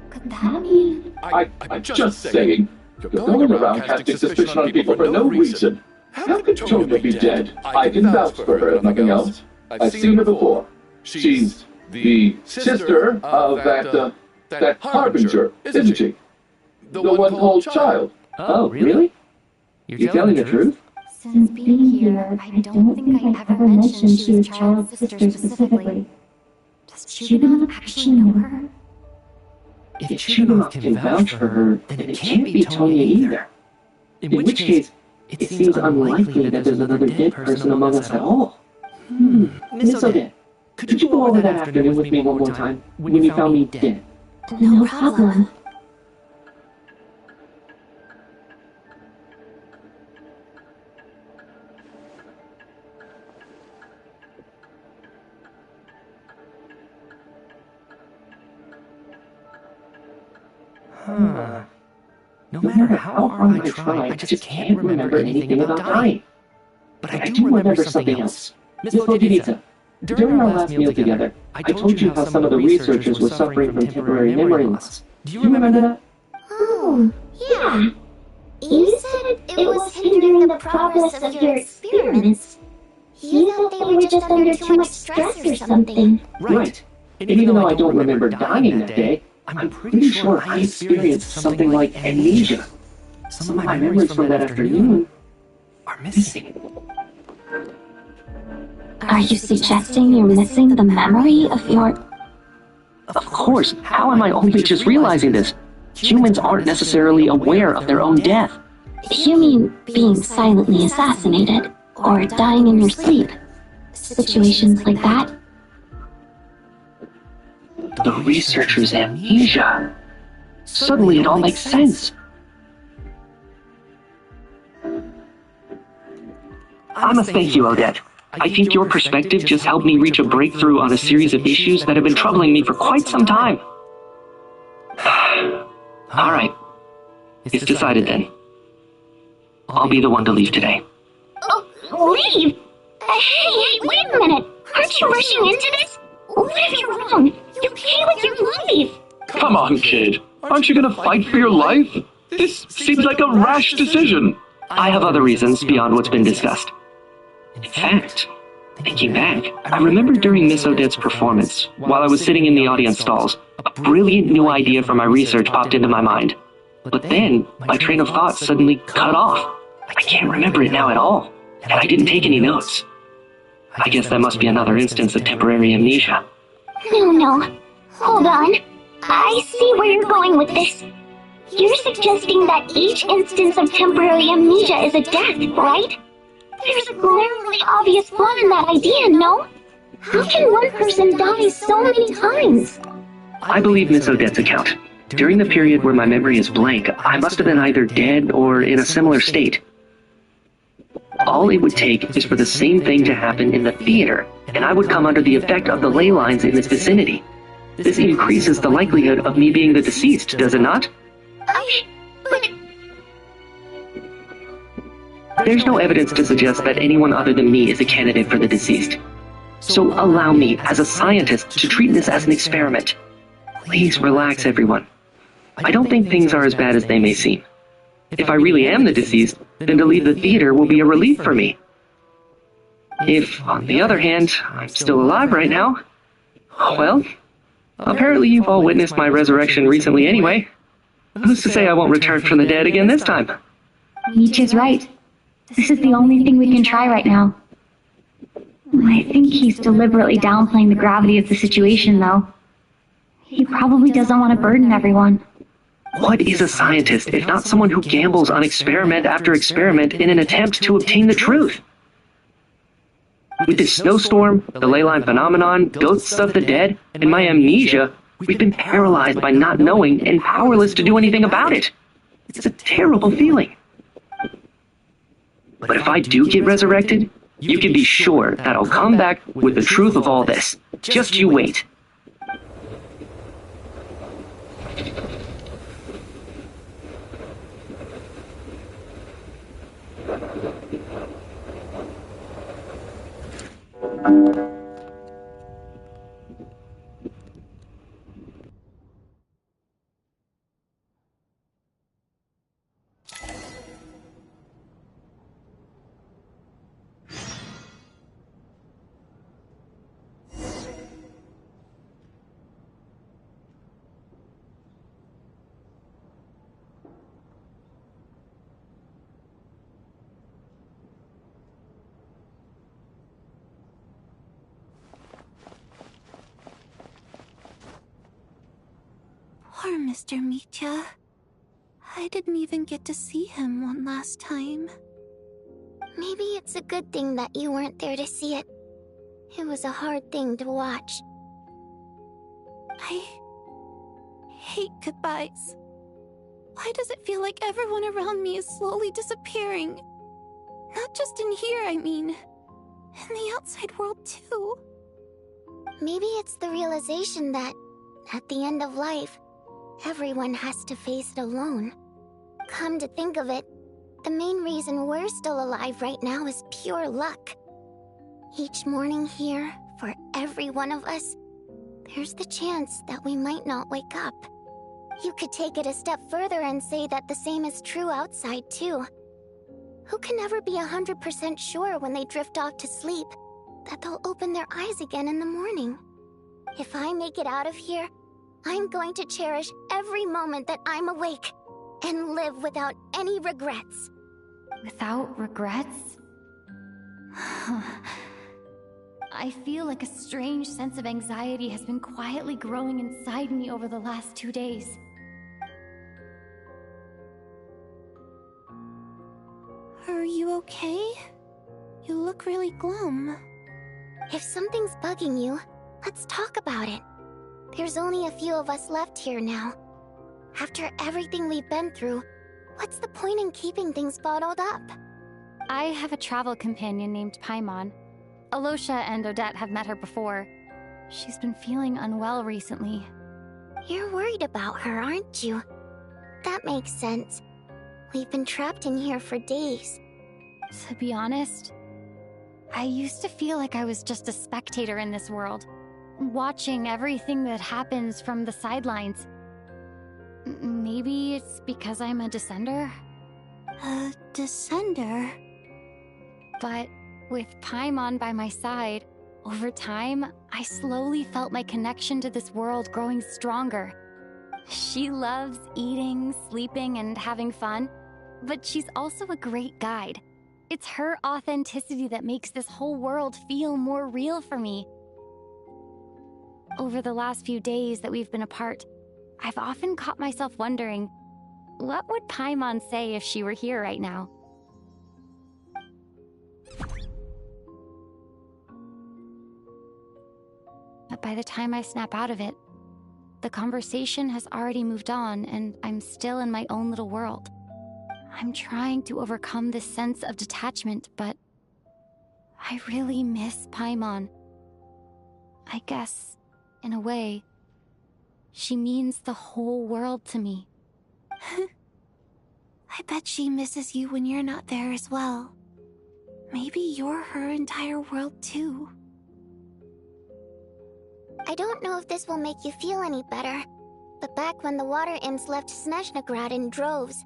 Could that mean... I'm just saying. You're going around casting suspicion on people for no reason. How could Tonya be dead? I can vouch for her, if nothing else. I've seen her before. She's the sister of that Harbinger, isn't she? The one called Child. Oh, really? You're telling the truth? Since being here, I don't think I ever mentioned she was Child's sister specifically. Does Chuganov actually know her? If Chuganov can vouch for her, then it can't be Tonya either. In which case, it seems unlikely that there's another dead person among us at all. Miss Odette, could you go over that afternoon with me one more time, when you found me dead? No problem. No matter how hard I try, I just can't remember anything about dying. But I do remember something else. Miss Vodyanitsa, during our last meal together, I told you how some of the researchers were suffering from temporary memory loss. Do you remember that? Oh, yeah. You said it was hindering the progress of your experiments. You thought they were just under too much stress or something. Right. And even though I don't remember dying that day, I'm pretty sure I experienced something like amnesia. Some of my memories from that afternoon are missing. Are you suggesting you're missing the memory of your... Of course, how am I only just realizing this? Humans aren't necessarily aware of their own death. You mean being silently assassinated, or dying in your sleep? Situations like that? The researcher's amnesia. Suddenly it all makes sense. I must thank you, Odette. I think your perspective just helped me reach a breakthrough on a series of issues that have been troubling me for quite some time. All right. It's decided then. I'll be the one to leave today. Oh, leave? Hey, wait a minute. Aren't you rushing into this? What if you're wrong? You pay with your life. Come on, kid. Aren't you gonna fight for your life? This seems like a rash decision. I have other reasons beyond what's been discussed. In fact, thinking back, I remember during Miss Odette's performance, while I was sitting in the audience stalls, a brilliant new idea from my research popped into my mind. But then, my train of thought suddenly cut off. I can't remember it now at all, and I didn't take any notes. I guess that must be another instance of temporary amnesia. No. Hold on. I see where you're going with this. You're suggesting that each instance of temporary amnesia is a death, right? There's a glaringly obvious flaw in that idea, no? How can one person die so many times? I believe Miss Odette's account. During the period where my memory is blank, I must have been either dead or in a similar state. All it would take is for the same thing to happen in the theater, and I would come under the effect of the ley lines in this vicinity. This increases the likelihood of me being the deceased, does it not? But... There's no evidence to suggest that anyone other than me is a candidate for the deceased. So allow me, as a scientist, to treat this as an experiment. Please relax, everyone. I don't think things are as bad as they may seem. If I really am the deceased, then to leave the theater will be a relief for me. If, on the other hand, I'm still alive right now, well, apparently you've all witnessed my resurrection recently anyway. Who's to say I won't return from the dead again this time? Nietzsche's right. This is the only thing we can try right now. I think he's deliberately downplaying the gravity of the situation, though. He probably doesn't want to burden everyone. What is a scientist if not someone who gambles on experiment after experiment in an attempt to obtain the truth? With this snowstorm, the ley line phenomenon, ghosts of the dead, and my amnesia, we've been paralyzed by not knowing and powerless to do anything about it. It's a terrible feeling. But if I do get resurrected, you can be sure that I'll come back with the truth of all this. Just you wait. Poor Mr. Mitya. I didn't even get to see him one last time. Maybe it's a good thing that you weren't there to see it. It was a hard thing to watch. I hate goodbyes. Why does it feel like everyone around me is slowly disappearing? Not just in here, I mean. In the outside world, too. Maybe it's the realization that, at the end of life, everyone has to face it alone. Come to think of it, the main reason we're still alive right now is pure luck. Each morning here, for every one of us, there's the chance that we might not wake up. You could take it a step further and say that the same is true outside, too. Who can ever be 100% sure when they drift off to sleep that they'll open their eyes again in the morning? If I make it out of here, I'm going to cherish every moment that I'm awake and live without any regrets. Without regrets? I feel like a strange sense of anxiety has been quietly growing inside me over the last 2 days. Are you okay? You look really glum. If something's bugging you, let's talk about it. There's only a few of us left here now. After everything we've been through, what's the point in keeping things bottled up? I have a travel companion named Paimon. Alosha and Odette have met her before. She's been feeling unwell recently. You're worried about her, aren't you? That makes sense. We've been trapped in here for days. To be honest, I used to feel like I was just a spectator in this world, watching everything that happens from the sidelines. Maybe it's because I'm a descender? A descender? But with Paimon by my side, over time, I slowly felt my connection to this world growing stronger. She loves eating, sleeping, and having fun, but she's also a great guide. It's her authenticity that makes this whole world feel more real for me. Over the last few days that we've been apart, I've often caught myself wondering, what would Paimon say if she were here right now? But by the time I snap out of it, the conversation has already moved on and I'm still in my own little world. I'm trying to overcome this sense of detachment, but I really miss Paimon. I guess, in a way, she means the whole world to me. I bet she misses you when you're not there as well. Maybe you're her entire world too. I don't know if this will make you feel any better, but back when the water imps left Snezhnaya in droves,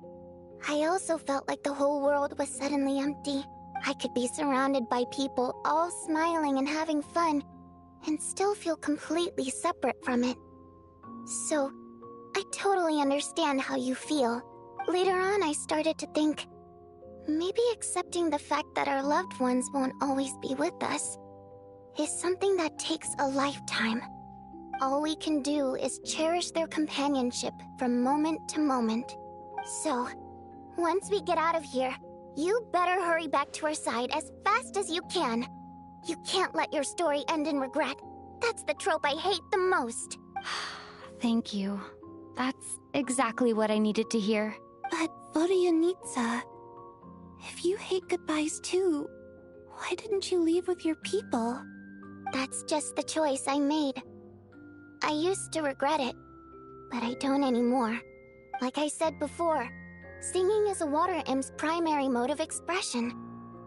I also felt like the whole world was suddenly empty. I could be surrounded by people all smiling and having fun, and still feel completely separate from it. So, I totally understand how you feel. Later on, I started to think, maybe accepting the fact that our loved ones won't always be with us is something that takes a lifetime. All we can do is cherish their companionship from moment to moment. So, once we get out of here, you better hurry back to our side as fast as you can. You can't let your story end in regret. That's the trope I hate the most. Thank you. That's exactly what I needed to hear. But Vodyanitsa, if you hate goodbyes too, why didn't you leave with your people? That's just the choice I made. I used to regret it, but I don't anymore. Like I said before, singing is a water imp's primary mode of expression.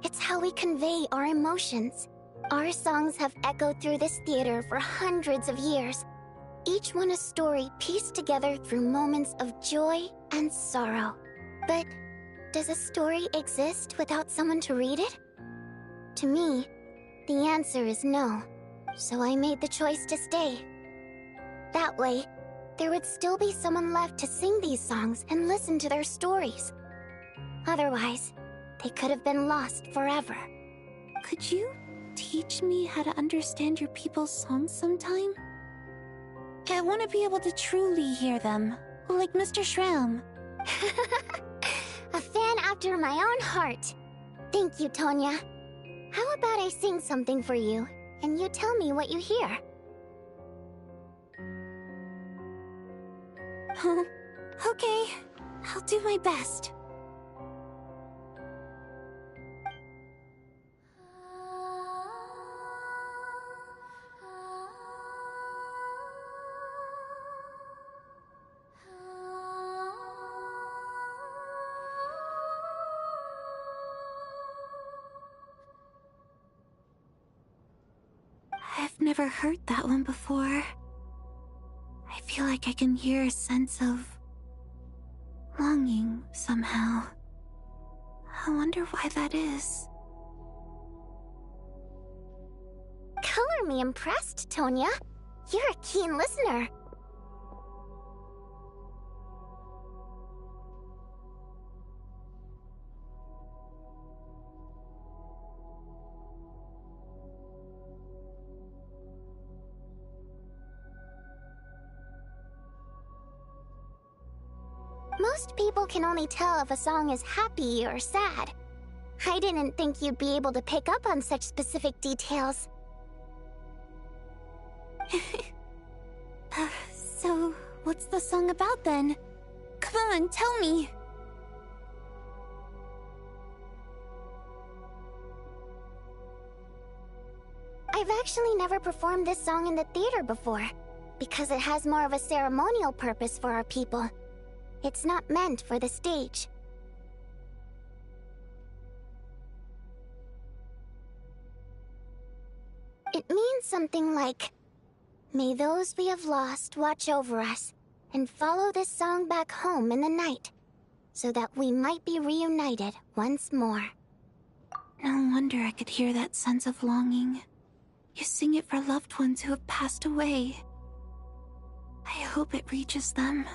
It's how we convey our emotions. Our songs have echoed through this theater for hundreds of years, each one a story pieced together through moments of joy and sorrow. But does a story exist without someone to read it? To me, the answer is no. So I made the choice to stay. That way, there would still be someone left to sing these songs and listen to their stories. Otherwise, they could have been lost forever. Could you teach me how to understand your people's songs sometime? I want to be able to truly hear them, like Mr. Shram. A fan after my own heart. Thank you, Tonya. How about I sing something for you, and you tell me what you hear? Okay, I'll do my best. I've never heard that one before. I feel like I can hear a sense of longing somehow. I wonder why that is. Color me impressed, Tonya. You're a keen listener. Most people can only tell if a song is happy or sad. I didn't think you'd be able to pick up on such specific details. So, what's the song about then? Come on, tell me! I've actually never performed this song in the theater before, because it has more of a ceremonial purpose for our people. It's not meant for the stage. It means something like, "May those we have lost watch over us, and follow this song back home in the night, so that we might be reunited once more." No wonder I could hear that sense of longing. You sing it for loved ones who have passed away. I hope it reaches them.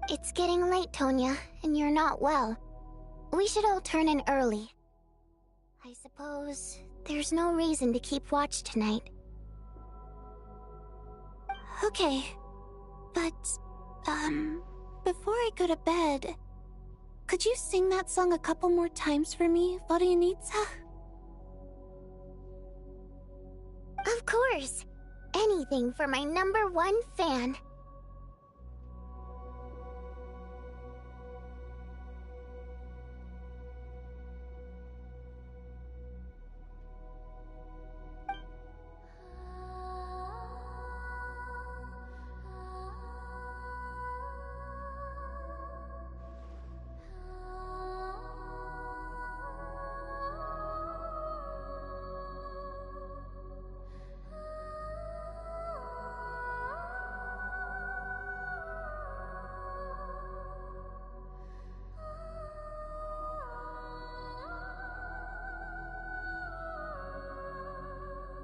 It's getting late, Tonya, and you're not well. We should all turn in early. I suppose there's no reason to keep watch tonight. Okay, but, before I go to bed, could you sing that song a couple more times for me, Vodyanitsa? Of course! Anything for my #1 fan.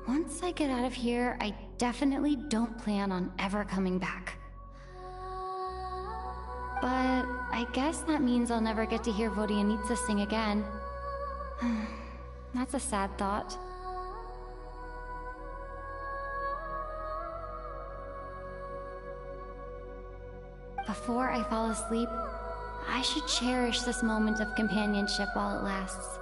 Once I get out of here, I definitely don't plan on ever coming back. But I guess that means I'll never get to hear Vodyanitsa sing again. That's a sad thought. Before I fall asleep, I should cherish this moment of companionship while it lasts.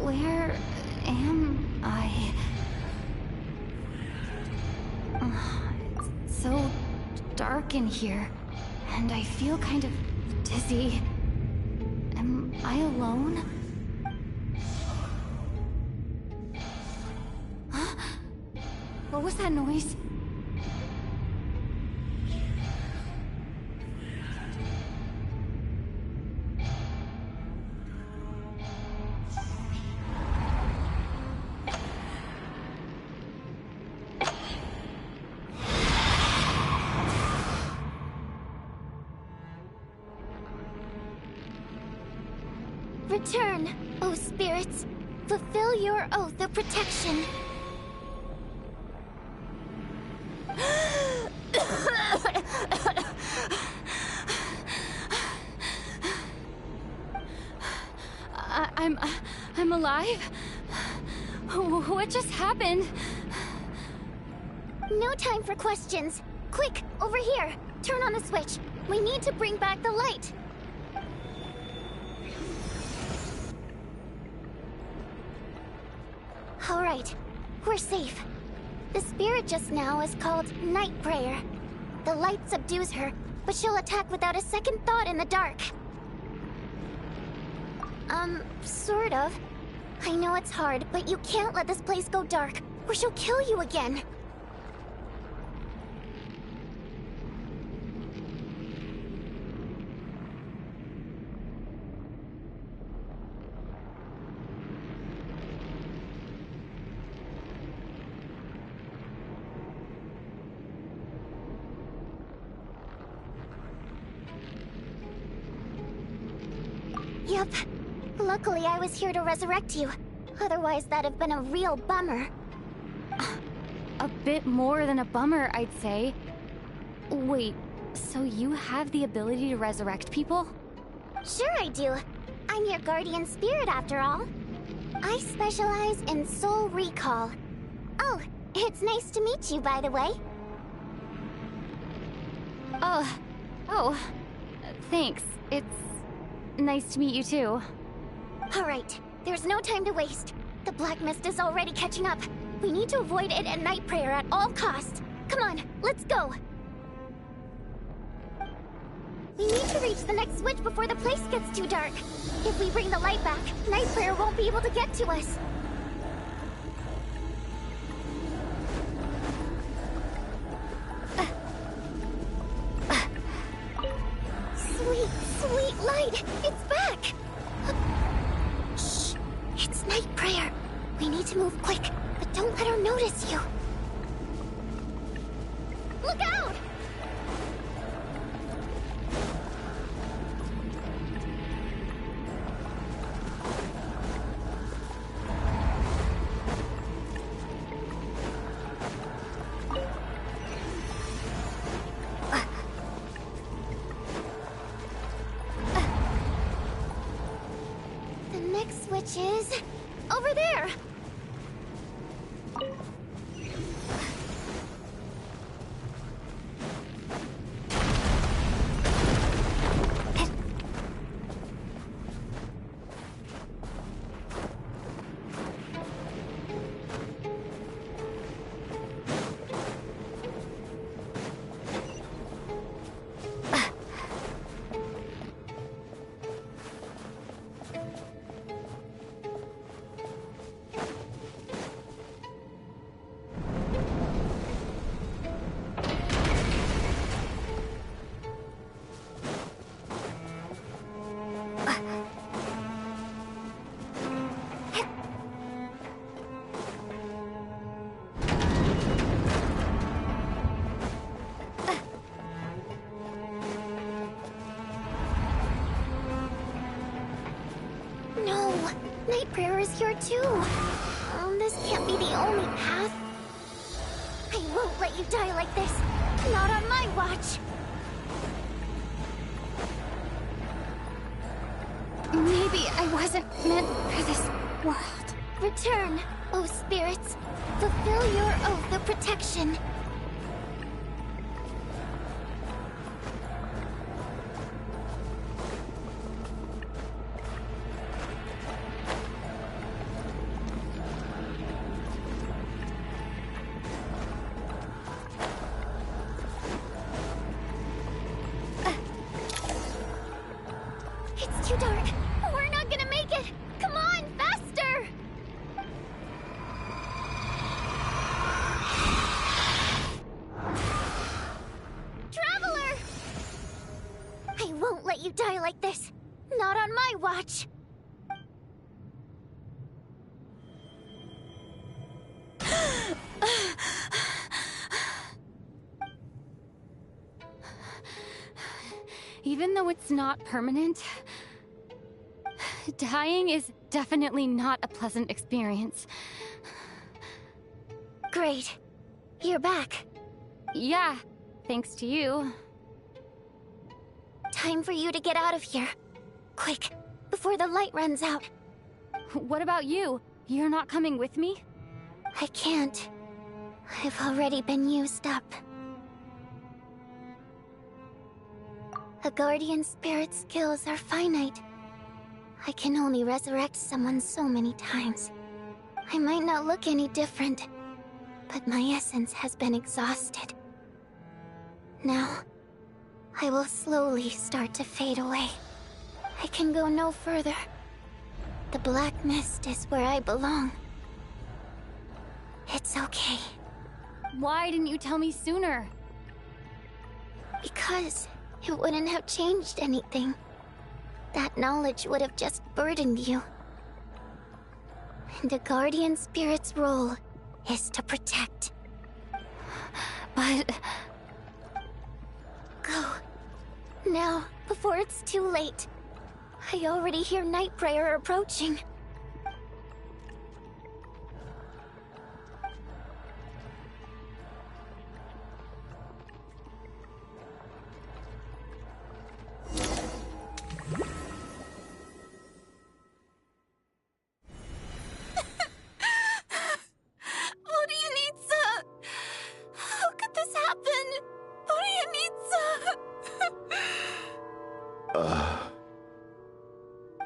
Where am I? It's so dark in here, and I feel kind of dizzy. Am I alone? Huh? What was that noise? Return, O spirits. Fulfill your oath of protection. I'm alive? What just happened? No time for questions. Quick, over here. Turn on the switch. We need to bring back the light. All right, we're safe. The spirit just now is called Night Prayer. The light subdues her, but she'll attack without a second thought in the dark. Sort of. I know it's hard, but you can't let this place go dark, or she'll kill you again. Yep. Luckily, I was here to resurrect you. Otherwise, that'd have been a real bummer. A bit more than a bummer, I'd say. Wait, so you have the ability to resurrect people? Sure I do. I'm your guardian spirit after all. I specialize in soul recall. Oh, it's nice to meet you, by the way. Oh, thanks. It's nice to meet you too. Alright, there's no time to waste. The black mist is already catching up. We need to avoid it at Night Prayer at all costs. Come on, let's go. We need to reach the next switch before the place gets too dark. If we bring the light back, Night Prayer won't be able to get to us. Sweet light! It's back! Shh! It's Night Prayer. We need to move quick, but don't let her notice you. Look out! The next switch is over there. No, Night Prayer is here too. This can't be the only path. I won't let you die like this. Not on my watch. Maybe I wasn't meant for this world. Return, O spirits. Fulfill your oath of protection. It's too dark. We're not gonna make it. Come on, faster! Traveler! I won't let you die like this. Not on my watch. Even though it's not permanent, Dying is definitely not a pleasant experience. Great. You're back. Yeah, thanks to you. Time for you to get out of here. Quick, before the light runs out. What about you? You're not coming with me? I can't. I've already been used up. A guardian spirit's skills are finite. I can only resurrect someone so many times. I might not look any different, but my essence has been exhausted. Now, I will slowly start to fade away. I can go no further. The black mist is where I belong. It's okay. Why didn't you tell me sooner? Because it wouldn't have changed anything. That knowledge would have just burdened you. And a guardian spirit's role is to protect. But... Go. Now, before it's too late. I already hear Night Prayer approaching.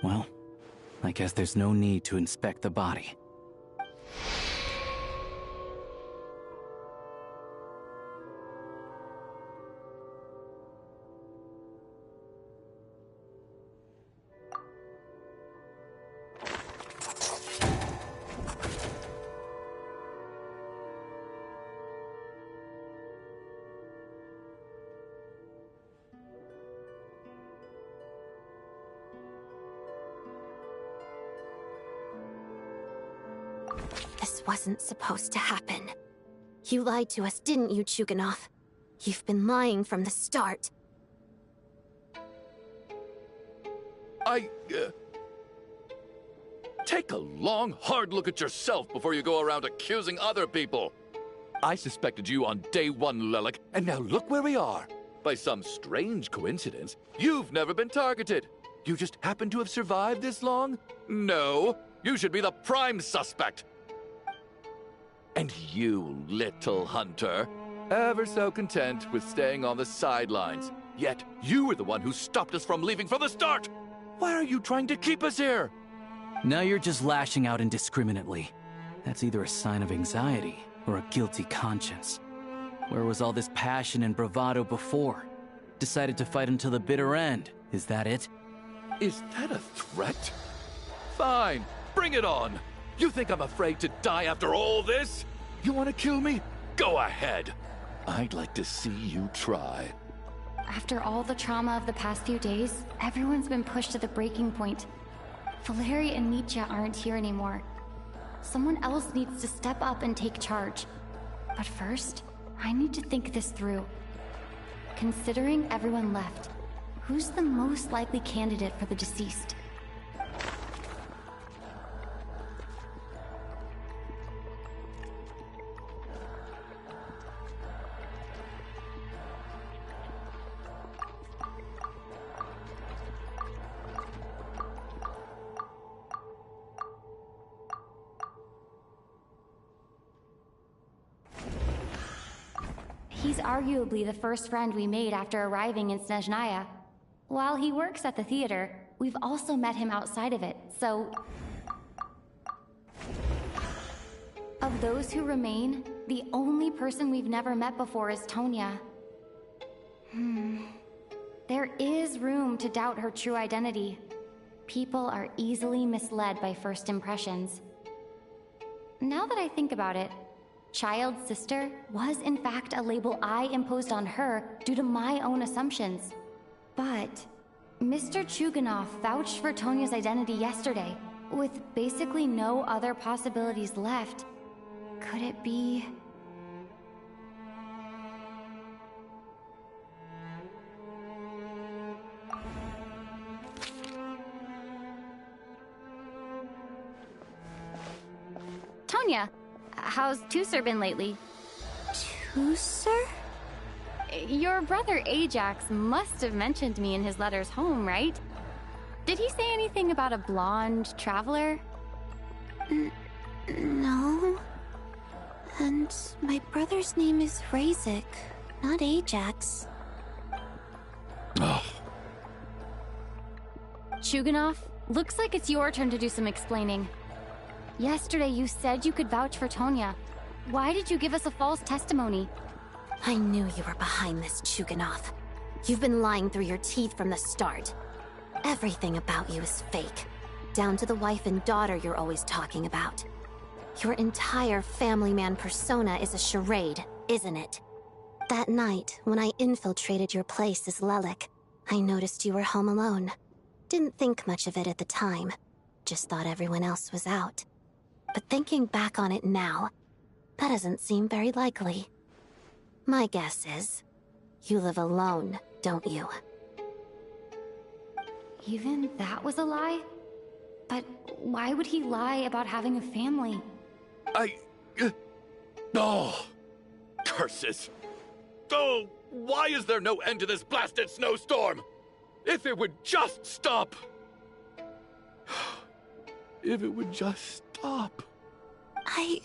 Well, I guess there's no need to inspect the body. This wasn't supposed to happen. You lied to us, didn't you, Chuganov? You've been lying from the start. Take a long, hard look at yourself before you go around accusing other people. I suspected you on day one, Lelik, and now look where we are. By some strange coincidence, you've never been targeted. You just happen to have survived this long? No, you should be the prime suspect. And you, little hunter, ever so content with staying on the sidelines. Yet, you were the one who stopped us from leaving from the start! Why are you trying to keep us here? Now you're just lashing out indiscriminately. That's either a sign of anxiety or a guilty conscience. Where was all this passion and bravado before? Decided to fight until the bitter end. Is that it? Is that a threat? Fine, bring it on! You think I'm afraid to die after all this? You want to kill me? Go ahead. I'd like to see you try. After all the trauma of the past few days, everyone's been pushed to the breaking point. Valeri and Nietzsche aren't here anymore. Someone else needs to step up and take charge. But first, I need to think this through. Considering everyone left, who's the most likely candidate for the deceased? He's arguably the first friend we made after arriving in Snezhnaya. While he works at the theater, we've also met him outside of it, so... Of those who remain, the only person we've never met before is Tonya. There is room to doubt her true identity. People are easily misled by first impressions. Now that I think about it, Child's sister was in fact a label I imposed on her due to my own assumptions. But Mr. Chuganov vouched for Tonya's identity yesterday, with basically no other possibilities left. Could it be... Tonya, how's Tusser been lately? Tusser? Your brother Ajax must have mentioned me in his letters home, right? Did he say anything about a blonde traveler? No. And my brother's name is Razik, not Ajax. Chuganov, looks like it's your turn to do some explaining. Yesterday you said you could vouch for Tonya. Why did you give us a false testimony? I knew you were behind this, Chuganov. You've been lying through your teeth from the start. Everything about you is fake, down to the wife and daughter you're always talking about. Your entire family man persona is a charade, isn't it? That night, when I infiltrated your place as Lelik, I noticed you were home alone. Didn't think much of it at the time, just thought everyone else was out. But thinking back on it now, that doesn't seem very likely. My guess is, you live alone, don't you? Even that was a lie? But why would he lie about having a family? Oh, curses. Oh, why is there no end to this blasted snowstorm? If it would just stop. If it would just stop. I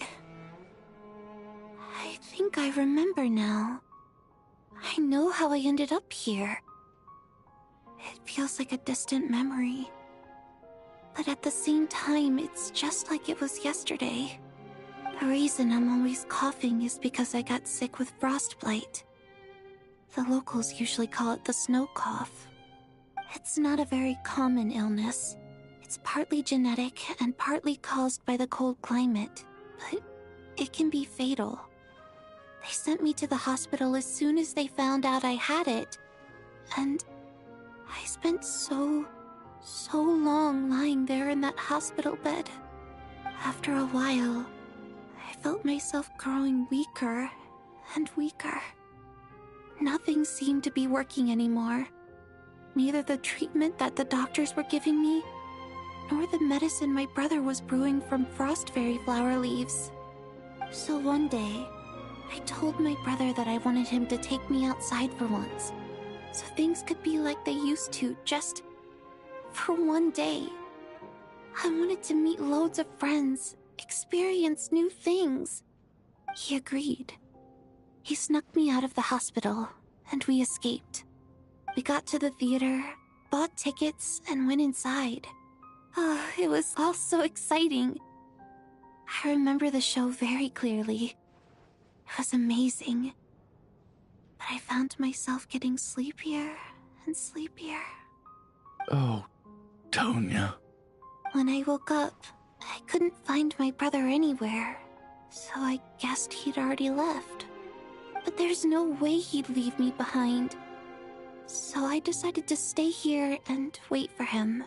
think I remember now. I know how I ended up here. It feels like a distant memory. But at the same time, it's just like it was yesterday. The reason I'm always coughing is because I got sick with frostbite. The locals usually call it the snow cough. It's not a very common illness. It's partly genetic and partly caused by the cold climate, but it can be fatal. They sent me to the hospital as soon as they found out I had it, and I spent so long lying there in that hospital bed. After a while, I felt myself growing weaker and weaker. Nothing seemed to be working anymore. Neither the treatment that the doctors were giving me, nor the medicine my brother was brewing from frost fairy flower leaves. So one day, I told my brother that I wanted him to take me outside for once, so things could be like they used to, just for one day. I wanted to meet loads of friends, experience new things. He agreed. He snuck me out of the hospital, and we escaped. We got to the theater, bought tickets, and went inside. Oh, it was all so exciting. I remember the show very clearly. It was amazing. But I found myself getting sleepier and sleepier. Oh, Tonya. When I woke up, I couldn't find my brother anywhere, so I guessed he'd already left. But there's no way he'd leave me behind. So I decided to stay here and wait for him.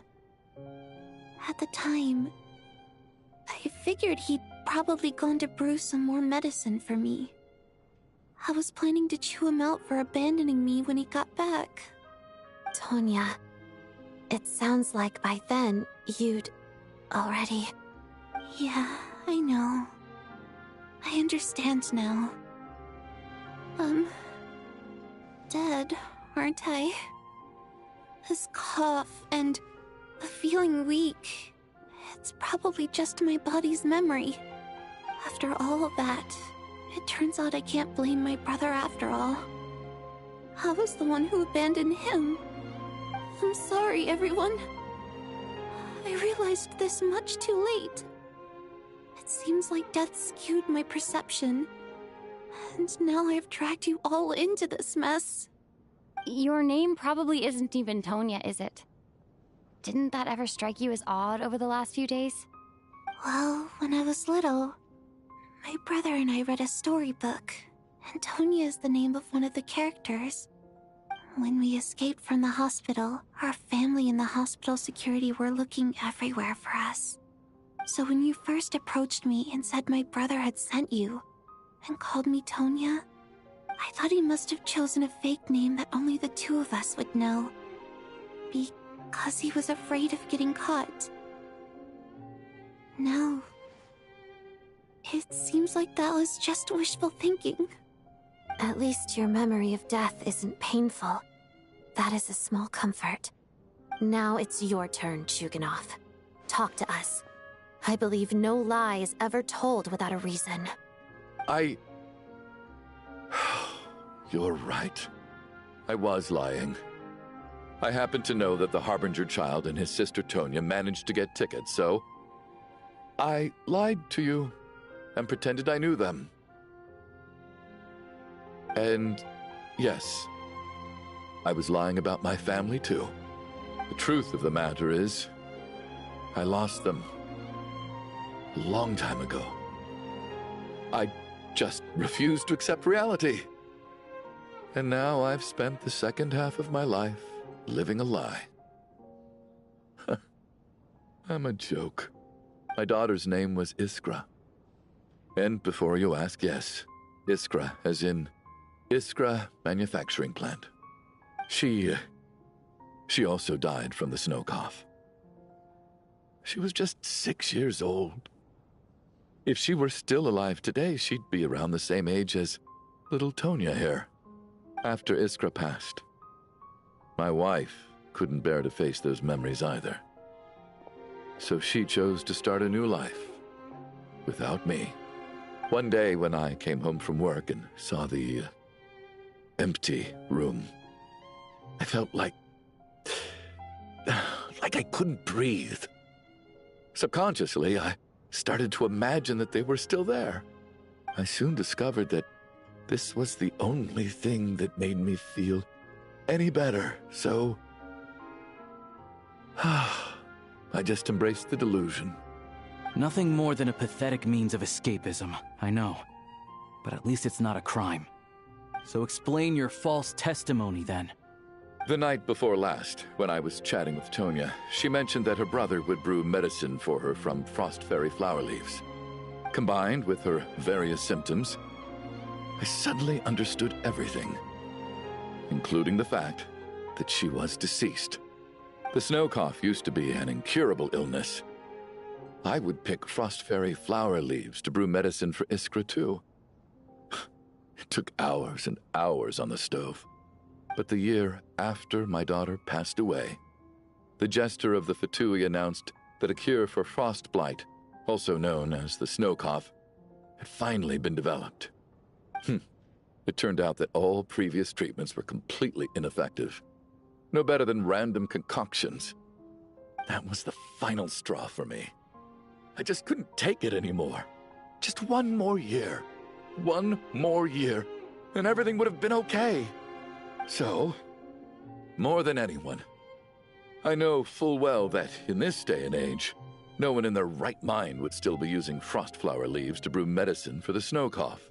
At the time, I figured he'd probably gone to brew some more medicine for me. I was planning to chew him out for abandoning me when he got back. Tonya, it sounds like by then you'd already... Yeah, I know. I understand now. Dead, aren't I? This cough and the feeling weak, it's probably just my body's memory. After all of that, it turns out I can't blame my brother after all. I was the one who abandoned him. I'm sorry, everyone. I realized this much too late. It seems like death skewed my perception. And now I've dragged you all into this mess. Your name probably isn't even Tonya, is it? Didn't that ever strike you as odd over the last few days? Well, when I was little, my brother and I read a storybook, and Tonya is the name of one of the characters. When we escaped from the hospital, our family and the hospital security were looking everywhere for us. So when you first approached me and said my brother had sent you, and called me Tonya, I thought he must have chosen a fake name that only the two of us would know. Because he was afraid of getting caught. Now, It seems like that was just wishful thinking. At least your memory of death isn't painful. That is a small comfort. Now it's your turn, Chuganov. Talk to us. I believe no lie is ever told without a reason. You're right. I was lying. I happened to know that the Harbinger child and his sister Tonya managed to get tickets, so I lied to you and pretended I knew them. And yes, I was lying about my family too. The truth of the matter is, I lost them a long time ago. I just refused to accept reality. And now I've spent the second half of my life living a lie. I'm a joke. My daughter's name was Iskra. And before you ask, yes, Iskra, as in Iskra Manufacturing Plant. She also died from the snow cough. She was just 6 years old. If she were still alive today, she'd be around the same age as little Tonya here. After Iskra passed, my wife couldn't bear to face those memories either. So she chose to start a new life without me. One day when I came home from work and saw the empty room, I felt like I couldn't breathe. Subconsciously, I started to imagine that they were still there. I soon discovered that this was the only thing that made me feel any better, so I just embraced the delusion. Nothing more than a pathetic means of escapism, I know. But at least it's not a crime. So explain your false testimony, then. The night before last, when I was chatting with Tonya, she mentioned that her brother would brew medicine for her from frost fairy flower leaves. Combined with her various symptoms, I suddenly understood everything, including the fact that she was deceased. The snow cough used to be an incurable illness. I would pick frost fairy flower leaves to brew medicine for Iskra too. It took hours and hours on the stove. But the year after my daughter passed away, the jester of the Fatui announced that a cure for frost blight, also known as the snow cough, had finally been developed. It turned out that all previous treatments were completely ineffective. No better than random concoctions. That was the final straw for me. I just couldn't take it anymore. Just one more year. One more year, and everything would have been okay. So, more than anyone, I know full well that in this day and age, no one in their right mind would still be using frost flower leaves to brew medicine for the snow cough.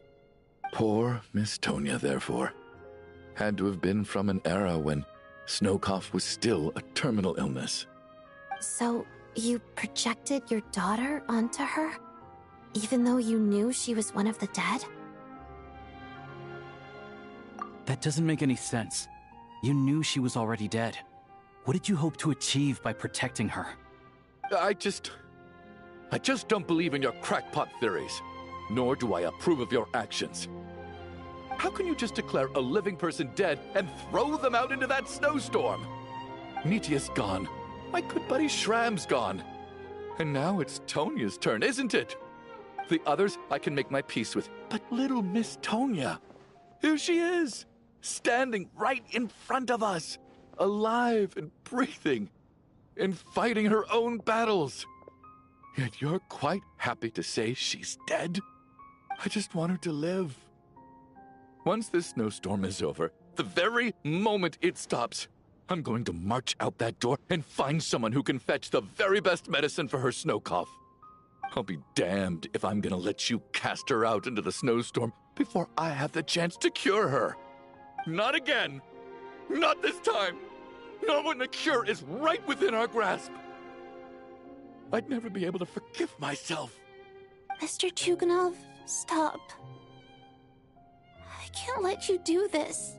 Poor Miss Tonya, therefore, had to have been from an era when snow cough was still a terminal illness. So, you projected your daughter onto her? Even though you knew she was one of the dead? That doesn't make any sense. You knew she was already dead. What did you hope to achieve by protecting her? I just don't believe in your crackpot theories, nor do I approve of your actions. How can you just declare a living person dead and throw them out into that snowstorm? Nitia's gone. My good buddy Shram's gone. And now it's Tonya's turn, isn't it? The others I can make my peace with, but little Miss Tonya, here she is, standing right in front of us, alive and breathing, and fighting her own battles. Yet you're quite happy to say she's dead? I just want her to live. Once this snowstorm is over, the very moment it stops, I'm going to march out that door and find someone who can fetch the very best medicine for her snow cough. I'll be damned if I'm gonna let you cast her out into the snowstorm before I have the chance to cure her. Not again. Not this time. Not when the cure is right within our grasp. I'd never be able to forgive myself. Mr. Chuganov, stop. I can't let you do this.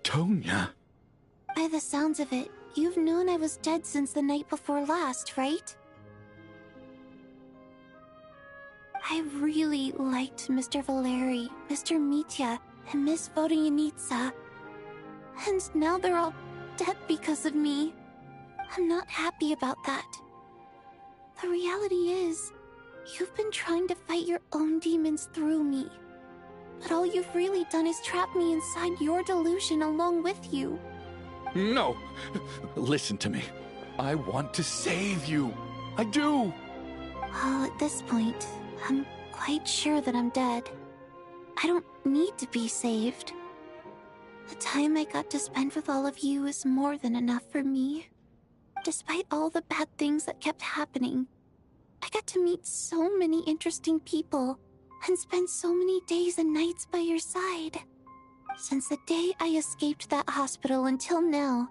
Tonya. By the sounds of it, you've known I was dead since the night before last, right? I really liked Mr. Valeri, Mr. Mitya, and Miss Vodyanitsa. And now they're all dead because of me. I'm not happy about that. The reality is, you've been trying to fight your own demons through me. But all you've really done is trap me inside your delusion along with you. No! Listen to me. I want to save you. I do! Well, at this point, I'm quite sure that I'm dead. I don't need to be saved. The time I got to spend with all of you is more than enough for me. Despite all the bad things that kept happening, I got to meet so many interesting people and spend so many days and nights by your side. Since the day I escaped that hospital until now,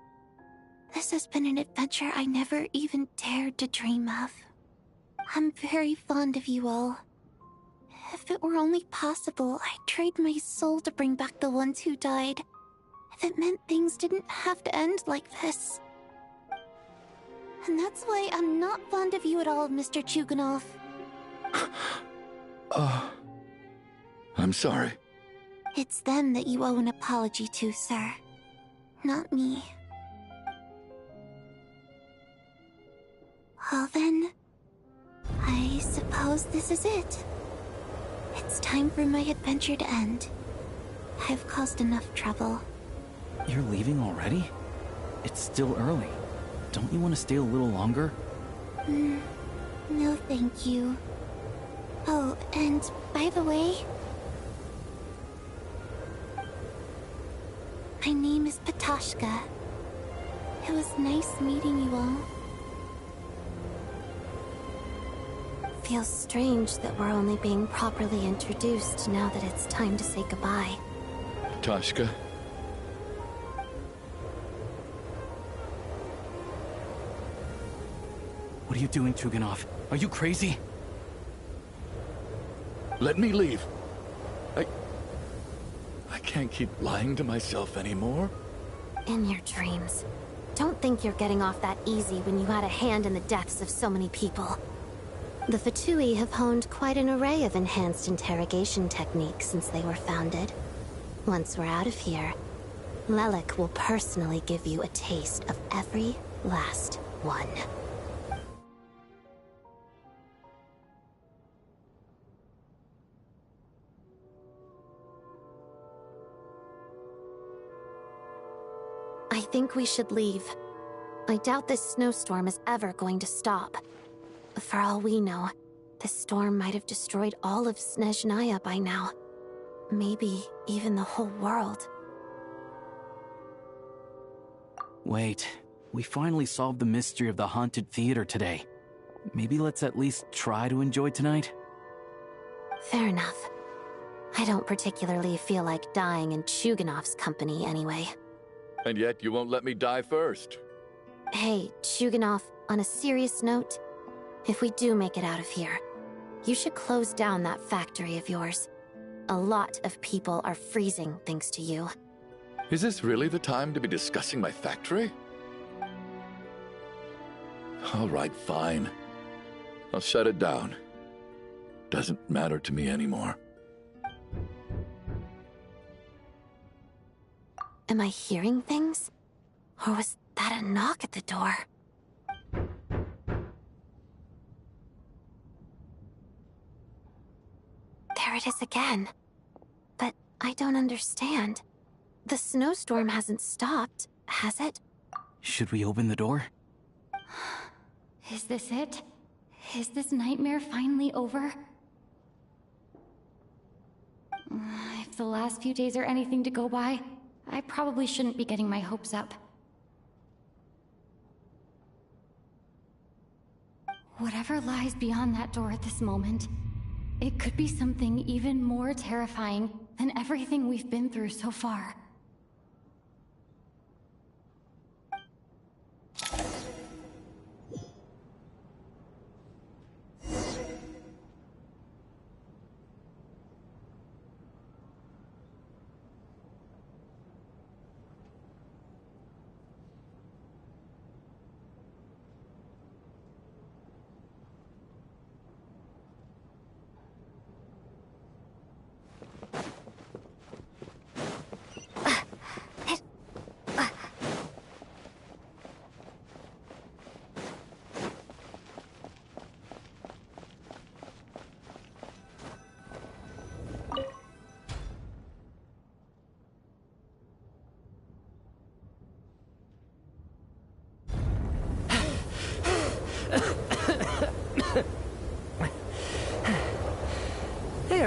this has been an adventure I never even dared to dream of. I'm very fond of you all. If it were only possible, I'd trade my soul to bring back the ones who died. If it meant things didn't have to end like this. And that's why I'm not fond of you at all, Mr. Chuganov. I'm sorry. It's them that you owe an apology to, sir. Not me. Well then, I suppose this is it. It's time for my adventure to end. I've caused enough trouble. You're leaving already? It's still early. Don't you want to stay a little longer? No thank you. Oh, and by the way, my name is Patashka. It was nice meeting you all. Feels strange that we're only being properly introduced now that it's time to say goodbye. Tashka. What are you doing, Chuganov? Are you crazy? Let me leave. I can't keep lying to myself anymore. In your dreams. Don't think you're getting off that easy when you had a hand in the deaths of so many people. The Fatui have honed quite an array of enhanced interrogation techniques since they were founded. Once we're out of here, Lelik will personally give you a taste of every last one. I think we should leave. I doubt this snowstorm is ever going to stop. For all we know, this storm might have destroyed all of Snezhnaya by now. Maybe even the whole world. Wait, we finally solved the mystery of the haunted theater today. Maybe let's at least try to enjoy tonight? Fair enough. I don't particularly feel like dying in Chuganov's company anyway. And yet you won't let me die first. Hey, Chuganov, on a serious note, if we do make it out of here, you should close down that factory of yours. A lot of people are freezing thanks to you. Is this really the time to be discussing my factory? All right, fine. I'll shut it down. Doesn't matter to me anymore. Am I hearing things? Or was that a knock at the door? There it is again. But I don't understand. The snowstorm hasn't stopped, has it? Should we open the door? Is this it? Is this nightmare finally over? If the last few days are anything to go by, I probably shouldn't be getting my hopes up. Whatever lies beyond that door at this moment, it could be something even more terrifying than everything we've been through so far.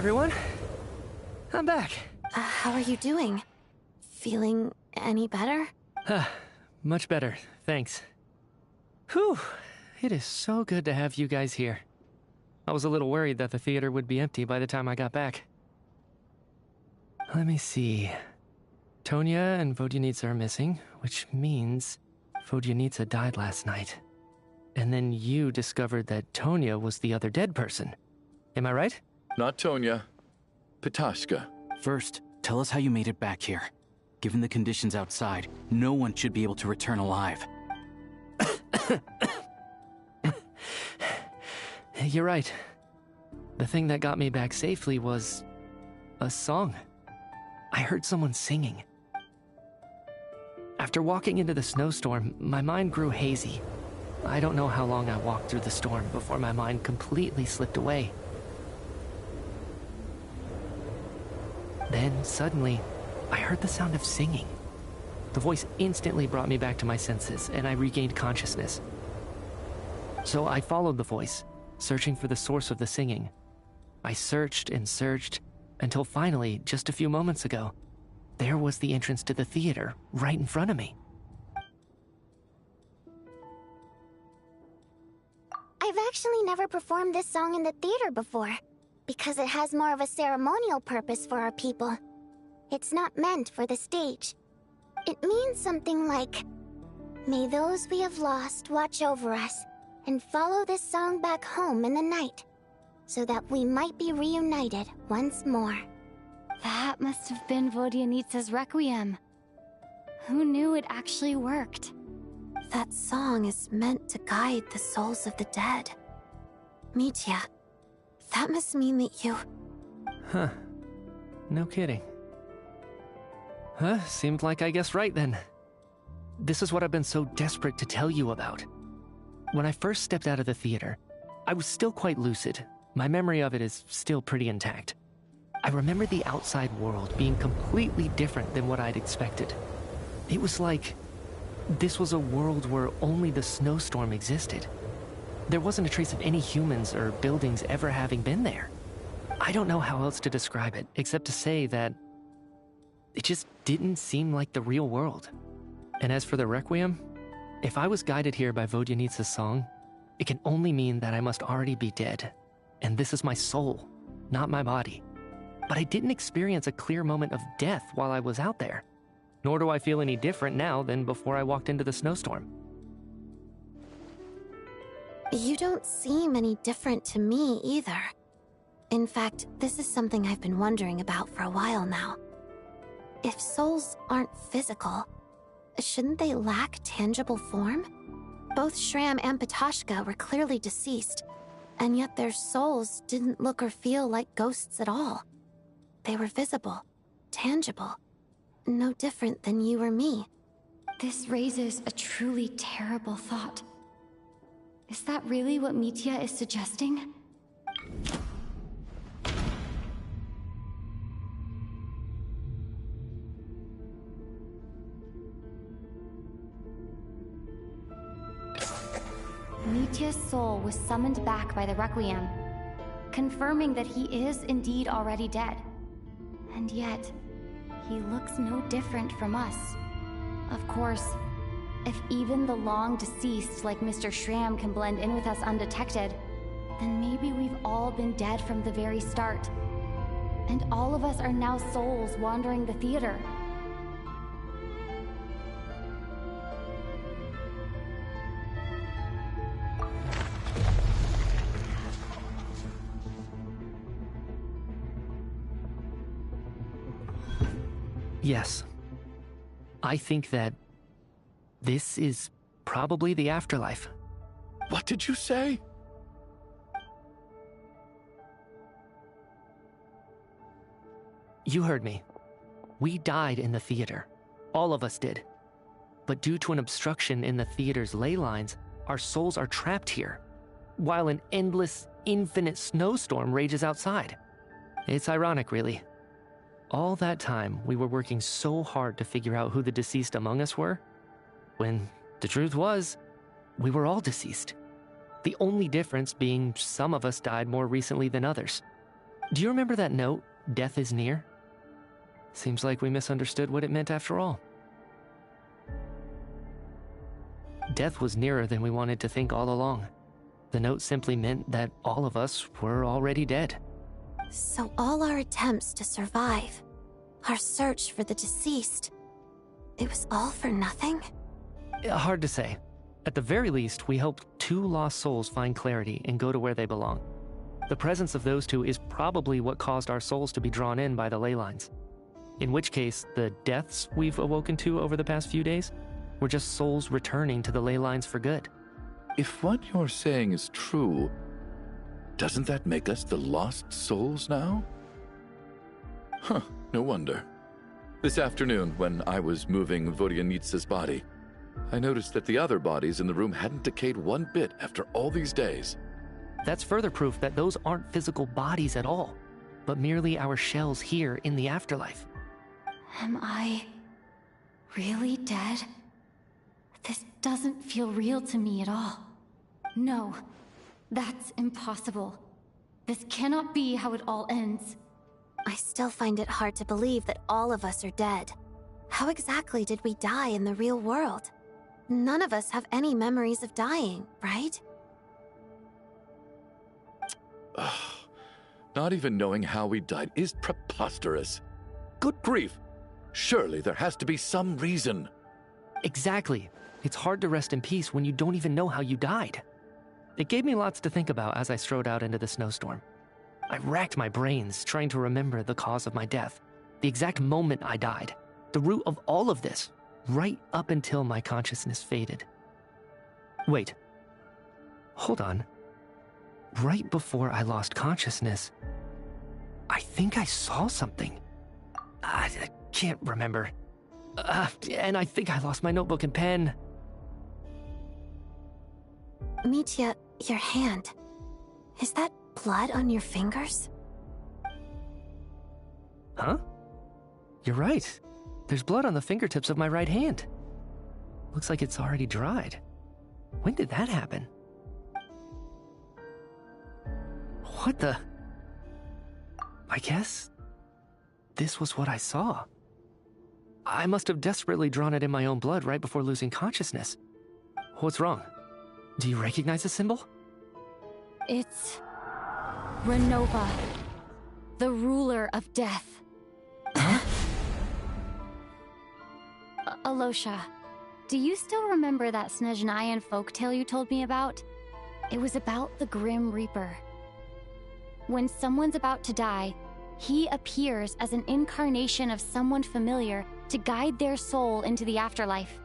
everyone. I'm back. How are you doing? Feeling any better? Much better, thanks. Whew, it is so good to have you guys here. I was a little worried that the theater would be empty by the time I got back. Let me see. Tonya and Vodyanitsa are missing, which means Vodyanitsa died last night. And then you discovered that Tonya was the other dead person. Am I right? Not Tonya. Petashka. First, tell us how you made it back here. Given the conditions outside, no one should be able to return alive. You're right. The thing that got me back safely was a song. I heard someone singing. After walking into the snowstorm, my mind grew hazy. I don't know how long I walked through the storm before my mind completely slipped away. Then, suddenly, I heard the sound of singing. The voice instantly brought me back to my senses, and I regained consciousness. So I followed the voice, searching for the source of the singing. I searched and searched, until finally, just a few moments ago, there was the entrance to the theater, right in front of me. I've actually never performed this song in the theater before, because it has more of a ceremonial purpose for our people. It's not meant for the stage. It means something like, "May those we have lost watch over us, and follow this song back home in the night, so that we might be reunited once more." That must have been Vodyanitsa's Requiem. Who knew it actually worked? That song is meant to guide the souls of the dead. Mitya, that must mean that you... Huh. No kidding. Seemed like I guessed right then. This is what I've been so desperate to tell you about. When I first stepped out of the theater, I was still quite lucid. My memory of it is still pretty intact. I remember the outside world being completely different than what I'd expected. It was like this was a world where only the snowstorm existed. There wasn't a trace of any humans or buildings ever having been there. I don't know how else to describe it, except to say that it just didn't seem like the real world. And as for the Requiem, if I was guided here by Vodyanitsa's song, it can only mean that I must already be dead. And this is my soul, not my body. But I didn't experience a clear moment of death while I was out there. Nor do I feel any different now than before I walked into the snowstorm. You don't seem any different to me either. In fact, this is something I've been wondering about for a while now. If souls aren't physical, shouldn't they lack tangible form? Both Shram and Petashka were clearly deceased, and yet their souls didn't look or feel like ghosts at all. They were visible, tangible, no different than you or me. This raises a truly terrible thought. Is that really what Mitya is suggesting? Mitya's soul was summoned back by the Requiem, confirming that he is indeed already dead. And yet, he looks no different from us. Of course, if even the long-deceased like Mr. Shram can blend in with us undetected, then maybe we've all been dead from the very start. And all of us are now souls wandering the theater. Yes. I think that this is probably the afterlife. What did you say? You heard me. We died in the theater. All of us did. But due to an obstruction in the theater's ley lines, our souls are trapped here, while an endless, infinite snowstorm rages outside. It's ironic, really. All that time, we were working so hard to figure out who the deceased among us were, when the truth was, we were all deceased. The only difference being some of us died more recently than others. Do you remember that note, "Death is near"? Seems like we misunderstood what it meant after all. Death was nearer than we wanted to think all along. The note simply meant that all of us were already dead. So all our attempts to survive, our search for the deceased, it was all for nothing? Hard to say. At the very least, we hoped 2 lost souls find clarity and go to where they belong. The presence of those 2 is probably what caused our souls to be drawn in by the ley lines. In which case, the deaths we've awoken to over the past few days were just souls returning to the ley lines for good. If what you're saying is true, doesn't that make us the lost souls now? Huh, no wonder. This afternoon, when I was moving Vodyanitsa's body, I noticed that the other bodies in the room hadn't decayed one bit after all these days. That's further proof that those aren't physical bodies at all, but merely our shells here in the afterlife. Am I really dead? This doesn't feel real to me at all. No, that's impossible. This cannot be how it all ends. I still find it hard to believe that all of us are dead. How exactly did we die in the real world? None of us have any memories of dying, right? Not even knowing how we died is preposterous. Good grief! Surely there has to be some reason. Exactly. It's hard to rest in peace when you don't even know how you died. It gave me lots to think about as I strode out into the snowstorm. I racked my brains trying to remember the cause of my death, the exact moment I died, the root of all of this, right up until my consciousness faded. Wait. Hold on. Right before I lost consciousness, I think I saw something. I can't remember. And I think I lost my notebook and pen. Mitya, your hand. Is that blood on your fingers? Huh? You're right. There's blood on the fingertips of my right hand. Looks like it's already dried. When did that happen? What the? I guess this was what I saw. I must have desperately drawn it in my own blood right before losing consciousness. What's wrong? Do you recognize the symbol? It's RUNOVA, the ruler of death. Huh? Alosha, do you still remember that Snezhnayan folktale you told me about? It was about the Grim Reaper. When someone's about to die, he appears as an incarnation of someone familiar to guide their soul into the afterlife.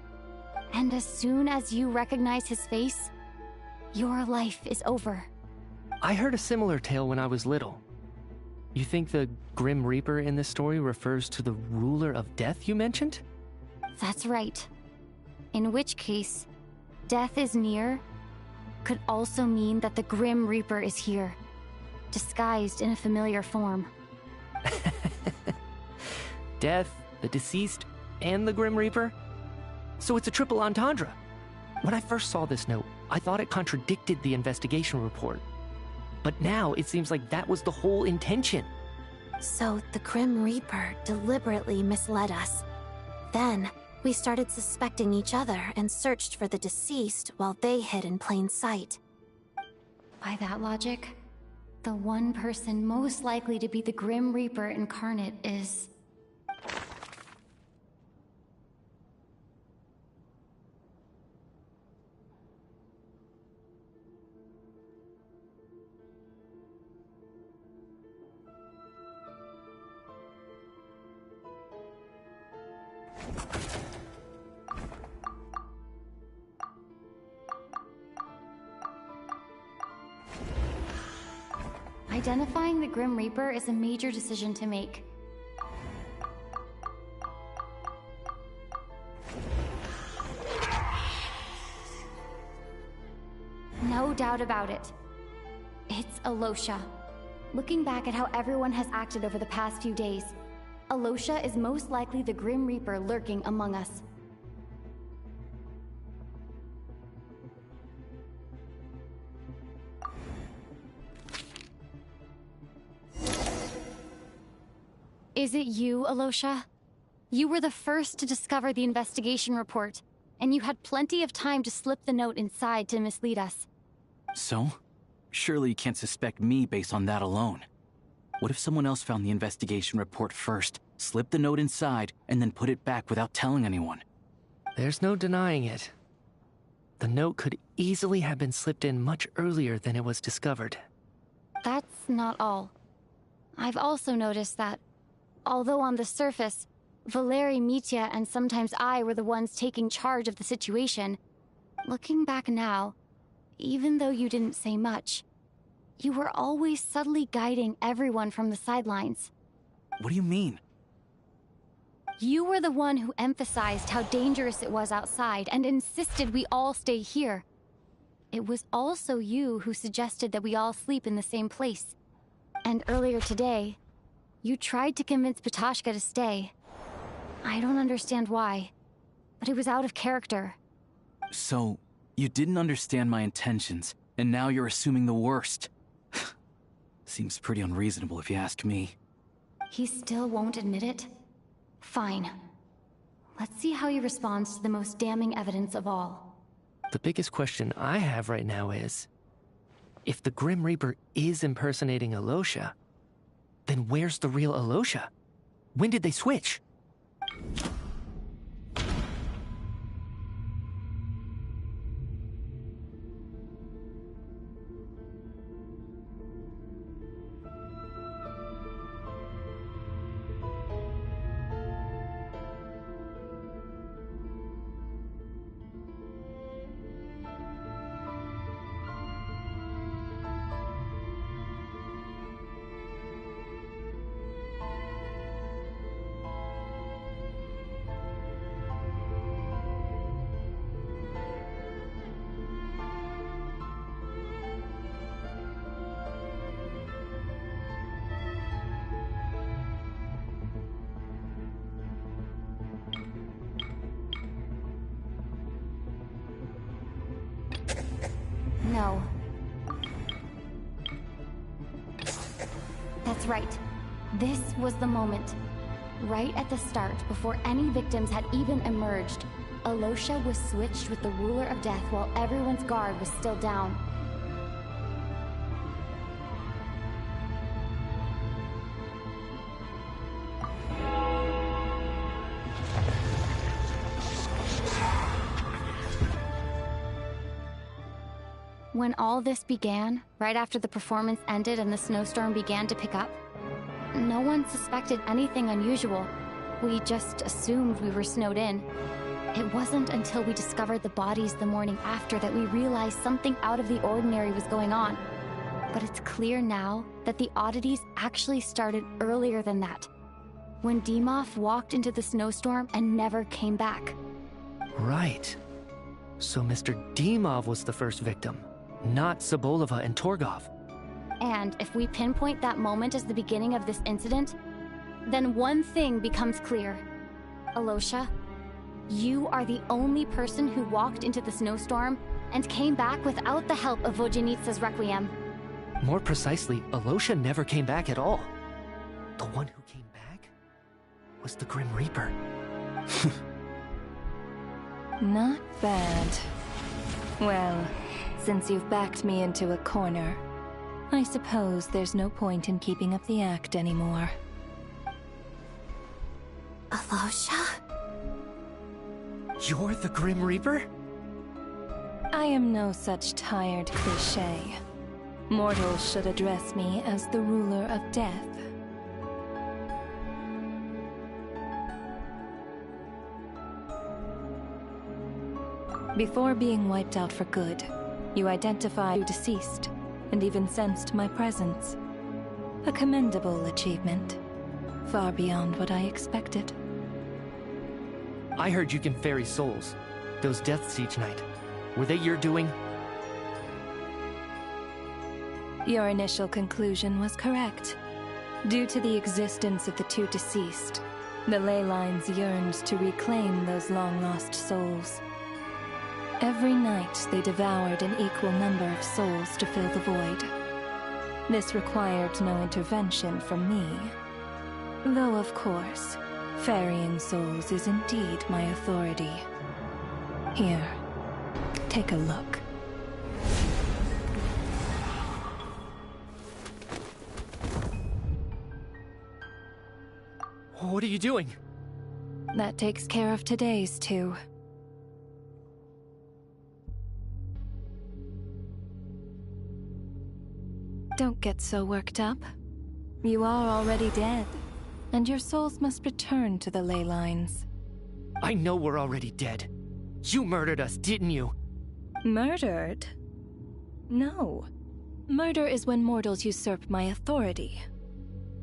And as soon as you recognize his face, your life is over. I heard a similar tale when I was little. You think the Grim Reaper in this story refers to the ruler of death you mentioned? That's right. In which case, death is near could also mean that the Grim Reaper is here, disguised in a familiar form. Death, the deceased, and the Grim Reaper? So it's a triple entendre. When I first saw this note, I thought it contradicted the investigation report. But now it seems like that was the whole intention. So the Grim Reaper deliberately misled us. Then, we started suspecting each other and searched for the deceased while they hid in plain sight. By that logic, the one person most likely to be the Grim Reaper incarnate is... Identifying the Grim Reaper is a major decision to make. No doubt about it. It's Alosha. Looking back at how everyone has acted over the past few days, Alosha is most likely the Grim Reaper lurking among us. Is it you, Alosha? You were the first to discover the investigation report, and you had plenty of time to slip the note inside to mislead us. So? Surely you can't suspect me based on that alone. What if someone else found the investigation report first, slipped the note inside, and then put it back without telling anyone? There's no denying it. The note could easily have been slipped in much earlier than it was discovered. That's not all. I've also noticed that, although on the surface, Valeri, Mitya, and sometimes I were the ones taking charge of the situation, looking back now, even though you didn't say much, you were always subtly guiding everyone from the sidelines. What do you mean? You were the one who emphasized how dangerous it was outside and insisted we all stay here. It was also you who suggested that we all sleep in the same place. And earlier today, you tried to convince Petashka to stay. I don't understand why, but it was out of character. So, you didn't understand my intentions, and now you're assuming the worst. Seems pretty unreasonable if you ask me. He still won't admit it? Fine. Let's see how he responds to the most damning evidence of all. The biggest question I have right now is, if the Grim Reaper is impersonating Alosha, then where's the real Alosha? When did they switch? No. That's right. This was the moment. Right at the start, before any victims had even emerged, Alosha was switched with the Ruler of Death while everyone's guard was still down. When all this began, right after the performance ended and the snowstorm began to pick up, no one suspected anything unusual. We just assumed we were snowed in. It wasn't until we discovered the bodies the morning after that we realized something out of the ordinary was going on. But it's clear now that the oddities actually started earlier than that, when Dimov walked into the snowstorm and never came back. Right. So Mr. Dimov was the first victim, not Sobolova and Torgov. And if we pinpoint that moment as the beginning of this incident, then one thing becomes clear. Alosha, you are the only person who walked into the snowstorm and came back without the help of Vojanitsa's Requiem. More precisely, Alosha never came back at all. The one who came back was the Grim Reaper. Not bad. Well, since you've backed me into a corner, I suppose there's no point in keeping up the act anymore. Alosha? You're the Grim Reaper? I am no such tired cliché. Mortals should address me as the Ruler of Death. Before being wiped out for good, you identified deceased, and even sensed my presence. A commendable achievement, far beyond what I expected. I heard you can ferry souls. Those deaths each night. Were they your doing? Your initial conclusion was correct. Due to the existence of the two deceased, the ley lines yearned to reclaim those long-lost souls. Every night they devoured an equal number of souls to fill the void. This required no intervention from me. Though, of course, ferrying souls is indeed my authority. Here, take a look. What are you doing? That takes care of today's too. Don't get so worked up. You are already dead, and your souls must return to the ley lines. I know we're already dead. You murdered us, didn't you? Murdered? No. Murder is when mortals usurp my authority.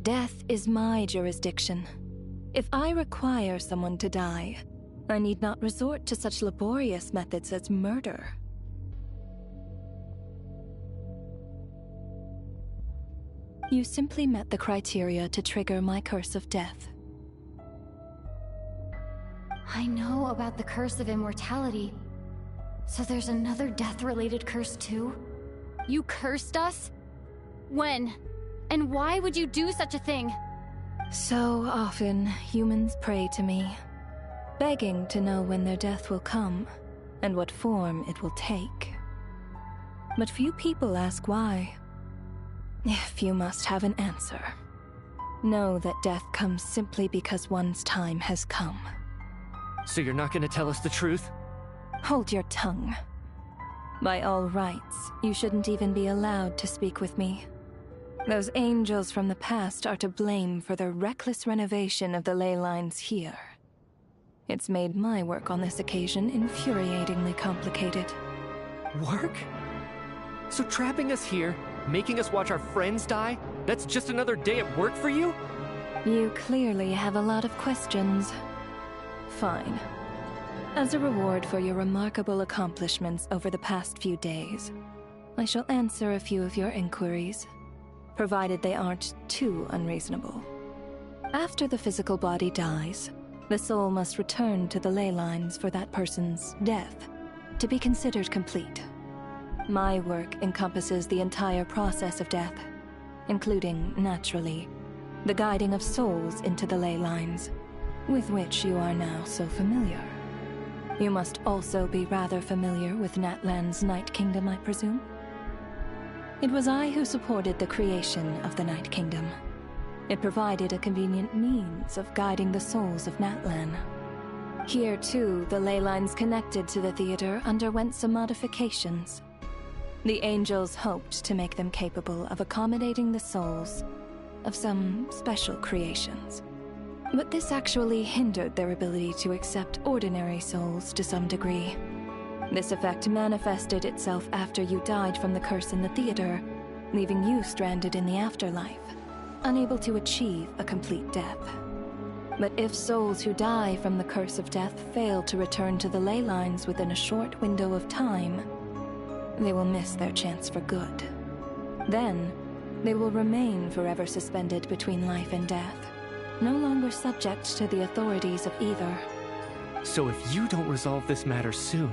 Death is my jurisdiction. If I require someone to die, I need not resort to such laborious methods as murder. You simply met the criteria to trigger my curse of death. I know about the curse of immortality. So there's another death-related curse too? You cursed us? When? And why would you do such a thing? So often, humans pray to me, begging to know when their death will come, and what form it will take. But few people ask why. If you must have an answer, know that death comes simply because one's time has come. So you're not gonna tell us the truth? Hold your tongue. By all rights, you shouldn't even be allowed to speak with me. Those angels from the past are to blame for their reckless renovation of the ley lines here. It's made my work on this occasion infuriatingly complicated. Work? So trapping us here, making us watch our friends die, that's just another day at work for you? You clearly have a lot of questions. Fine. As a reward for your remarkable accomplishments over the past few days, I shall answer a few of your inquiries, provided they aren't too unreasonable. After the physical body dies, the soul must return to the ley lines for that person's death to be considered complete. My work encompasses the entire process of death, including, naturally, the guiding of souls into the ley lines, with which you are now so familiar. You must also be rather familiar with Natlan's Night Kingdom, I presume? It was I who supported the creation of the Night Kingdom. It provided a convenient means of guiding the souls of Natlan. Here, too, the ley lines connected to the theater underwent some modifications. The angels hoped to make them capable of accommodating the souls of some special creations. But this actually hindered their ability to accept ordinary souls to some degree. This effect manifested itself after you died from the curse in the theater, leaving you stranded in the afterlife, unable to achieve a complete death. But if souls who die from the curse of death fail to return to the ley lines within a short window of time, they will miss their chance for good. Then, they will remain forever suspended between life and death, no longer subject to the authorities of either. So if you don't resolve this matter soon,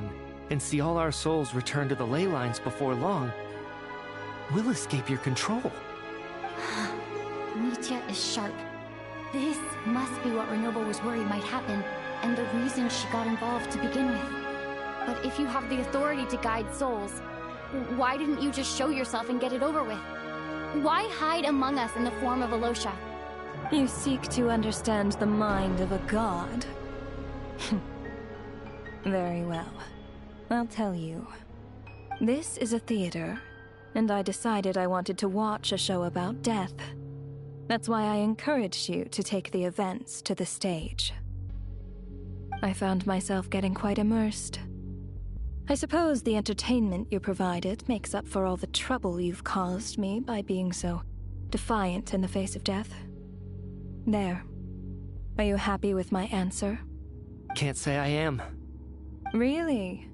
and see all our souls return to the ley lines before long, we'll escape your control. Mitya is sharp. This must be what RUNOVA was worried might happen, and the reason she got involved to begin with. But if you have the authority to guide souls, why didn't you just show yourself and get it over with? Why hide among us in the form of Alosha? You seek to understand the mind of a god. Very well. I'll tell you. This is a theater, and I decided I wanted to watch a show about death. That's why I encouraged you to take the events to the stage. I found myself getting quite immersed. I suppose the entertainment you provided makes up for all the trouble you've caused me by being so defiant in the face of death. There. Are you happy with my answer? Can't say I am. Really?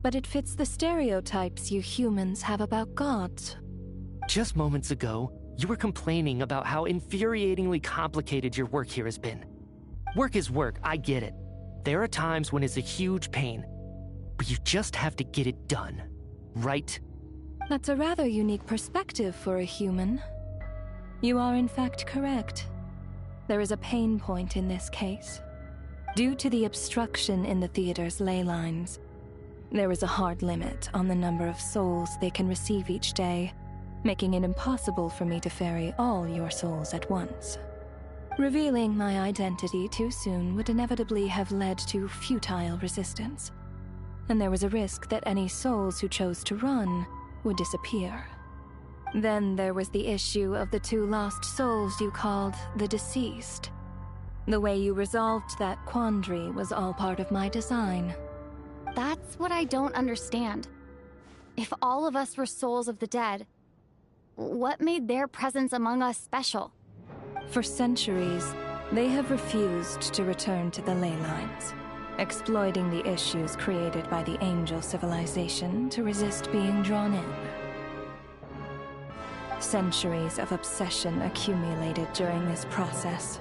But it fits the stereotypes you humans have about gods. Just moments ago, you were complaining about how infuriatingly complicated your work here has been. Work is work, I get it. There are times when it's a huge pain, but you just have to get it done, right? That's a rather unique perspective for a human. You are in fact correct. There is a pain point in this case. Due to the obstruction in the theater's ley lines, there is a hard limit on the number of souls they can receive each day, making it impossible for me to ferry all your souls at once. Revealing my identity too soon would inevitably have led to futile resistance, and there was a risk that any souls who chose to run would disappear. Then there was the issue of the 2 lost souls you called the deceased. The way you resolved that quandary was all part of my design. That's what I don't understand. If all of us were souls of the dead, what made their presence among us special? For centuries, they have refused to return to the ley lines, exploiting the issues created by the angel civilization to resist being drawn in. Centuries of obsession accumulated during this process.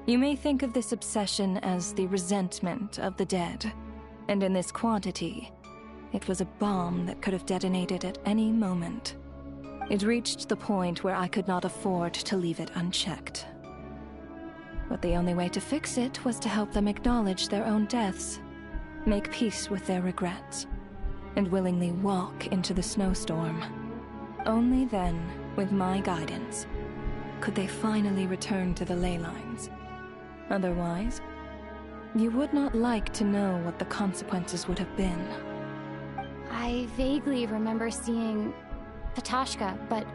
You may think of this obsession as the resentment of the dead, and in this quantity, it was a bomb that could have detonated at any moment. It reached the point where I could not afford to leave it unchecked. But the only way to fix it was to help them acknowledge their own deaths, make peace with their regrets, and willingly walk into the snowstorm. Only then, with my guidance, could they finally return to the ley lines. Otherwise, you would not like to know what the consequences would have been. I vaguely remember seeing Patoshka, but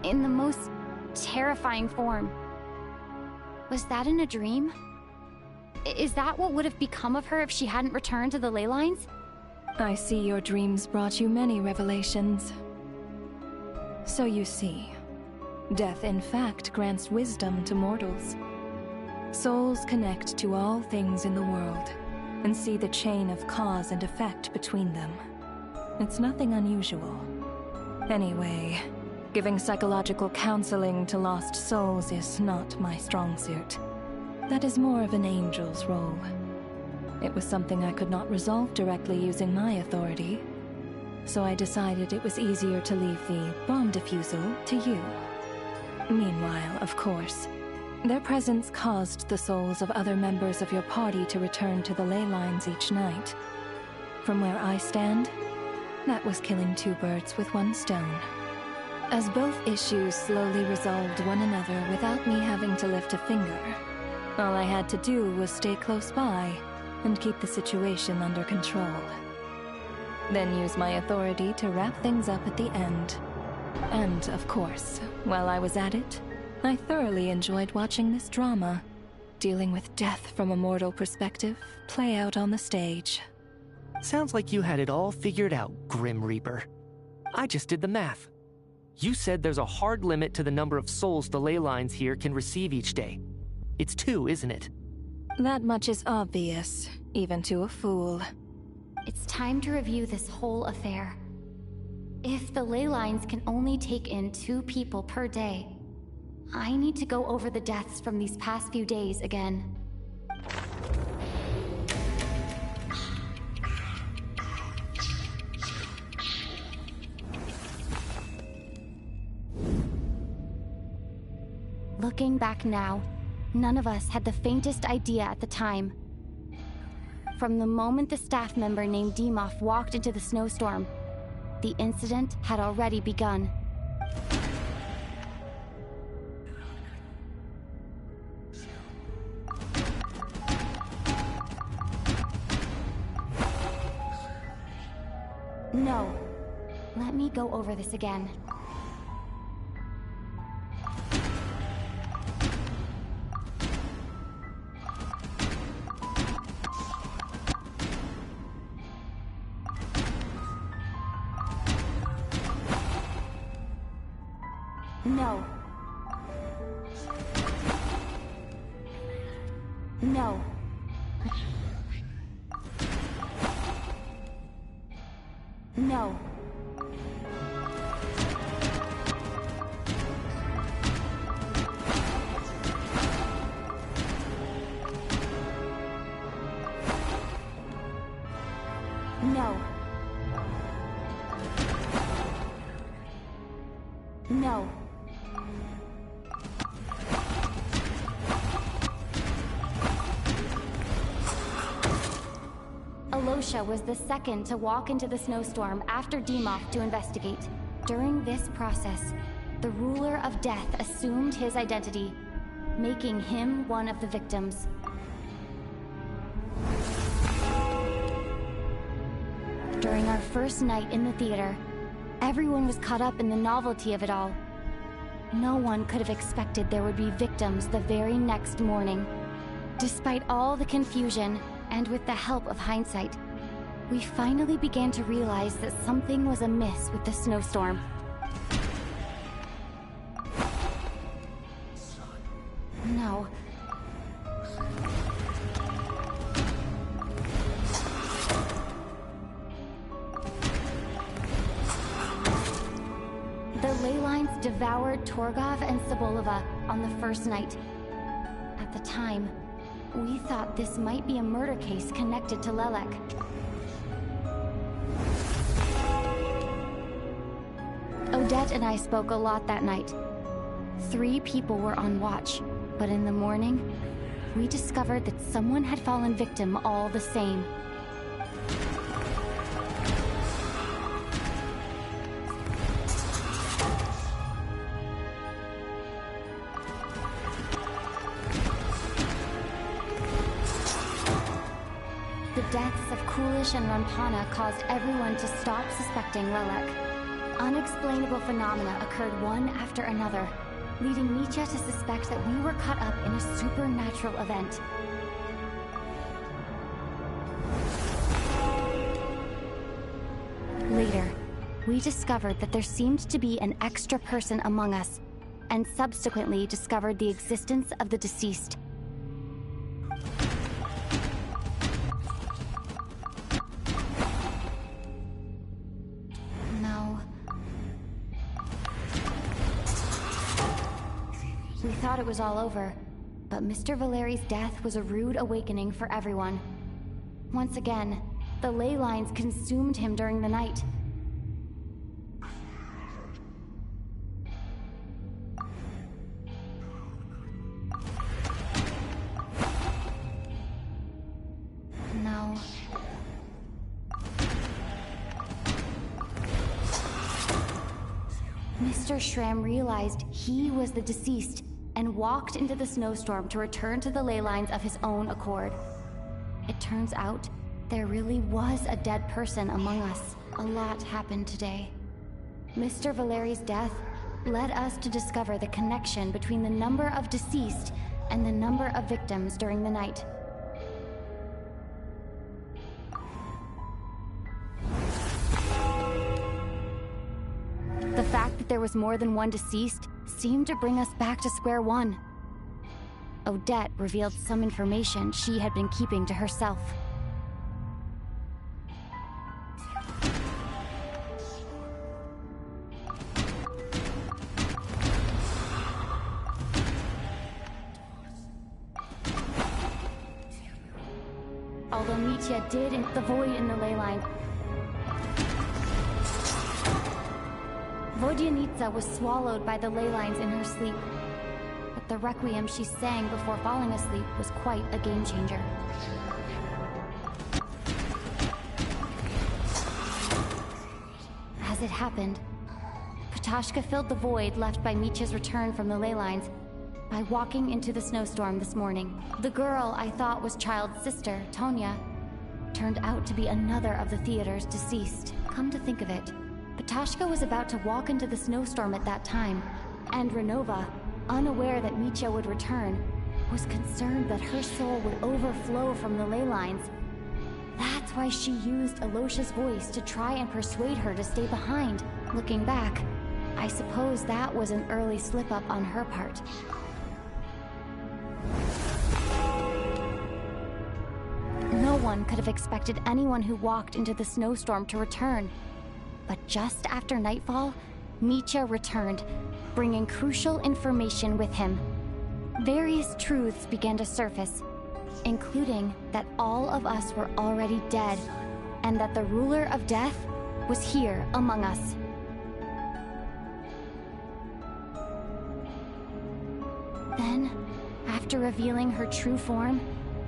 in the most terrifying form. Was that in a dream? Is that what would have become of her if she hadn't returned to the ley lines? I see your dreams brought you many revelations. So you see, death in fact grants wisdom to mortals. Souls connect to all things in the world and see the chain of cause and effect between them. It's nothing unusual. Anyway, giving psychological counseling to lost souls is not my strong suit. That is more of an angel's role. It was something I could not resolve directly using my authority, so I decided it was easier to leave the bomb defusal to you. Meanwhile, of course, their presence caused the souls of other members of your party to return to the ley lines each night. From where I stand, that was killing 2 birds with 1 stone. As both issues slowly resolved one another without me having to lift a finger, all I had to do was stay close by and keep the situation under control. Then use my authority to wrap things up at the end. And, of course, while I was at it, I thoroughly enjoyed watching this drama, dealing with death from a mortal perspective, play out on the stage. Sounds like you had it all figured out, Grim Reaper. I just did the math. You said there's a hard limit to the number of souls the ley lines here can receive each day. It's 2, isn't it? That much is obvious, even to a fool. It's time to review this whole affair. If the ley lines can only take in 2 people per day, I need to go over the deaths from these past few days again. Looking back now, none of us had the faintest idea at the time. From the moment the staff member named Dimov walked into the snowstorm, the incident had already begun. No. Let me go over this again. No. No. No. No. No. Alosha was the second to walk into the snowstorm after Demoth to investigate. During this process, the ruler of death assumed his identity, making him one of the victims. During our first night in the theater, everyone was caught up in the novelty of it all. No one could have expected there would be victims the very next morning. Despite all the confusion, and with the help of hindsight, we finally began to realize that something was amiss with the snowstorm. No. The ley lines devoured Torgov and Sobolova on the first night. At the time, we thought this might be a murder case connected to Lelek. Odette and I spoke a lot that night. 3 people were on watch, but in the morning, we discovered that someone had fallen victim all the same. The deaths of Kulish and Rampana caused everyone to stop suspecting Lelek. Unexplainable phenomena occurred one after another, leading Mitya to suspect that we were caught up in a supernatural event. Later, we discovered that there seemed to be an extra person among us, and subsequently discovered the existence of the deceased. We thought it was all over, but Mr. Valeri's death was a rude awakening for everyone. Once again, the ley lines consumed him during the night. No. Mr. Shram realized he was the deceased and walked into the snowstorm to return to the ley lines of his own accord. It turns out there really was a dead person among us. A lot happened today. Mr. Valeri's death led us to discover the connection between the number of deceased and the number of victims during the night. The fact that there was more than one deceased seemed to bring us back to square one. Odette revealed some information she had been keeping to herself. Although Mitya did enter the void in the ley line, Vodyanitsa was swallowed by the ley lines in her sleep. But the requiem she sang before falling asleep was quite a game changer. As it happened, Patashka filled the void left by Mitya's return from the ley lines by walking into the snowstorm this morning. The girl I thought was Child's sister, Tonya, turned out to be another of the theater's deceased. Come to think of it, Patashka was about to walk into the snowstorm at that time, and RUNOVA, unaware that Mitya would return, was concerned that her soul would overflow from the ley lines. That's why she used Alosha's voice to try and persuade her to stay behind. Looking back, I suppose that was an early slip-up on her part. No one could have expected anyone who walked into the snowstorm to return. But just after nightfall, Mitya returned, bringing crucial information with him. Various truths began to surface, including that all of us were already dead, and that the ruler of death was here among us. Then, after revealing her true form,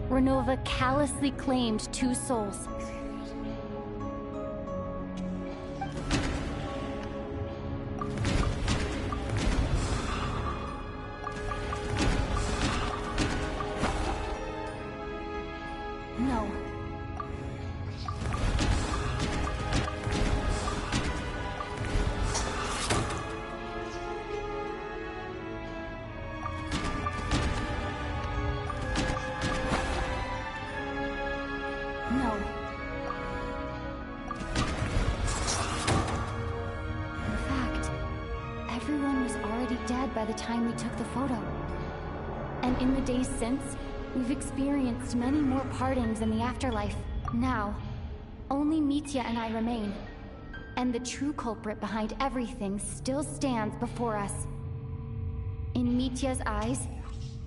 RUNOVA callously claimed 2 souls, dead by the time we took the photo. And in the days since, we've experienced many more partings in the afterlife. Now, only Mitya and I remain. And the true culprit behind everything still stands before us. In Mitya's eyes,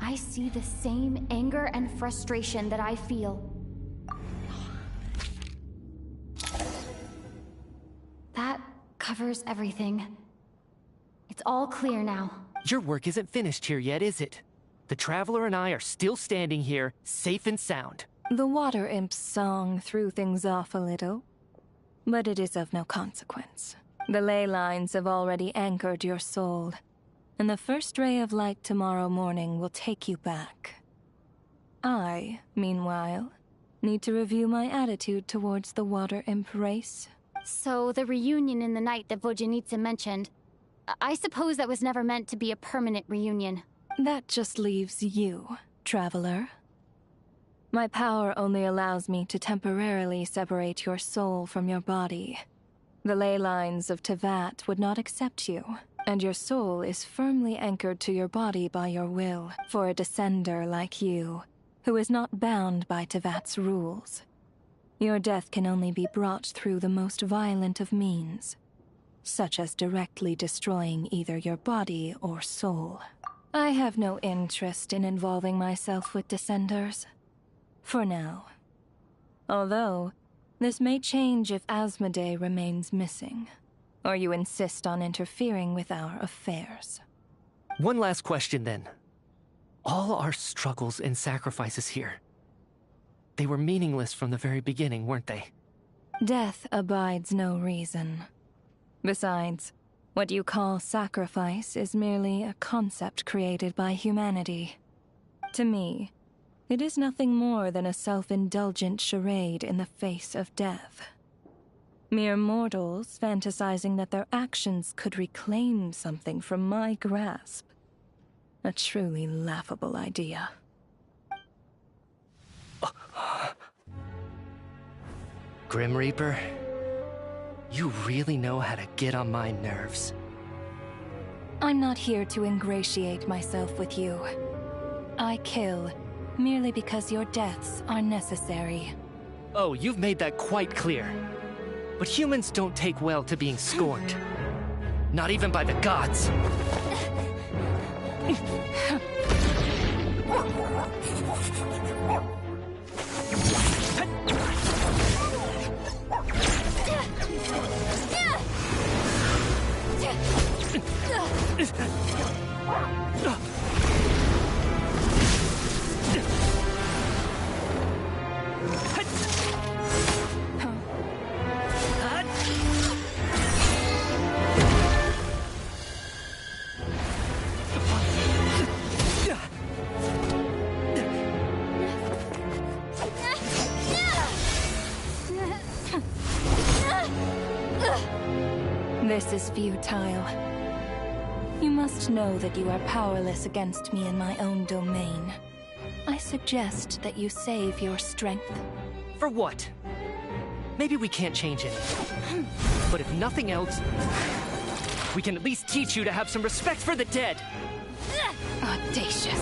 I see the same anger and frustration that I feel. That covers everything. It's all clear now. Your work isn't finished here yet, is it? The Traveler and I are still standing here, safe and sound. The Water Imp's song threw things off a little, but it is of no consequence. The ley lines have already anchored your soul, and the first ray of light tomorrow morning will take you back. I, meanwhile, need to review my attitude towards the Water Imp race. So, the reunion in the night that Vodyanitsa mentioned, I suppose that was never meant to be a permanent reunion. That just leaves you, Traveler. My power only allows me to temporarily separate your soul from your body. The ley lines of Teyvat would not accept you, and your soul is firmly anchored to your body by your will, for a descender like you, who is not bound by Teyvat's rules. Your death can only be brought through the most violent of means, such as directly destroying either your body or soul. I have no interest in involving myself with Descenders, for now. Although, this may change if Asmodee remains missing, or you insist on interfering with our affairs. One last question then. All our struggles and sacrifices here, they were meaningless from the very beginning, weren't they? Death abides no reason. Besides, what you call sacrifice is merely a concept created by humanity. To me, it is nothing more than a self-indulgent charade in the face of death. Mere mortals fantasizing that their actions could reclaim something from my grasp. A truly laughable idea. Grim Reaper, you really know how to get on my nerves. I'm not here to ingratiate myself with you. I kill merely because your deaths are necessary. Oh, you've made that quite clear. But humans don't take well to being scorned. Not even by the gods. This is futile. You must know that you are powerless against me in my own domain. I suggest that you save your strength. For what? Maybe we can't change anything. But if nothing else, we can at least teach you to have some respect for the dead. Audacious.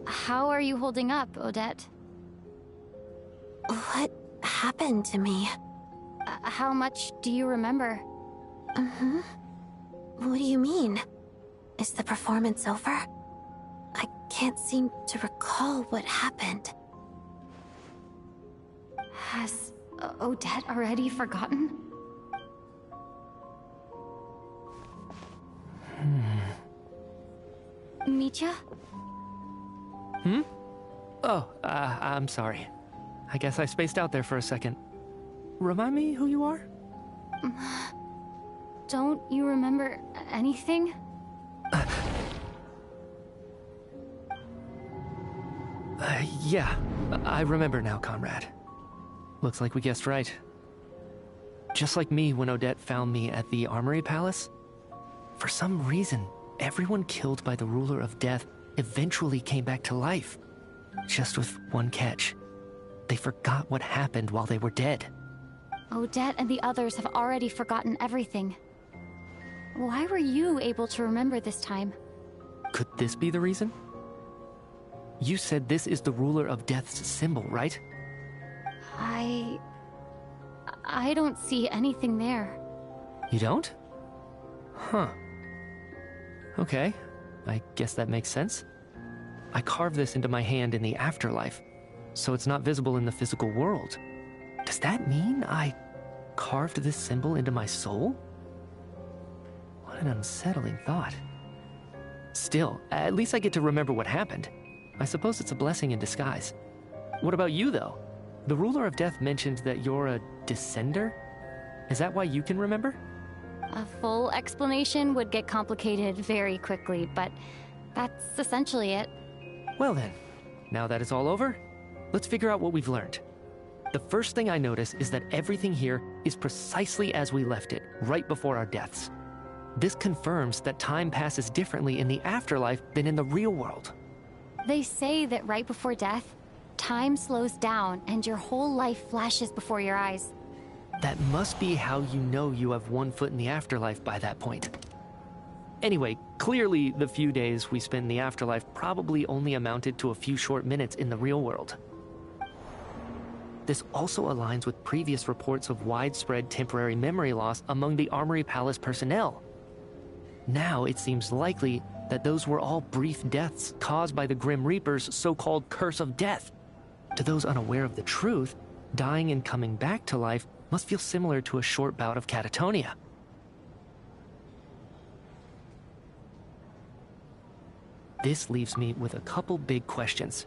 How are you holding up, Odette? What happened to me? How much do you remember? What do you mean? Is the performance over? I can't seem to recall what happened. Has Odette already forgotten? Mitya? Oh, I'm sorry. I guess I spaced out there for a second. Remind me who you are? Don't you remember anything? Yeah, I remember now, comrade. Looks like we guessed right. Just like me when Odette found me at the Armory Palace. For some reason, everyone killed by the Ruler of Death eventually came back to life. Just with one catch. They forgot what happened while they were dead. Odette and the others have already forgotten everything. Why were you able to remember this time? Could this be the reason? You said this is the Ruler of Death's symbol, right? I don't see anything there. You don't? Huh. Okay, I guess that makes sense. I carved this into my hand in the afterlife, so it's not visible in the physical world. Does that mean I carved this symbol into my soul? What an unsettling thought. Still, at least I get to remember what happened. I suppose it's a blessing in disguise. What about you, though? The Ruler of Death mentioned that you're a descender? Is that why you can remember? A full explanation would get complicated very quickly, but that's essentially it. Well then, now that it's all over, let's figure out what we've learned. The first thing I notice is that everything here is precisely as we left it, right before our deaths. This confirms that time passes differently in the afterlife than in the real world. They say that right before death, time slows down and your whole life flashes before your eyes. That must be how you know you have one foot in the afterlife by that point. Anyway, clearly the few days we spent in the afterlife probably only amounted to a few short minutes in the real world. This also aligns with previous reports of widespread temporary memory loss among the Armory Palace personnel. Now it seems likely that those were all brief deaths caused by the Grim Reaper's so-called curse of death. To those unaware of the truth, dying and coming back to life must feel similar to a short bout of catatonia. This leaves me with a couple big questions.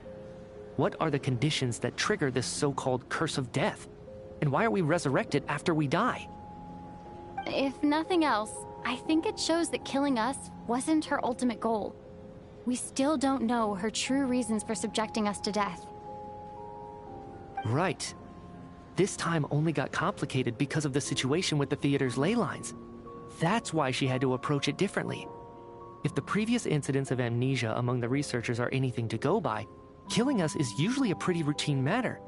What are the conditions that trigger this so-called curse of death? And why are we resurrected after we die? If nothing else, I think it shows that killing us wasn't her ultimate goal. We still don't know her true reasons for subjecting us to death. Right. This time only got complicated because of the situation with the theater's ley lines. That's why she had to approach it differently. If the previous incidents of amnesia among the researchers are anything to go by, killing us is usually a pretty routine matter.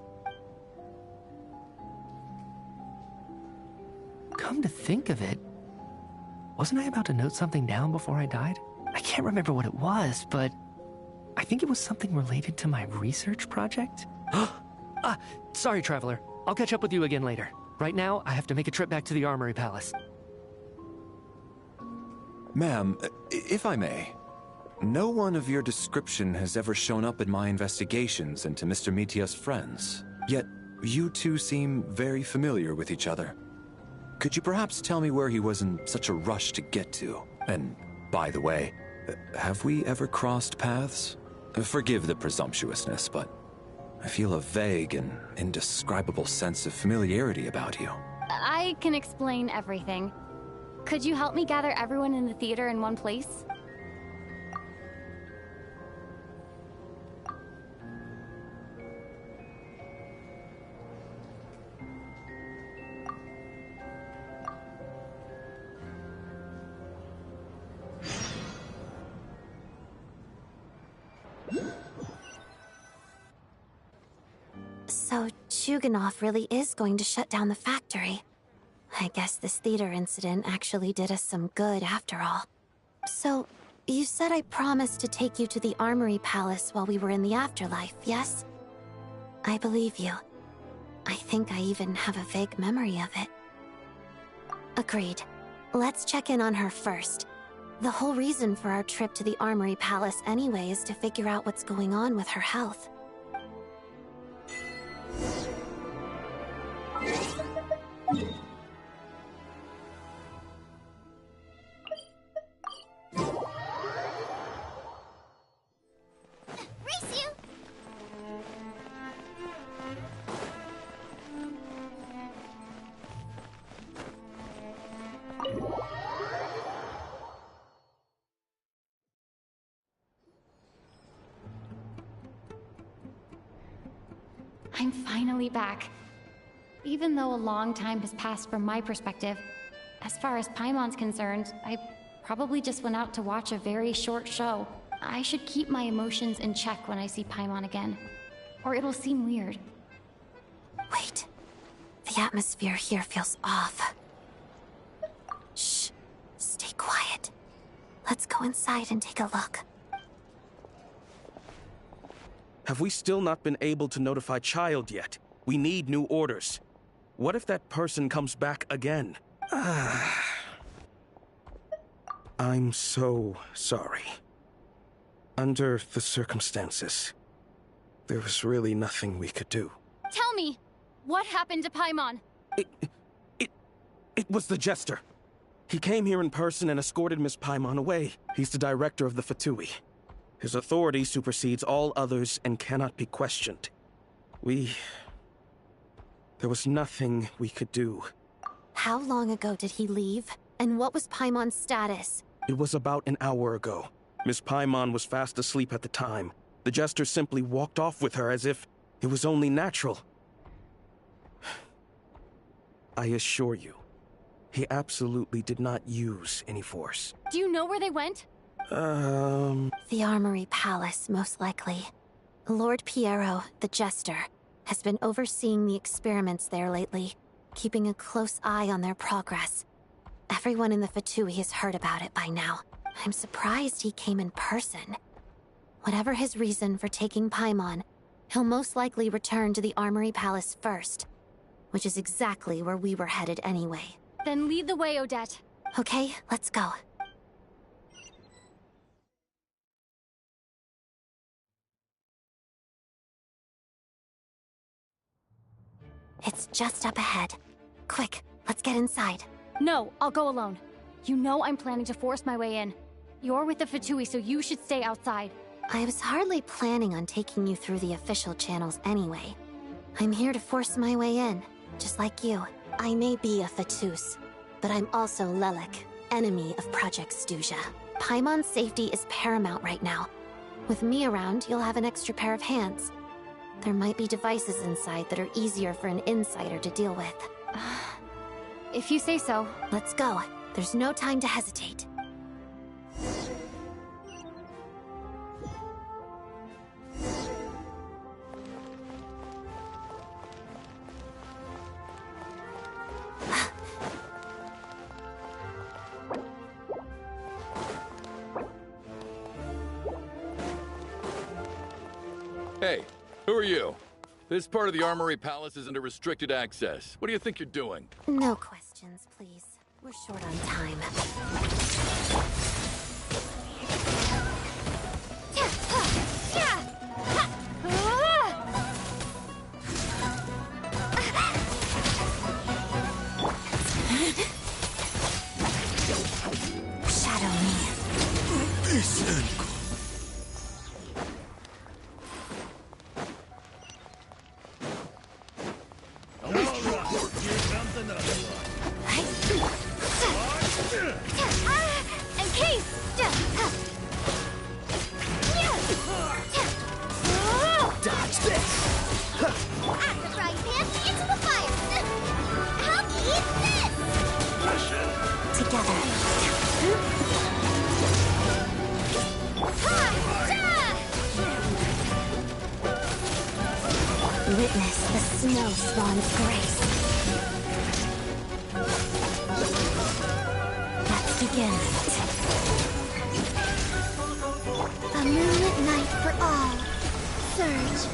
Come to think of it, wasn't I about to note something down before I died? I can't remember what it was, but I think it was something related to my research project. Sorry, Traveler. I'll catch up with you again later. Right now, I have to make a trip back to the Armory Palace. Ma'am, if I may, no one of your description has ever shown up in my investigations into Mr. Mitya's friends. Yet, you two seem very familiar with each other. Could you perhaps tell me where he was in such a rush to get to? And, by the way, have we ever crossed paths? Forgive the presumptuousness, but I feel a vague and indescribable sense of familiarity about you. I can explain everything. Could you help me gather everyone in the theater in one place? So, Chuganov really is going to shut down the factory. I guess this theater incident actually did us some good after all. So, you said I promised to take you to the Armory Palace while we were in the afterlife, yes? I believe you. I think I even have a vague memory of it. Agreed. Let's check in on her first. The whole reason for our trip to the Armory Palace anyway is to figure out what's going on with her health. Race you! I'm finally back. Even though a long time has passed from my perspective, as far as Paimon's concerned, I probably just went out to watch a very short show. I should keep my emotions in check when I see Paimon again, or it'll seem weird. Wait. The atmosphere here feels off. Shh. Stay quiet. Let's go inside and take a look. Have we still not been able to notify Child yet? We need new orders. What if that person comes back again? I'm so sorry. Under the circumstances, there was really nothing we could do. Tell me, what happened to Paimon? It was the Jester. He came here in person and escorted Miss Paimon away. He's the director of the Fatui. His authority supersedes all others and cannot be questioned. There was nothing we could do. How long ago did he leave? And what was Paimon's status? It was about an hour ago. Miss Paimon was fast asleep at the time. The Jester simply walked off with her as if it was only natural. I assure you, he absolutely did not use any force. Do you know where they went? The Armory Palace, most likely. Lord Piero, the Jester, has been overseeing the experiments there lately, keeping a close eye on their progress. Everyone in the Fatui has heard about it by now. I'm surprised he came in person. Whatever his reason for taking Paimon, he'll most likely return to the Armory Palace first, which is exactly where we were headed anyway. Then lead the way, Odette. Okay, let's go. It's just up ahead. Quick, let's get inside. No, I'll go alone. You know I'm planning to force my way in. You're with the Fatui, so you should stay outside. I was hardly planning on taking you through the official channels anyway. I'm here to force my way in, just like you. I may be a Fatus, but I'm also Lelik, enemy of Project Stuzha. Paimon's safety is paramount right now. With me around, you'll have an extra pair of hands. There might be devices inside that are easier for an insider to deal with. If you say so. Let's go. There's no time to hesitate. Hey, who are you? This part of the Armory Palace is under restricted access. What do you think you're doing? No questions, please. We're short on time. Shadow me. Encase! Witness the snow swan's grace. Let's begin. A moonlit night for all. Surge.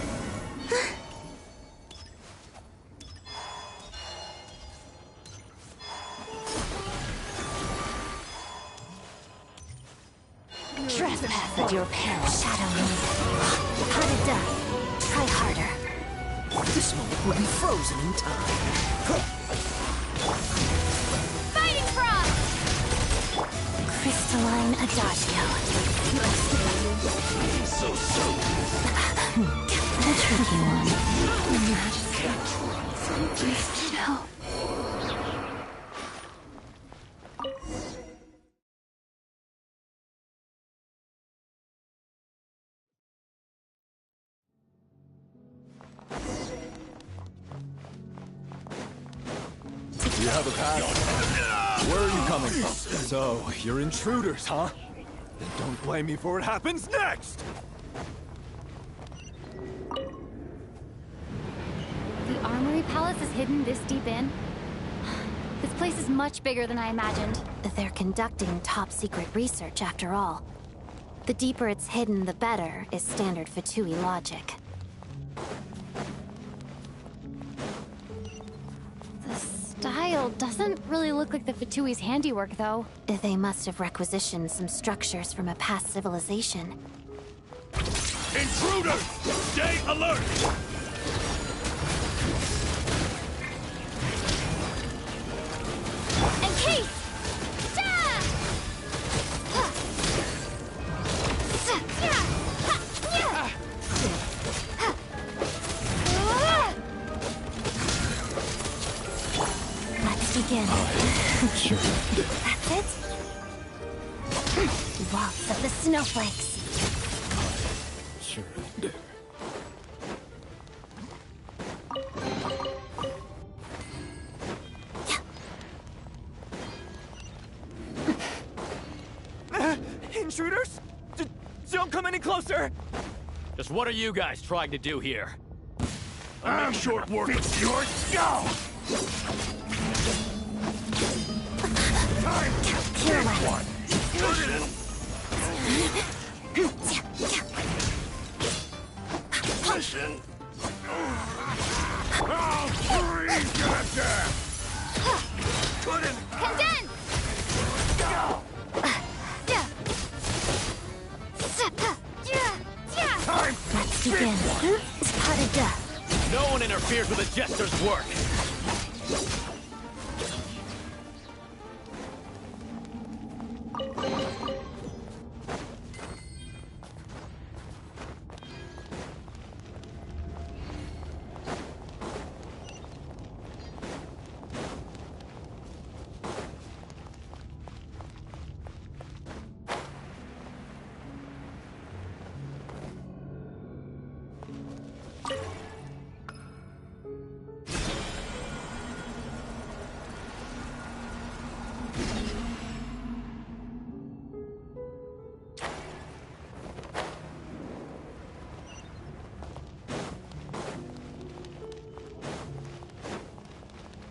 Trespass at your peril. Shadow me. Hard to die. Try harder. This moment will be frozen in time. Fighting Frost! Crystalline Adagio. So soon. The tricky one. No. You have a pass? Where are you coming from? So, you're intruders, huh? Then don't blame me for what happens next! The Armory Palace is hidden this deep in? This place is much bigger than I imagined. They're conducting top-secret research, after all. The deeper it's hidden, the better, is standard Fatui logic. The style doesn't really look like the Fatui's handiwork, though. They must have requisitioned some structures from a past civilization. Intruders! Stay alert! Encase! Let's begin. Sure. That's it? Waltz of the snowflakes. Sure. Intruders? Don't come any closer! Just what are you guys trying to do here? I'm short work. Fix your skull! Time to kill one! Listen! I'll freeze you to death! Couldn't... Condense! Time! Let's begin. Parada. No one interferes with a jester's work!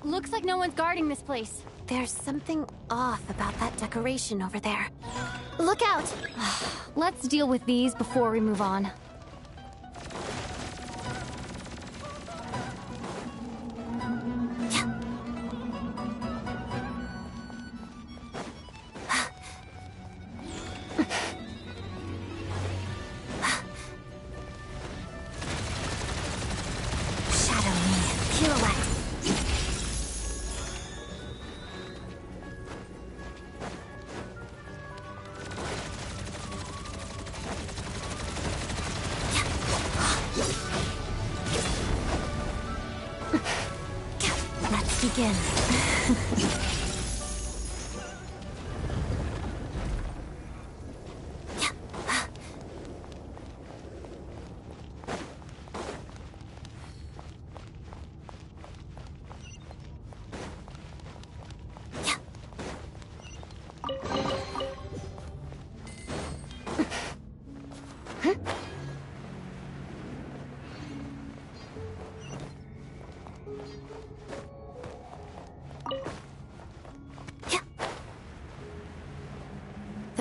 Looks like no one's guarding this place. There's something off about that decoration over there. Look out! Let's deal with these before we move on. Shadow me. Pirouette. Let's begin.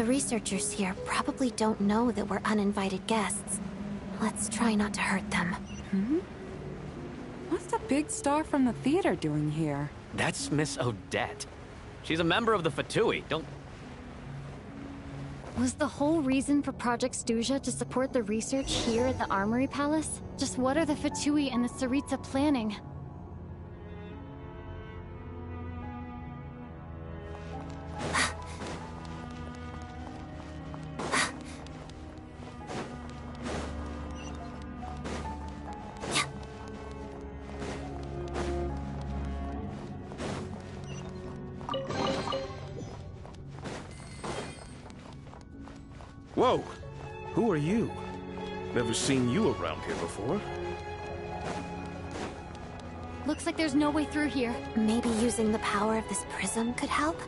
The researchers here probably don't know that we're uninvited guests. Let's try not to hurt them. What's the big star from the theater doing here? That's Miss Odette. She's a member of the Fatui. Don't... Was the whole reason for Project Stuzha to support the research here at the Armory Palace? Just what are the Fatui and the Tsaritsa planning? Whoa! Who are you? Never seen you around here before. Looks like there's no way through here. Maybe using the power of this prism could help?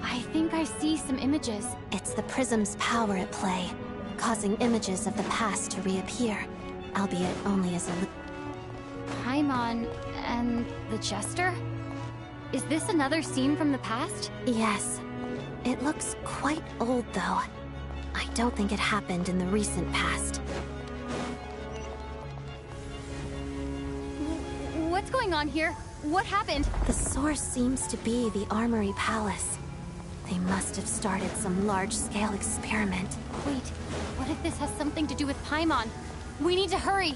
I think I see some images. It's the prism's power at play, causing images of the past to reappear, albeit only as a... Paimon and the Jester? Is this another scene from the past? Yes. It looks quite old, though. I don't think it happened in the recent past. What's going on here? What happened? The source seems to be the Armory Palace. They must have started some large-scale experiment. Wait, what if this has something to do with Paimon? We need to hurry!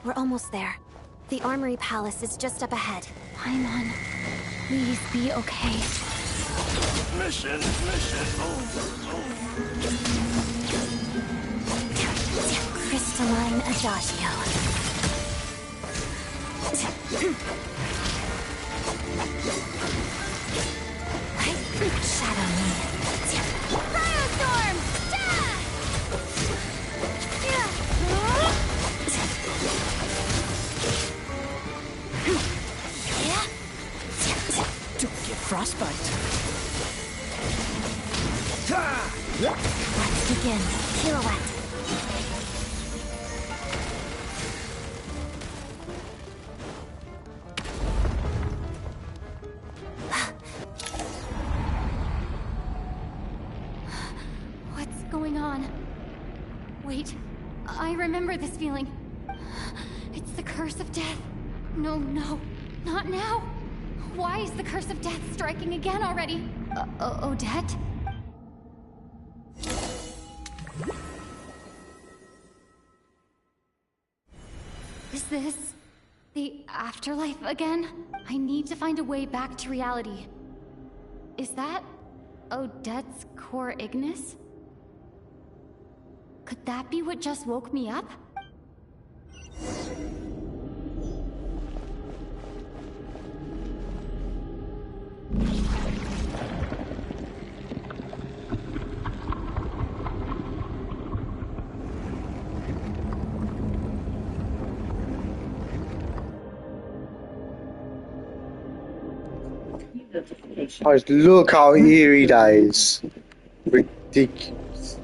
We're almost there. The Armory Palace is just up ahead. Paimon, please be okay. Mission! Crystalline Adagio. Shadow me. Cryostorm! Don't get frostbite. Let's begin. Pirouette. What's going on? Wait, I remember this feeling. It's the curse of death. No, not now. Why is the curse of death striking again already? Odette? Is this the afterlife again? I need to find a way back to reality. Is that Odette's core Ignis? Could that be what just woke me up? Guys, look how eerie that is. Ridiculous.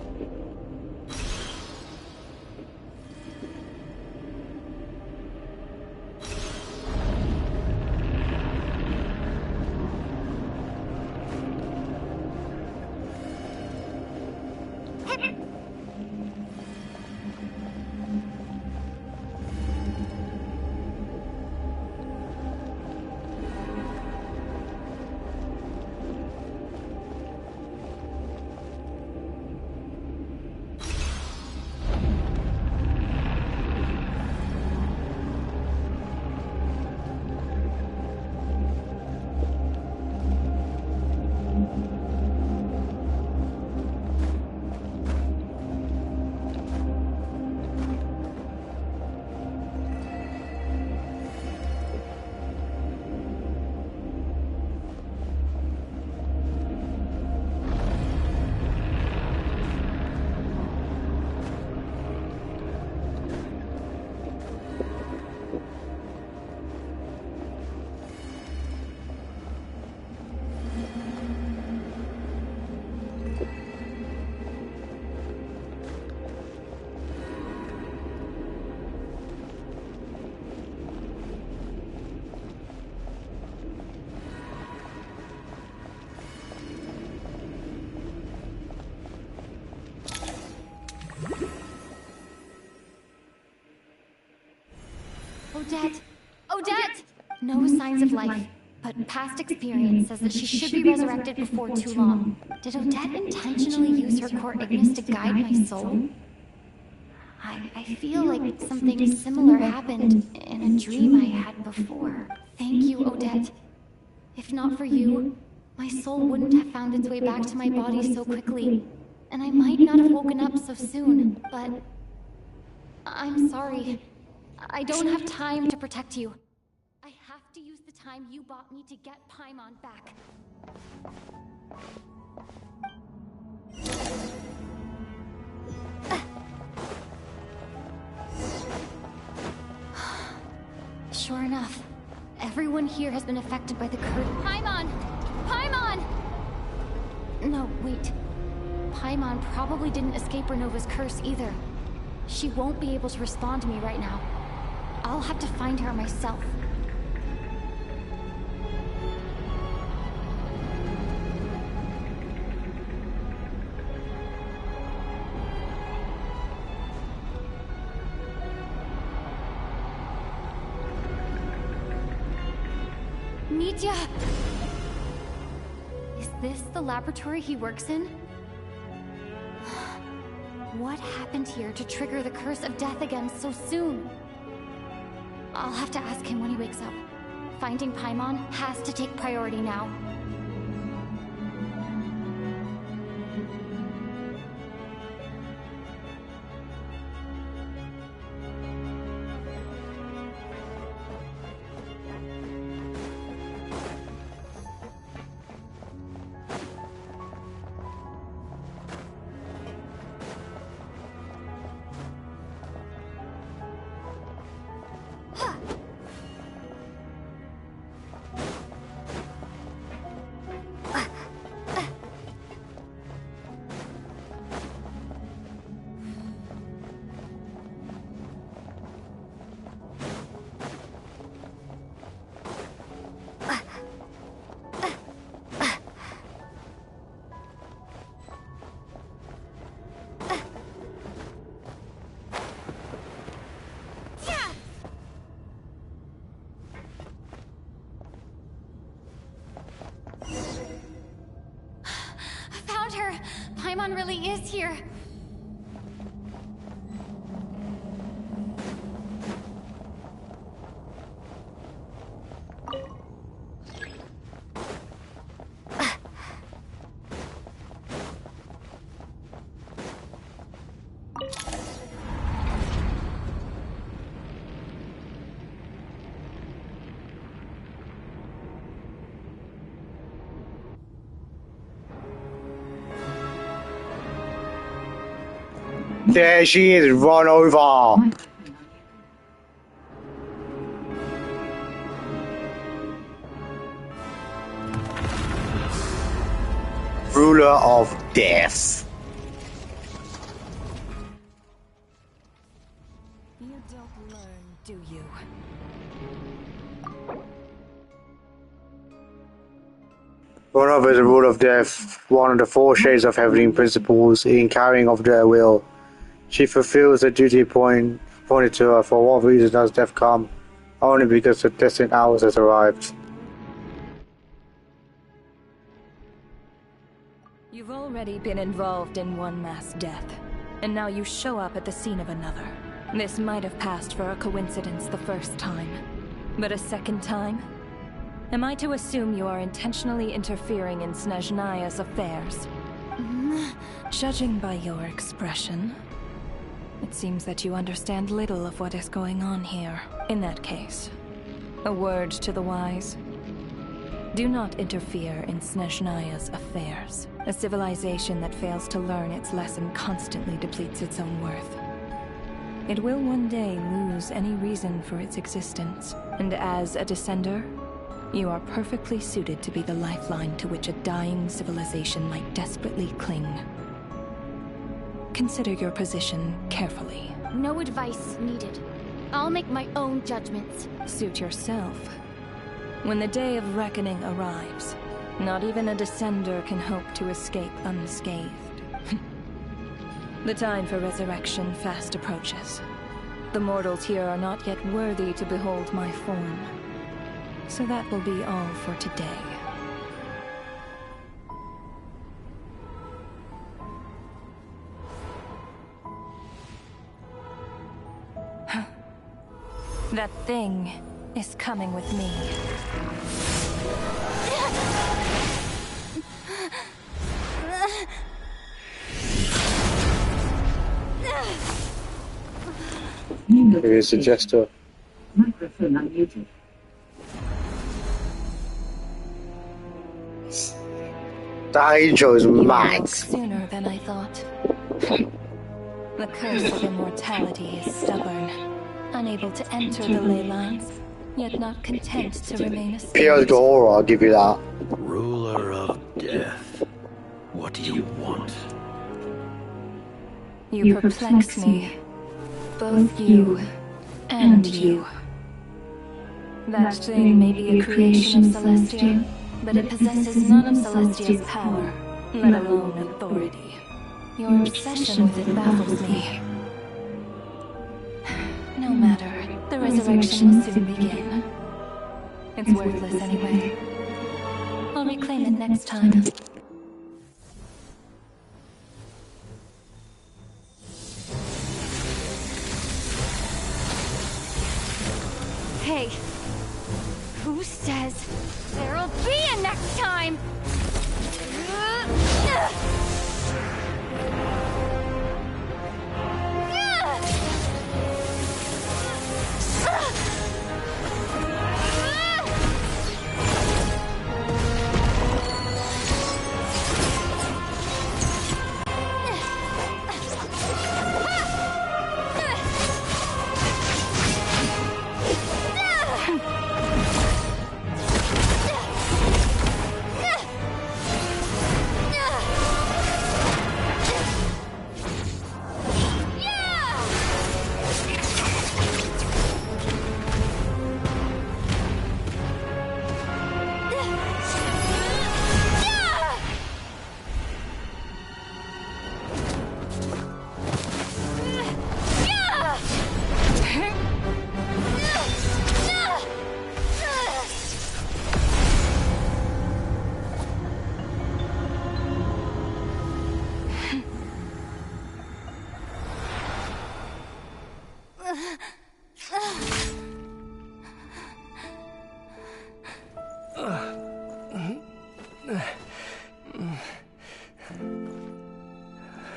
Odette! Odette! No signs of life, but past experience says that she should be resurrected before too long. Did Odette intentionally use her core Ignis to guide my soul? I feel like something similar happened in a dream I had before. Thank you, Odette. If not for you, my soul wouldn't have found its way back to my body so quickly, and I might not have woken up so soon, but I'm sorry. I don't have time to protect you. I have to use the time you bought me to get Paimon back. Sure enough, everyone here has been affected by the curse. Paimon! Paimon! No, wait. Paimon probably didn't escape RUNOVA's curse either. She won't be able to respond to me right now. I'll have to find her myself. Mitya! Is this the laboratory he works in? What happened here to trigger the curse of death again so soon? I'll have to ask him when he wakes up. Finding Paimon has to take priority now. Paimon really is here. There she is, RUNOVA! Ruler of Death. You don't learn, do you? RUNOVA is a ruler of death, one of the four shades of heavenly principles in carrying of their will. She fulfills the duty pointed to her. For what reason does death come? Only because the destined hours has arrived. You've already been involved in one mass death, and now you show up at the scene of another. This might have passed for a coincidence the first time, but a second time? Am I to assume you are intentionally interfering in Snezhnaya's affairs? Judging by your expression, it seems that you understand little of what is going on here. In that case, a word to the wise. Do not interfere in Snezhnaya's affairs. A civilization that fails to learn its lesson constantly depletes its own worth. It will one day lose any reason for its existence, and as a descender, you are perfectly suited to be the lifeline to which a dying civilization might desperately cling. Consider your position carefully. No advice needed. I'll make my own judgments. Suit yourself. When the day of reckoning arrives, not even a descender can hope to escape unscathed. The time for resurrection fast approaches. The mortals here are not yet worthy to behold my form. So that will be all for today. That thing is coming with me. Here's a gesture. Microphone unmuted. That intro is max. Sooner than I thought. The curse of immortality is stubborn, unable to enter the ley lines, yet not content to remain a Pure Dora, I'll give you that. Ruler of death. What do you want? You perplex me. Both you and you. That thing may be a creation of Celestia, but it possesses none of Celestia's power, let alone authority. Your obsession with it baffles me. No matter, the resurrection will soon begin. It's worthless anyway. I'll reclaim it next time. Hey, who says there'll be a next time?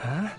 Huh?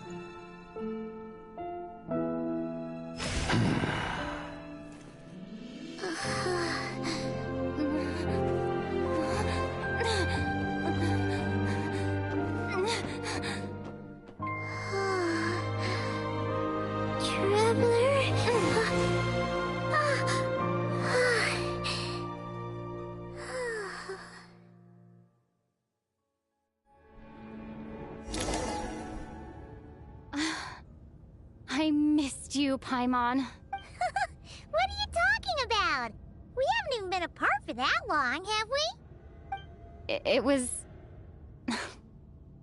I missed you, Paimon. What are you talking about? We haven't even been apart for that long, have we? It was...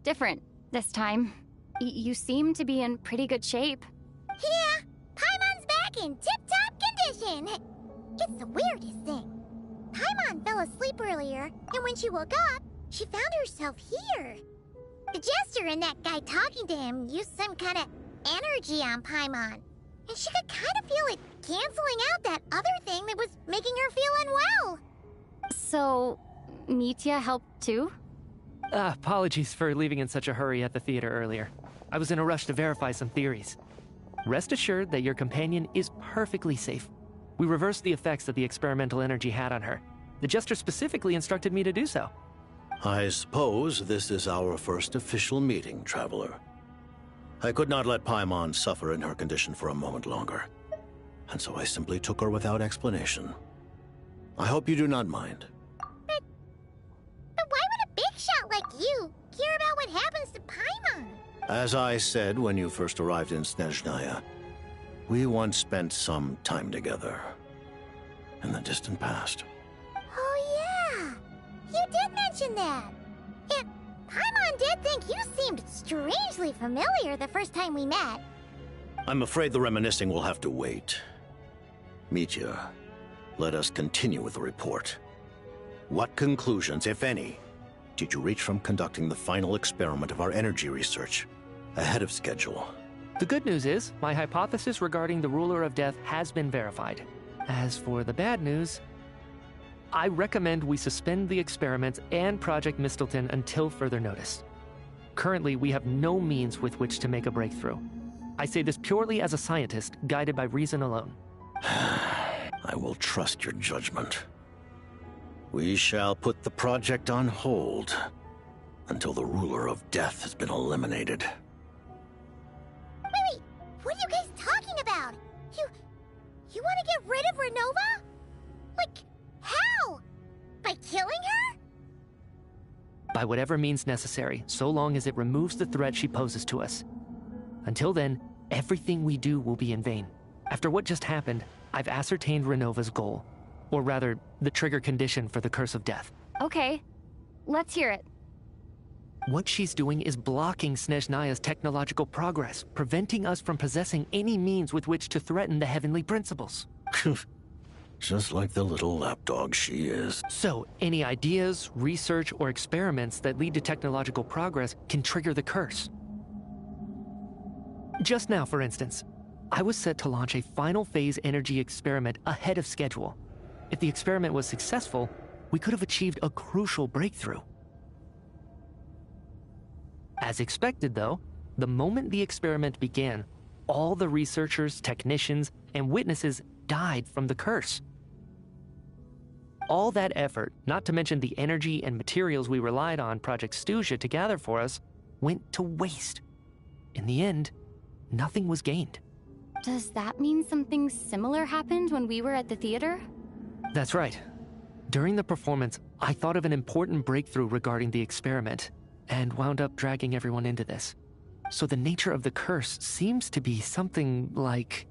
different this time. You seem to be in pretty good shape. Yeah, Paimon's back in tip-top condition. It's the weirdest thing. Paimon fell asleep earlier, and when she woke up, she found herself here. The jester and that guy talking to him used some kind of energy on Paimon, and she could kind of feel it canceling out that other thing that was making her feel unwell. So, Mitya helped too? Apologies for leaving in such a hurry at the theater earlier. I was in a rush to verify some theories. Rest assured that your companion is perfectly safe. We reversed the effects that the experimental energy had on her. The jester specifically instructed me to do so. I suppose this is our first official meeting, Traveler. I could not let Paimon suffer in her condition for a moment longer, and so I simply took her without explanation. I hope you do not mind. But why would a big shot like you care about what happens to Paimon? As I said when you first arrived in Snezhnaya, we once spent some time together in the distant past. Oh yeah, you did mention that. And Paimon did think you seemed strangely familiar the first time we met. I'm afraid the reminiscing will have to wait. Mitya, let us continue with the report. What conclusions, if any, did you reach from conducting the final experiment of our energy research ahead of schedule? The good news is, my hypothesis regarding the Ruler of Death has been verified. As for the bad news, I recommend we suspend the experiments and Project Mistleton until further notice. Currently, we have no means with which to make a breakthrough. I say this purely as a scientist, guided by reason alone. I will trust your judgment. We shall put the project on hold until the Ruler of Death has been eliminated. Wait, what are you guys talking about? You want to get rid of RUNOVA? Like, how? By killing her? By whatever means necessary, so long as it removes the threat she poses to us. Until then, everything we do will be in vain. After what just happened, I've ascertained RUNOVA's goal. Or rather, the trigger condition for the Curse of Death. Okay, let's hear it. What she's doing is blocking Snezhnaya's technological progress, preventing us from possessing any means with which to threaten the heavenly principles. Just like the little lapdog she is. So, any ideas, research, or experiments that lead to technological progress can trigger the curse. Just now, for instance, I was set to launch a final phase energy experiment ahead of schedule. If the experiment was successful, we could have achieved a crucial breakthrough. As expected, though, the moment the experiment began, all the researchers, technicians, and witnesses died from the curse. All that effort, not to mention the energy and materials we relied on Project Snezhnaya to gather for us, went to waste. In the end, nothing was gained. Does that mean something similar happened when we were at the theater? That's right. During the performance, I thought of an important breakthrough regarding the experiment, and wound up dragging everyone into this. So the nature of the curse seems to be something like,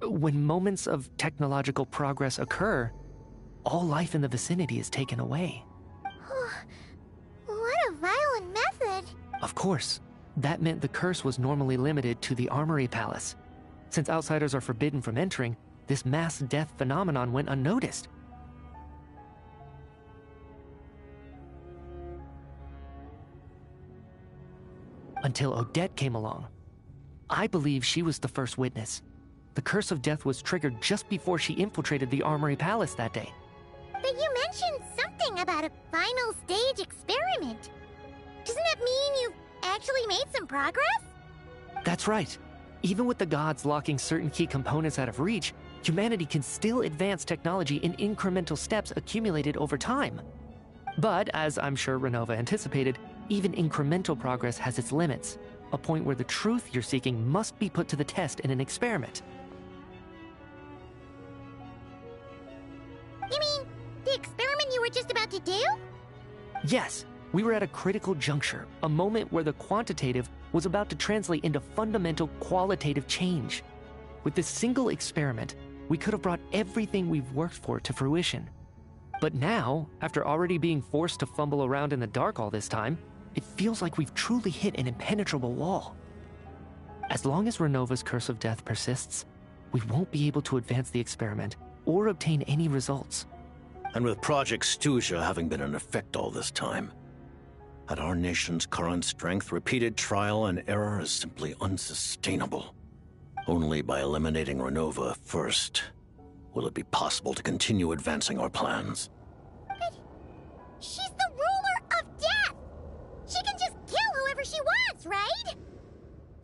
when moments of technological progress occur, all life in the vicinity is taken away. What a violent method! Of course, that meant the curse was normally limited to the Armory Palace. Since outsiders are forbidden from entering, this mass death phenomenon went unnoticed. Until Odette came along. I believe she was the first witness. The Curse of Death was triggered just before she infiltrated the Armory Palace that day. But you mentioned something about a final stage experiment. Doesn't that mean you've actually made some progress? That's right. Even with the gods locking certain key components out of reach, humanity can still advance technology in incremental steps accumulated over time. But, as I'm sure RUNOVA anticipated, even incremental progress has its limits, a point where the truth you're seeking must be put to the test in an experiment. You mean the experiment you were just about to do? Yes, we were at a critical juncture, a moment where the quantitative was about to translate into fundamental qualitative change. With this single experiment, we could have brought everything we've worked for to fruition. But now, after already being forced to fumble around in the dark all this time, it feels like we've truly hit an impenetrable wall. As long as RUNOVA's Curse of Death persists, we won't be able to advance the experiment or obtain any results. And with Project Snezhnaya having been in effect all this time, at our nation's current strength, repeated trial and error is simply unsustainable. Only by eliminating RUNOVA first will it be possible to continue advancing our plans. But she's the ruler of death! She can just kill whoever she wants, right?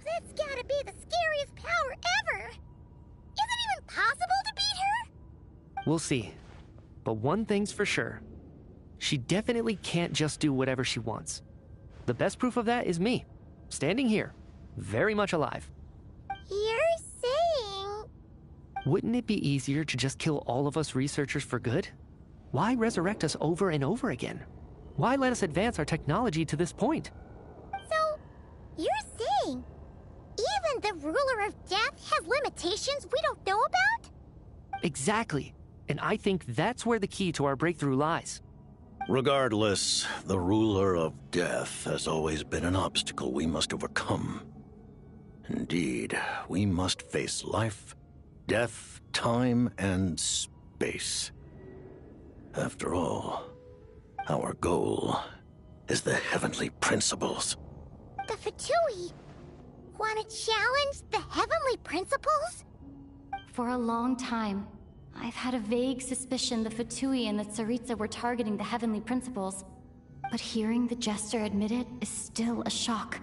That's gotta be the scariest power ever! Is it even possible to beat her? We'll see. But one thing's for sure. She definitely can't just do whatever she wants. The best proof of that is me, standing here, very much alive. You're saying... Wouldn't it be easier to just kill all of us researchers for good? Why resurrect us over and over again? Why let us advance our technology to this point? So, you're saying even the ruler of death has limitations we don't know about? Exactly. And I think that's where the key to our breakthrough lies. Regardless, the ruler of death has always been an obstacle we must overcome. Indeed, we must face life, death, time, and space. After all, our goal is the heavenly principles. The Fatui want to challenge the heavenly principles? For a long time, I've had a vague suspicion the Fatui and the Tsaritsa were targeting the heavenly principles. But hearing the Jester admit it is still a shock.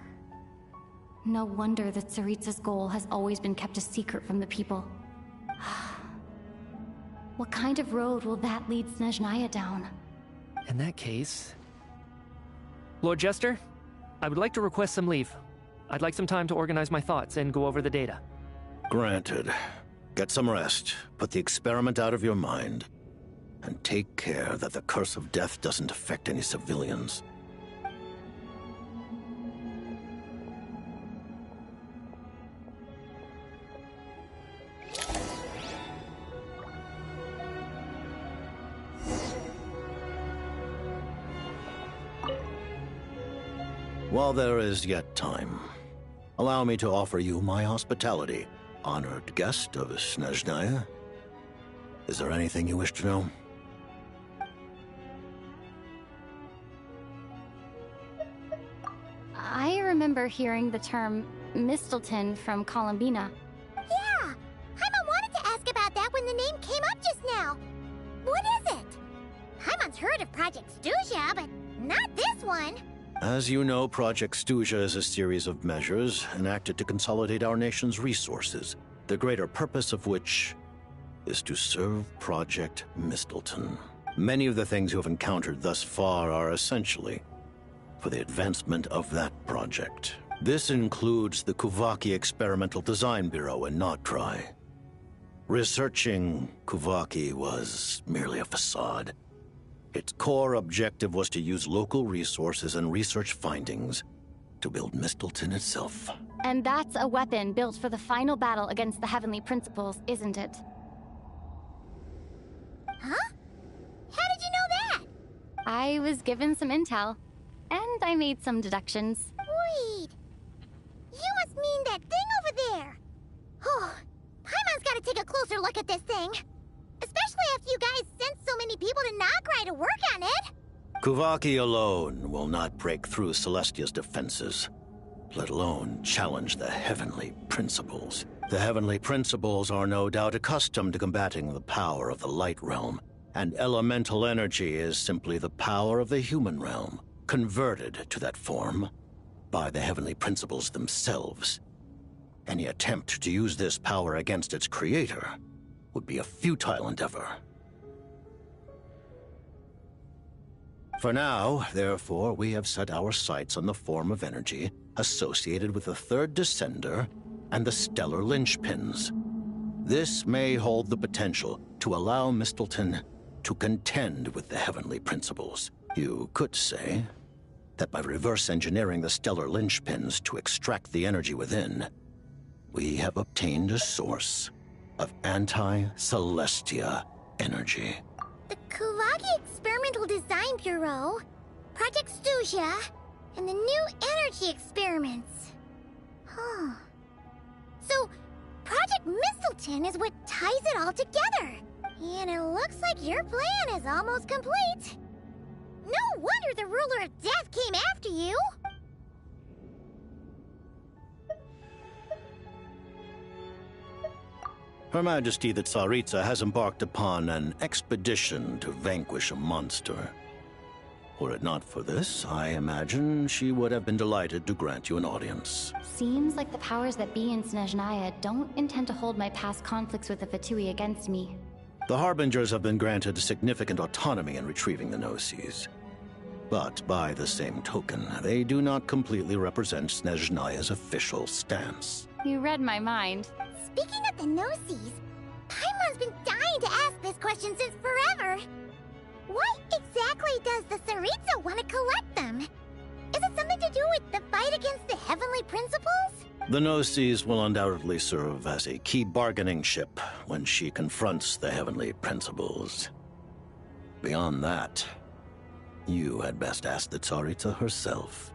No wonder that Tsaritsa's goal has always been kept a secret from the people. What kind of road will that lead Snezhnaya down? In that case... Lord Jester, I would like to request some leave. I'd like some time to organize my thoughts and go over the data. Granted. Get some rest, put the experiment out of your mind, and take care that the curse of death doesn't affect any civilians. While there is yet time, allow me to offer you my hospitality, honored guest of Snezhnaya. Is there anything you wish to know? I remember hearing the term Mistleton from Columbina. Yeah! Paimon wanted to ask about that when the name came up just now. What is it? Paimon's heard of Project Stuzha, but not this one. As you know, Project Stuzha is a series of measures enacted to consolidate our nation's resources, the greater purpose of which is to serve Project Mistleton. Many of the things you have encountered thus far are essentially for the advancement of that project. This includes the Kuvaki Experimental Design Bureau in Notdry. Researching Kuvaki was merely a facade. Its core objective was to use local resources and research findings to build Mistleton itself. And that's a weapon built for the final battle against the Heavenly Principles, isn't it? Huh? How did you know that? I was given some intel, and I made some deductions. Wait. You must mean that thing over there. Oh, Paimon's gotta take a closer look at this thing. Especially after you guys sent so many people to Notdry to work on it. Kuvaki alone will not break through Celestia's defenses, let alone challenge the Heavenly Principles. The Heavenly Principles are no doubt accustomed to combating the power of the Light Realm, and elemental energy is simply the power of the human realm, converted to that form by the Heavenly Principles themselves. Any attempt to use this power against its creator would be a futile endeavor. For now, therefore, we have set our sights on the form of energy associated with the Third Descender and the Stellar Linchpins. This may hold the potential to allow Mistleton to contend with the Heavenly Principles. You could say that by reverse engineering the Stellar Linchpins to extract the energy within, we have obtained a source of anti-Celestia energy. The Kuvaki Experimental Design Bureau, Project Stuzha, and the new energy experiments. Huh. So, Project Mistleton is what ties it all together. And it looks like your plan is almost complete. No wonder the Ruler of Death came after you. Her Majesty the Tsaritsa has embarked upon an expedition to vanquish a monster. Were it not for this, I imagine she would have been delighted to grant you an audience. Seems like the powers that be in Snezhnaya don't intend to hold my past conflicts with the Fatui against me. The Harbingers have been granted significant autonomy in retrieving the Gnosis. But by the same token, they do not completely represent Snezhnaya's official stance. You read my mind. Speaking of the Gnosis, Paimon's been dying to ask this question since forever. Why exactly does the Tsaritsa want to collect them? Is it something to do with the fight against the Heavenly Principles? The Gnosis will undoubtedly serve as a key bargaining chip when she confronts the Heavenly Principles. Beyond that, you had best ask the Tsaritsa herself.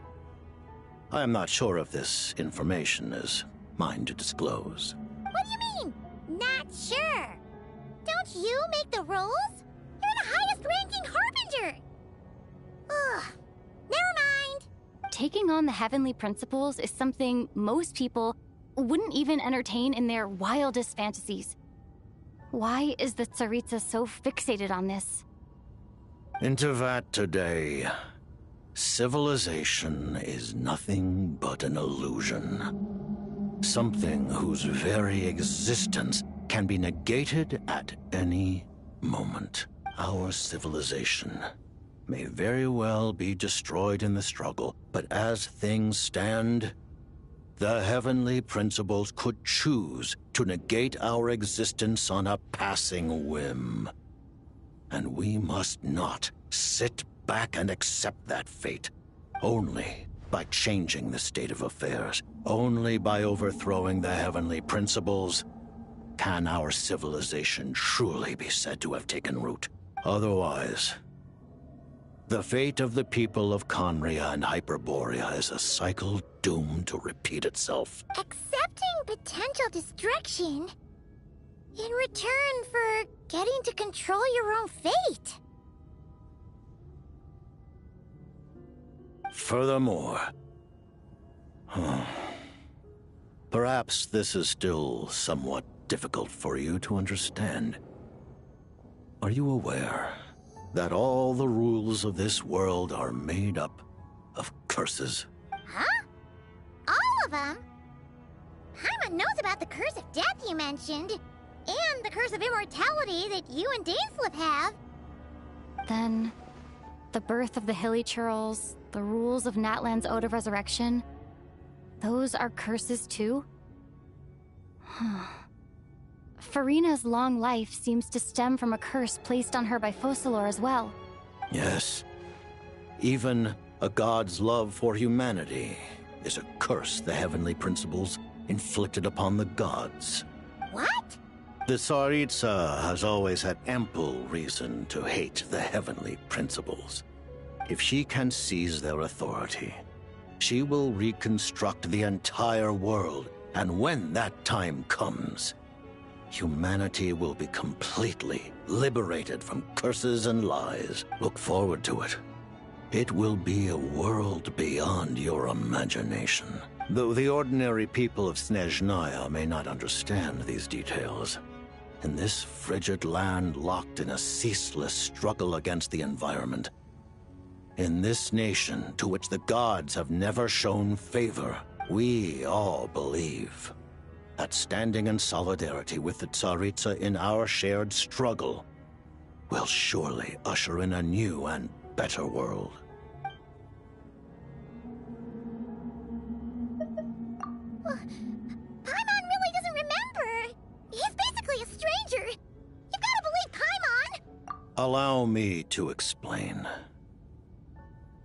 I am not sure if this information is mine to disclose. What do you mean? Not sure. Don't you make the rules? You're the highest-ranking Harbinger! Ugh. Never mind. Taking on the heavenly principles is something most people wouldn't even entertain in their wildest fantasies. Why is the Tsaritsa so fixated on this? Intervat today. Civilization is nothing but an illusion. Something whose very existence can be negated at any moment. Our civilization may very well be destroyed in the struggle, but as things stand, the heavenly principles could choose to negate our existence on a passing whim. And we must not sit back and accept that fate. Only by changing the state of affairs, only by overthrowing the heavenly principles, can our civilization truly be said to have taken root. Otherwise, the fate of the people of Conria and Hyperborea is a cycle doomed to repeat itself. Accepting potential destruction in return for getting to control your own fate. Furthermore, perhaps this is still somewhat difficult for you to understand. Are you aware that all the rules of this world are made up of curses? Huh? All of them? Paimon knows about the curse of death you mentioned, and the curse of immortality that you and Dainsleif have. Then, the birth of the Hilly Churls, the rules of Natlan's Ode of Resurrection, those are curses too? Farina's long life seems to stem from a curse placed on her by Focalor as well. Yes. Even a god's love for humanity is a curse the heavenly principles inflicted upon the gods. What? The Tsaritsa has always had ample reason to hate the heavenly principles. If she can seize their authority, she will reconstruct the entire world, and when that time comes, humanity will be completely liberated from curses and lies. Look forward to it. It will be a world beyond your imagination. Though the ordinary people of Snezhnaya may not understand these details, in this frigid land locked in a ceaseless struggle against the environment, in this nation to which the gods have never shown favor, we all believe that standing in solidarity with the Tsaritsa in our shared struggle will surely usher in a new and better world. Paimon really doesn't remember. He's basically a stranger. You've got to believe Paimon. Allow me to explain.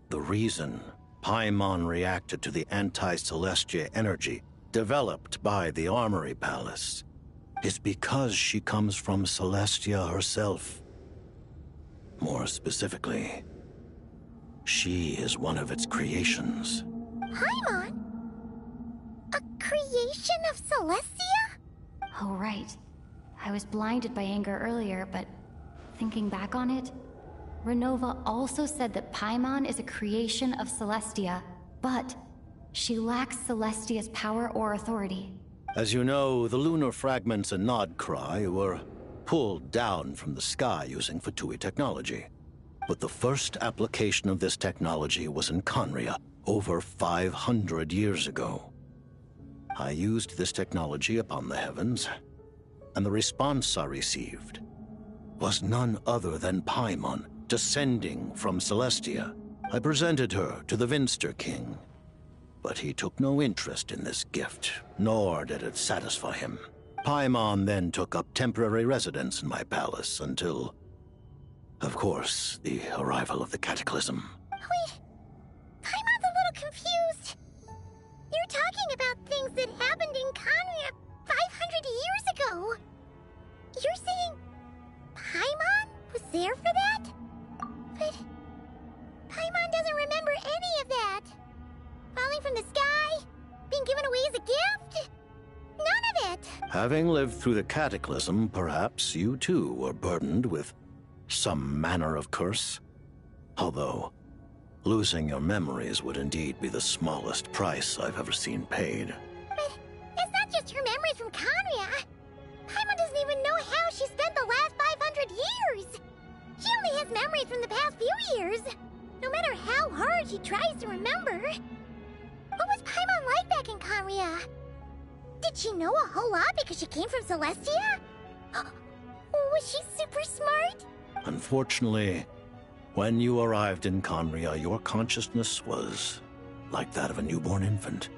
The reason Paimon reacted to the anti-Celestia energy developed by the Armory Palace is because she comes from Celestia herself. More specifically, she is one of its creations. Paimon? A creation of Celestia? Oh, right. I was blinded by anger earlier, but thinking back on it, RUNOVA also said that Paimon is a creation of Celestia, but she lacks Celestia's power or authority. As you know, the lunar fragments in Nodcry were pulled down from the sky using Fatui technology. But the first application of this technology was in Conria over 500 years ago. I used this technology upon the heavens, and the response I received was none other than Paimon descending from Celestia. I presented her to the Vinster King, but he took no interest in this gift, nor did it satisfy him. Paimon then took up temporary residence in my palace until, of course, the arrival of the Cataclysm. Wait, Paimon's a little confused. You're talking about things that happened in Conria 500 years ago. You're saying Paimon was there for that? But Paimon doesn't remember any of that. Falling from the sky? Being given away as a gift? Having lived through the cataclysm, perhaps you too were burdened with some manner of curse. Although, losing your memories would indeed be the smallest price I've ever seen paid. But it's not just her memories from Conria. Paimon doesn't even know how she spent the last 500 years. She only has memories from the past few years. No matter how hard she tries to remember. What was Paimon like back in Conria? Did she know a whole lot because she came from Celestia? Was she super smart? Unfortunately, when you arrived in Conria, your consciousness was like that of a newborn infant.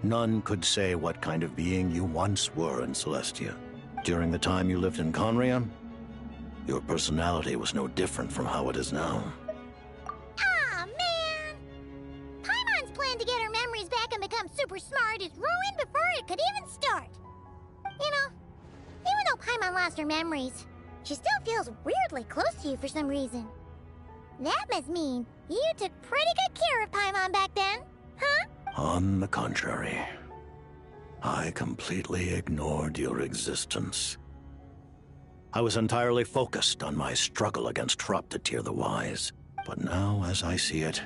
None could say what kind of being you once were in Celestia. During the time you lived in Conria, your personality was no different from how it is now. Aw, man! Paimon's plan to get her memories back and become super smart is ruined before it could even start. You know, even though Paimon lost her memories, she still feels weirdly close to you for some reason. That must mean you took pretty good care of Paimon back then, huh? On the contrary, I completely ignored your existence. I was entirely focused on my struggle against Troptatir the Wise. But now, as I see it,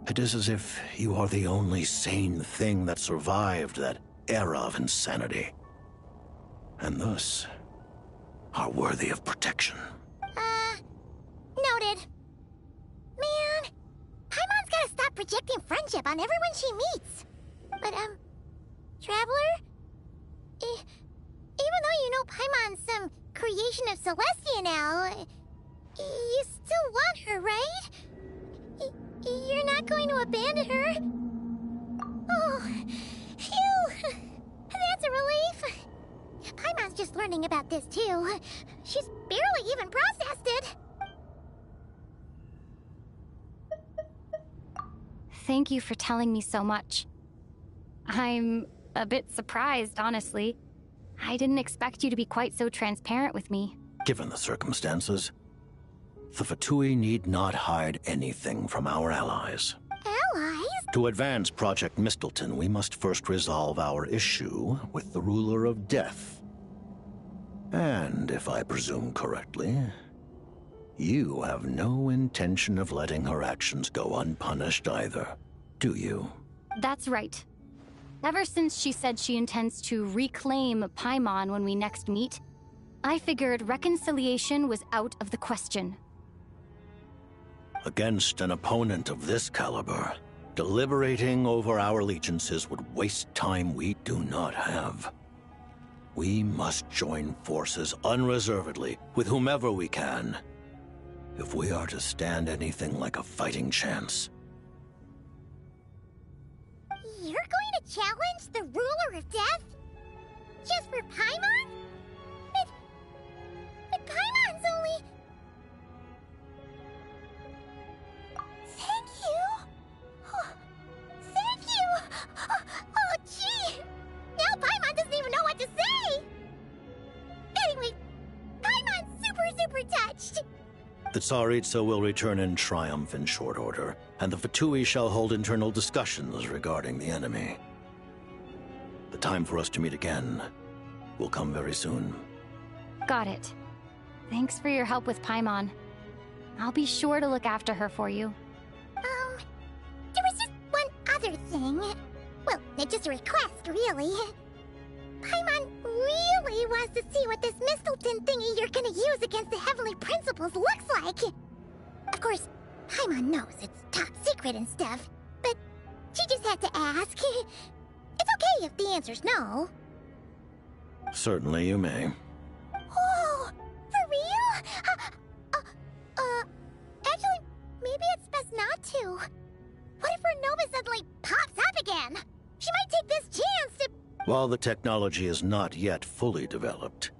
it is as if you are the only sane thing that survived that era of insanity. And thus, are worthy of protection. Noted. Man, Paimon's gotta stop projecting friendship on everyone she meets. But, Traveler? Even though you know Paimon's some creation of Celestia now, you still want her, right? You're not going to abandon her? Oh, phew! That's a relief. Paimon's just learning about this, too. She's barely even processed it. Thank you for telling me so much. I'm a bit surprised, honestly. I didn't expect you to be quite so transparent with me. Given the circumstances, the Fatui need not hide anything from our allies. Allies? To advance Project Mistleton, we must first resolve our issue with the Ruler of Death. And, if I presume correctly, you have no intention of letting her actions go unpunished either, do you? That's right. Ever since she said she intends to reclaim Paimon when we next meet, I figured reconciliation was out of the question. Against an opponent of this caliber, deliberating over our allegiances would waste time we do not have. We must join forces unreservedly with whomever we can, if we are to stand anything like a fighting chance. You're going to challenge the Ruler of Death? Just for Paimon? But Paimon's only... Thank you! Oh, thank you! Oh, gee! Now Paimon doesn't even know what to say! Anyway, Paimon's super touched! The Tsaritsa will return in triumph in short order, and the Fatui shall hold internal discussions regarding the enemy. The time for us to meet again will come very soon. Got it. Thanks for your help with Paimon. I'll be sure to look after her for you. There was just one other thing. Well, it's just a request, really. Paimon really wants to see what this Mistleton thingy you're gonna use against the Heavenly Principles looks like. Of course, Paimon knows it's top secret and stuff, but she just had to ask. It's okay if the answer's no. Certainly you may. Oh, for real? Actually, maybe it's best not to. What if RUNOVA suddenly pops up again? She might take this chance to... While the technology is not yet fully developed,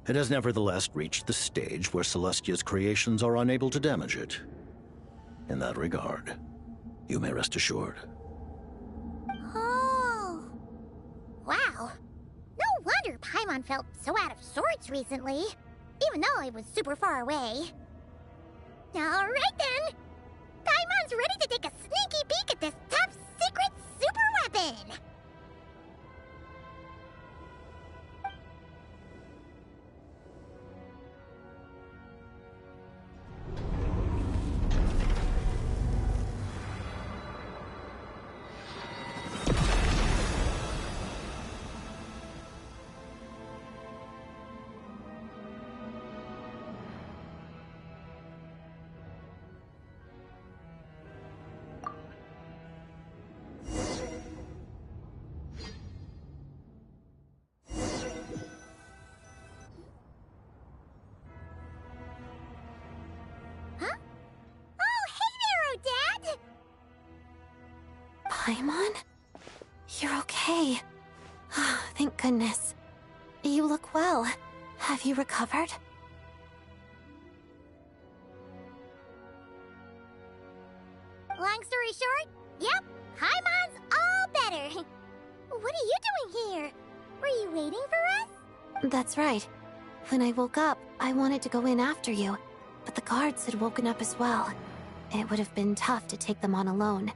it has nevertheless reached the stage where Celestia's creations are unable to damage it. In that regard, you may rest assured. Oh. Wow. No wonder Paimon felt so out of sorts recently, even though it was super far away. Alright then! Paimon's ready to take a sneaky peek at this top secret super weapon! Paimon? You're okay. Thank goodness. You look well. Have you recovered? Long story short, yep, Paimon's all better. What are you doing here? Were you waiting for us? That's right. When I woke up, I wanted to go in after you, but the guards had woken up as well. It would have been tough to take them on alone,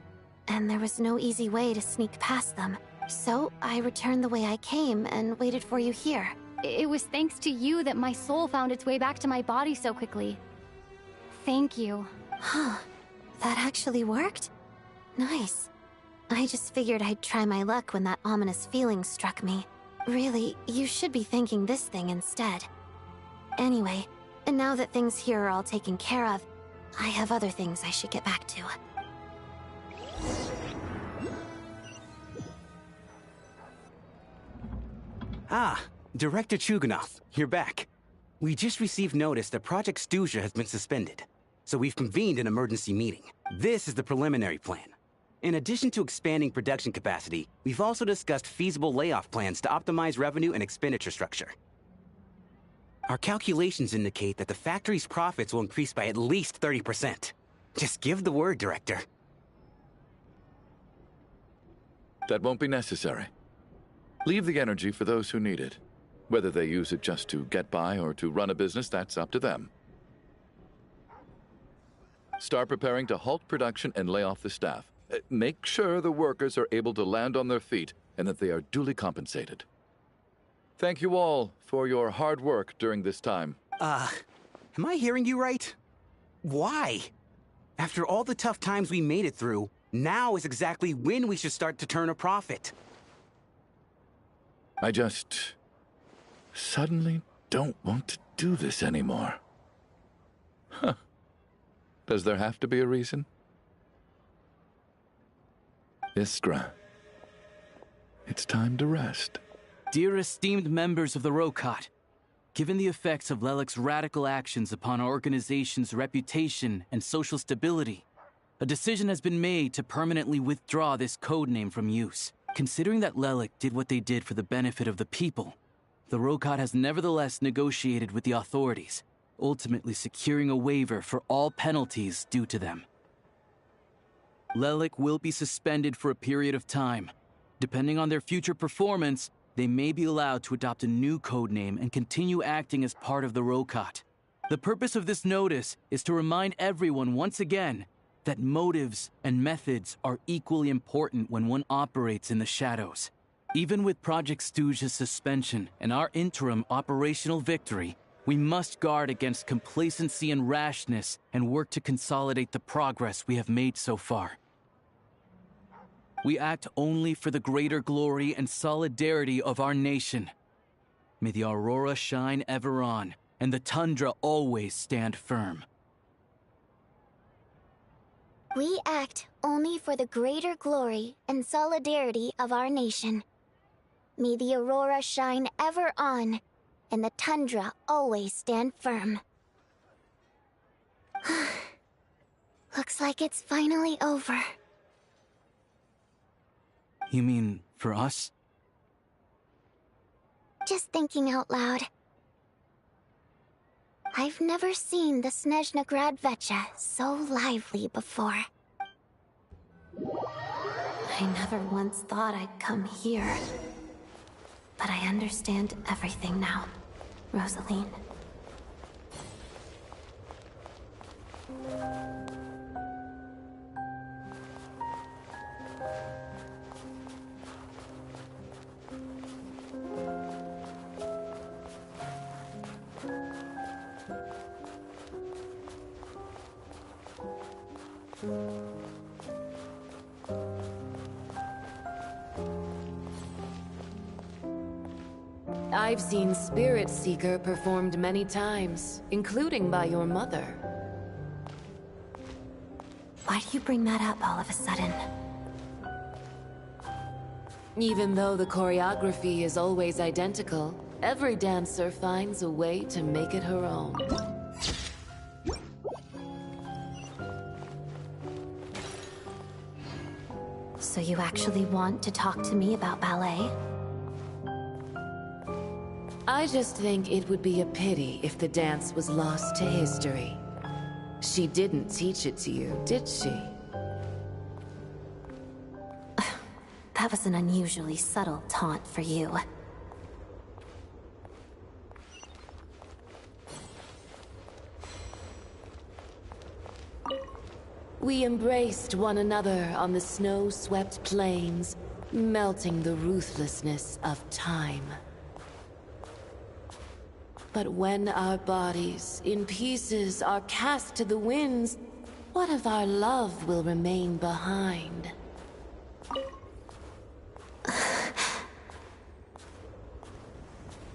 and there was no easy way to sneak past them. So I returned the way I came and waited for you here. It was thanks to you that my soul found its way back to my body so quickly. Thank you. Huh. That actually worked? Nice. I just figured I'd try my luck when that ominous feeling struck me. Really, you should be thanking this thing instead. Anyway, and now that things here are all taken care of, I have other things I should get back to. Ah, Director Chuganov, you're back. We just received notice that Project Snezhnaya has been suspended, so we've convened an emergency meeting. This is the preliminary plan. In addition to expanding production capacity, we've also discussed feasible layoff plans to optimize revenue and expenditure structure. Our calculations indicate that the factory's profits will increase by at least 30%. Just give the word, Director. That won't be necessary. Leave the energy for those who need it. Whether they use it just to get by or to run a business, that's up to them. Start preparing to halt production and lay off the staff. Make sure the workers are able to land on their feet and that they are duly compensated. Thank you all for your hard work during this time. Am I hearing you right? Why? After all the tough times we made it through, now is exactly when we should start to turn a profit. I just suddenly don't want to do this anymore. Huh. Does there have to be a reason? Iskra, it's time to rest. Dear esteemed members of the Rokot, given the effects of Lelik's radical actions upon our organization's reputation and social stability, a decision has been made to permanently withdraw this codename from use. Considering that Lelik did what they did for the benefit of the people, the Rokot has nevertheless negotiated with the authorities, ultimately securing a waiver for all penalties due to them. Lelik will be suspended for a period of time. Depending on their future performance, they may be allowed to adopt a new codename and continue acting as part of the Rokot. The purpose of this notice is to remind everyone once again that motives and methods are equally important when one operates in the shadows. Even with Project Snezhnaya's suspension and our interim operational victory, we must guard against complacency and rashness and work to consolidate the progress we have made so far. We act only for the greater glory and solidarity of our nation. May the aurora shine ever on, and the tundra always stand firm. We act only for the greater glory and solidarity of our nation. May the aurora shine ever on, and the tundra always stand firm. Looks like it's finally over. You mean for us? Just thinking out loud. I've never seen the Snezhnaya Vecha so lively before. I never once thought I'd come here. But I understand everything now, Rosaline. I've seen Spirit Seeker performed many times, including by your mother. Why do you bring that up all of a sudden? Even though the choreography is always identical, every dancer finds a way to make it her own. So you actually want to talk to me about ballet? I just think it would be a pity if the dance was lost to history. She didn't teach it to you, did she? That was an unusually subtle taunt for you. We embraced one another on the snow-swept plains, melting the ruthlessness of time. But when our bodies, in pieces, are cast to the winds, what of our love will remain behind?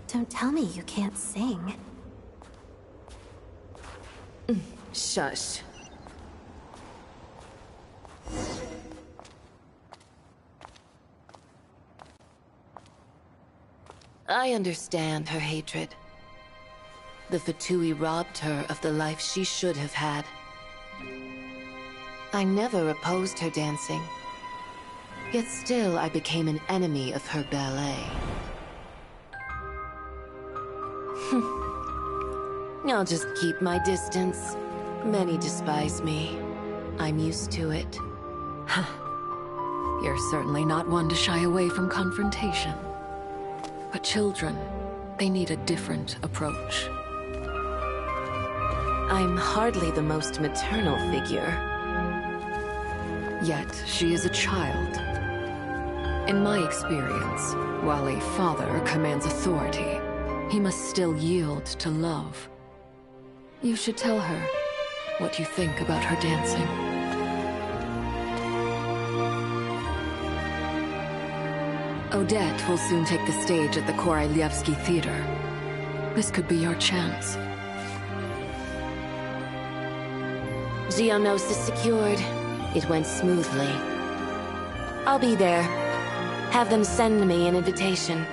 Don't tell me you can't sing. Shush. I understand her hatred. The Fatui robbed her of the life she should have had. I never opposed her dancing. Yet still I became an enemy of her ballet. I'll just keep my distance. Many despise me. I'm used to it. You're certainly not one to shy away from confrontation. But children, they need a different approach. I'm hardly the most maternal figure. Yet, she is a child. In my experience, while a father commands authority, he must still yield to love. You should tell her what you think about her dancing. Odette will soon take the stage at the Koralyevsky Theater. This could be your chance. Geonosis secured. It went smoothly. I'll be there. Have them send me an invitation.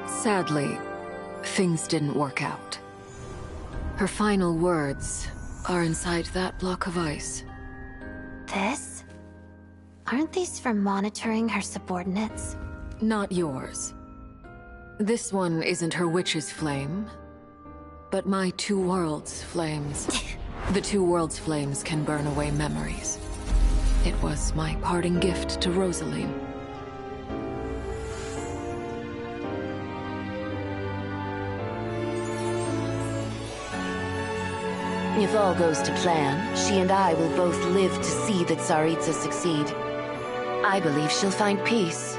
Sadly, things didn't work out. Her final words are inside that block of ice. This? Aren't these for monitoring her subordinates? Not yours. This one isn't her witch's flame, but my two worlds' flames. The two worlds' flames can burn away memories. It was my parting gift to Rosaline. If all goes to plan, she and I will both live to see the Tsaritsa succeed. I believe she'll find peace.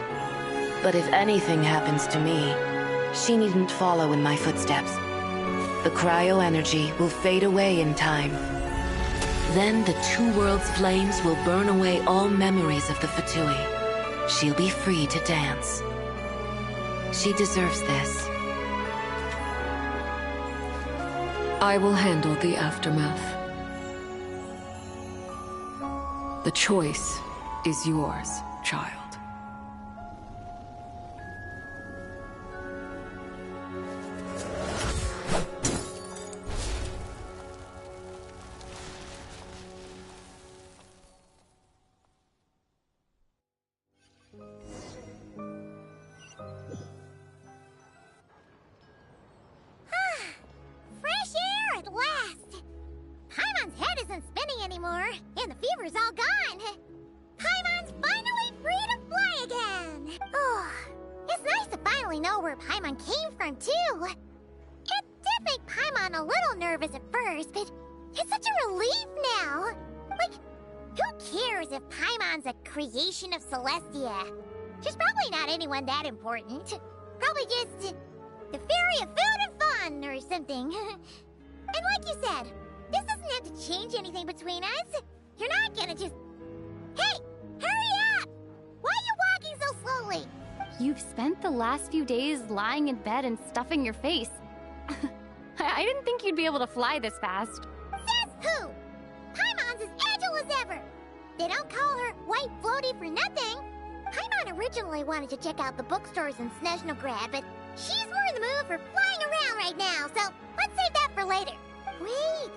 But if anything happens to me, she needn't follow in my footsteps. The cryo-energy will fade away in time. Then the two worlds' flames will burn away all memories of the Fatui. She'll be free to dance. She deserves this. I will handle the aftermath. The choice is yours, child. Fresh air at last! Paimon's head isn't spinning anymore, and the fever's all gone. Paimon's finally free to fly again! Oh, it's nice to finally know where Paimon came from, too. It did make Paimon a little nervous at first, but it's such a relief now. Like, who cares if Paimon's a creation of Celestia? She's probably not anyone that important. Probably just the fairy of food and fun or something. And like you said, this doesn't have to change anything between us. You're not gonna just... Hey! Hurry up! Why are you walking so slowly? You've spent the last few days lying in bed and stuffing your face. I didn't think you'd be able to fly this fast. Says who? Paimon's as agile as ever. They don't call her White Floaty for nothing. Paimon originally wanted to check out the bookstores in Snezhnaya, but she's more in the mood for flying around right now, so let's save that for later. Wait!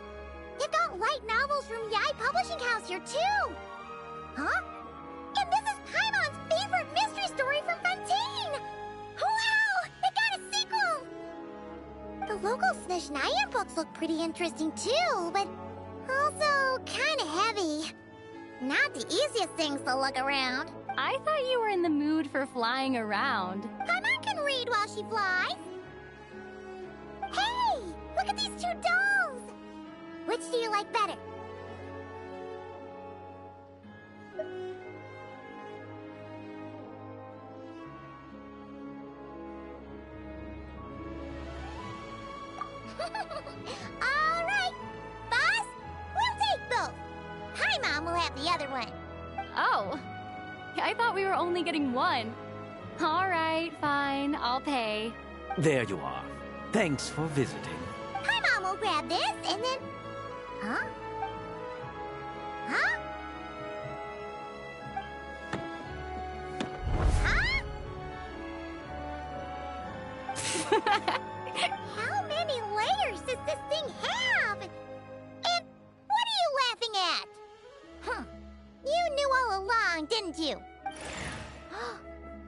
They've got light novels from Yai Publishing House here, too! Huh? And this is Paimon's favorite mystery story from Fontaine! Wow! They got a sequel! The local Snezhnaya books look pretty interesting, too, but also kinda heavy. Not the easiest things to look around. I thought you were in the mood for flying around. Paimon can read while she flies. Hey! Look at these two dolls! Which do you like better? Alright! Boss, we'll take both. Paimon will have the other one. Oh, I thought we were only getting one. All right, fine, I'll pay. There you are. Thanks for visiting. Paimon will grab this and then... Huh? Huh? Huh? How many layers does this thing have? And what are you laughing at? Huh. You knew all along, didn't you?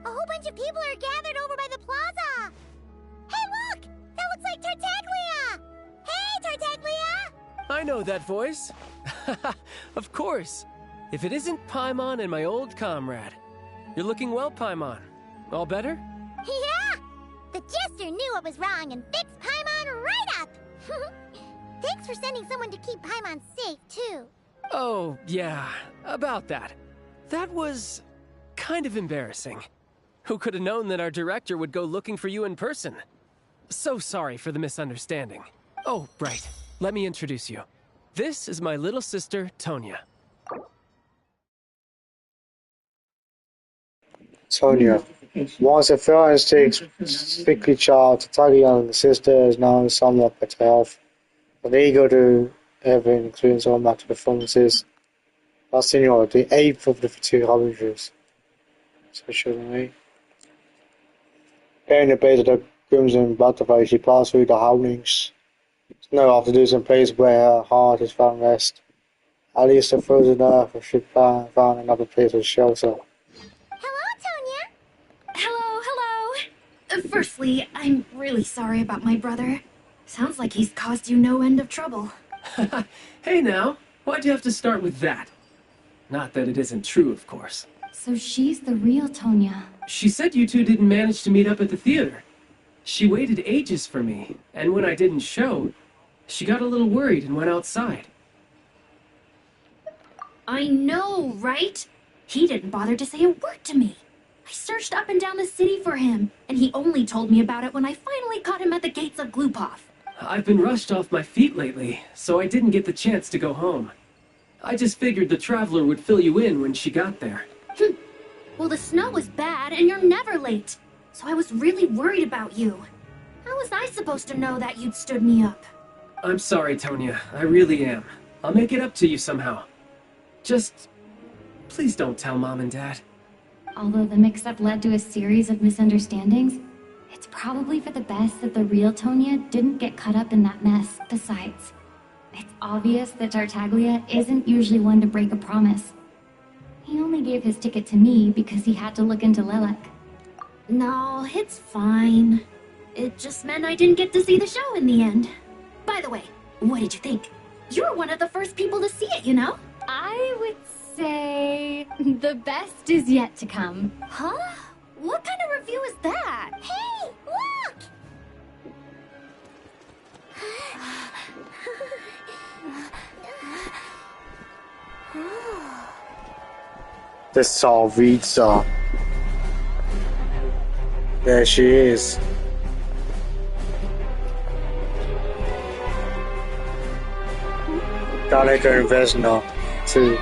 A whole bunch of people are gathered over by the plaza. Hey, look! That looks like Tartaglia! Hey, Tartaglia! I know that voice. Of course. If it isn't Paimon and my old comrade. You're looking well, Paimon. All better? Yeah! The Jester knew I was wrong and fixed Paimon right up! Thanks for sending someone to keep Paimon safe, too. Oh, yeah. About that. That was... kind of embarrassing. Who could have known that our director would go looking for you in person? So sorry for the misunderstanding. Oh, right. Let me introduce you. This is my little sister, Tonya. Tonya. Once a fear takes sickly child, Tartaglia and the sister is now somewhat better health. But eager to heaven, including some matter performances. Last senior, the 8th of the 2 Harbingers. Especially. Pairing the base of the crimson butterfly, she passed through the howlings. Snow after losing place where her heart is found rest. At least the frozen earth should found another place of shelter. Hello. Firstly, I'm really sorry about my brother. Sounds like he's caused you no end of trouble. Hey now, why'd you have to start with that? Not that it isn't true, of course. So she's the real Tonya. She said you two didn't manage to meet up at the theater. She waited ages for me, and when I didn't show, she got a little worried and went outside. I know, right? He didn't bother to say a word to me. I searched up and down the city for him, and he only told me about it when I finally caught him at the gates of Glupov. I've been rushed off my feet lately, so I didn't get the chance to go home. I just figured the Traveler would fill you in when she got there. Well, the snow was bad, and you're never late. So I was really worried about you. How was I supposed to know that you'd stood me up? I'm sorry, Tonya. I really am. I'll make it up to you somehow. Just... please don't tell Mom and Dad. Although the mix-up led to a series of misunderstandings, it's probably for the best that the real Tonya didn't get caught up in that mess. Besides, it's obvious that Tartaglia isn't usually one to break a promise. He only gave his ticket to me because he had to look into Lilac. No, it's fine. It just meant I didn't get to see the show in the end. By the way, what did you think? You were one of the first people to see it, you know? I would say the best is yet to come. Huh? What kind of review is that? Hey, look! The Tsarevitsa. There she is. Daleka and Vesna, too.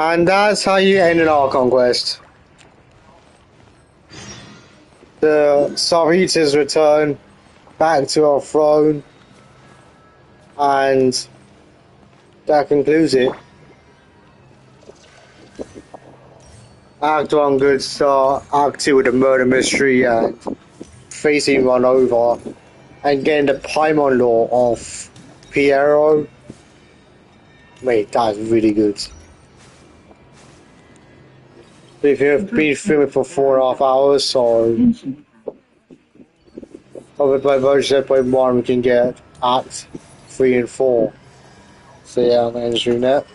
And that's how you end an Archon Quest. The Sarita's return back to our throne, and that concludes it. Act 1 good start, Act 2 with the murder mystery and facing RUNOVA, and getting the Paimon lore of Piero. Wait, that's really good. We've been filming for 4.5 hours, so over by version 7.1 we can get Act 3 and 4. So yeah, I'm going to stream that.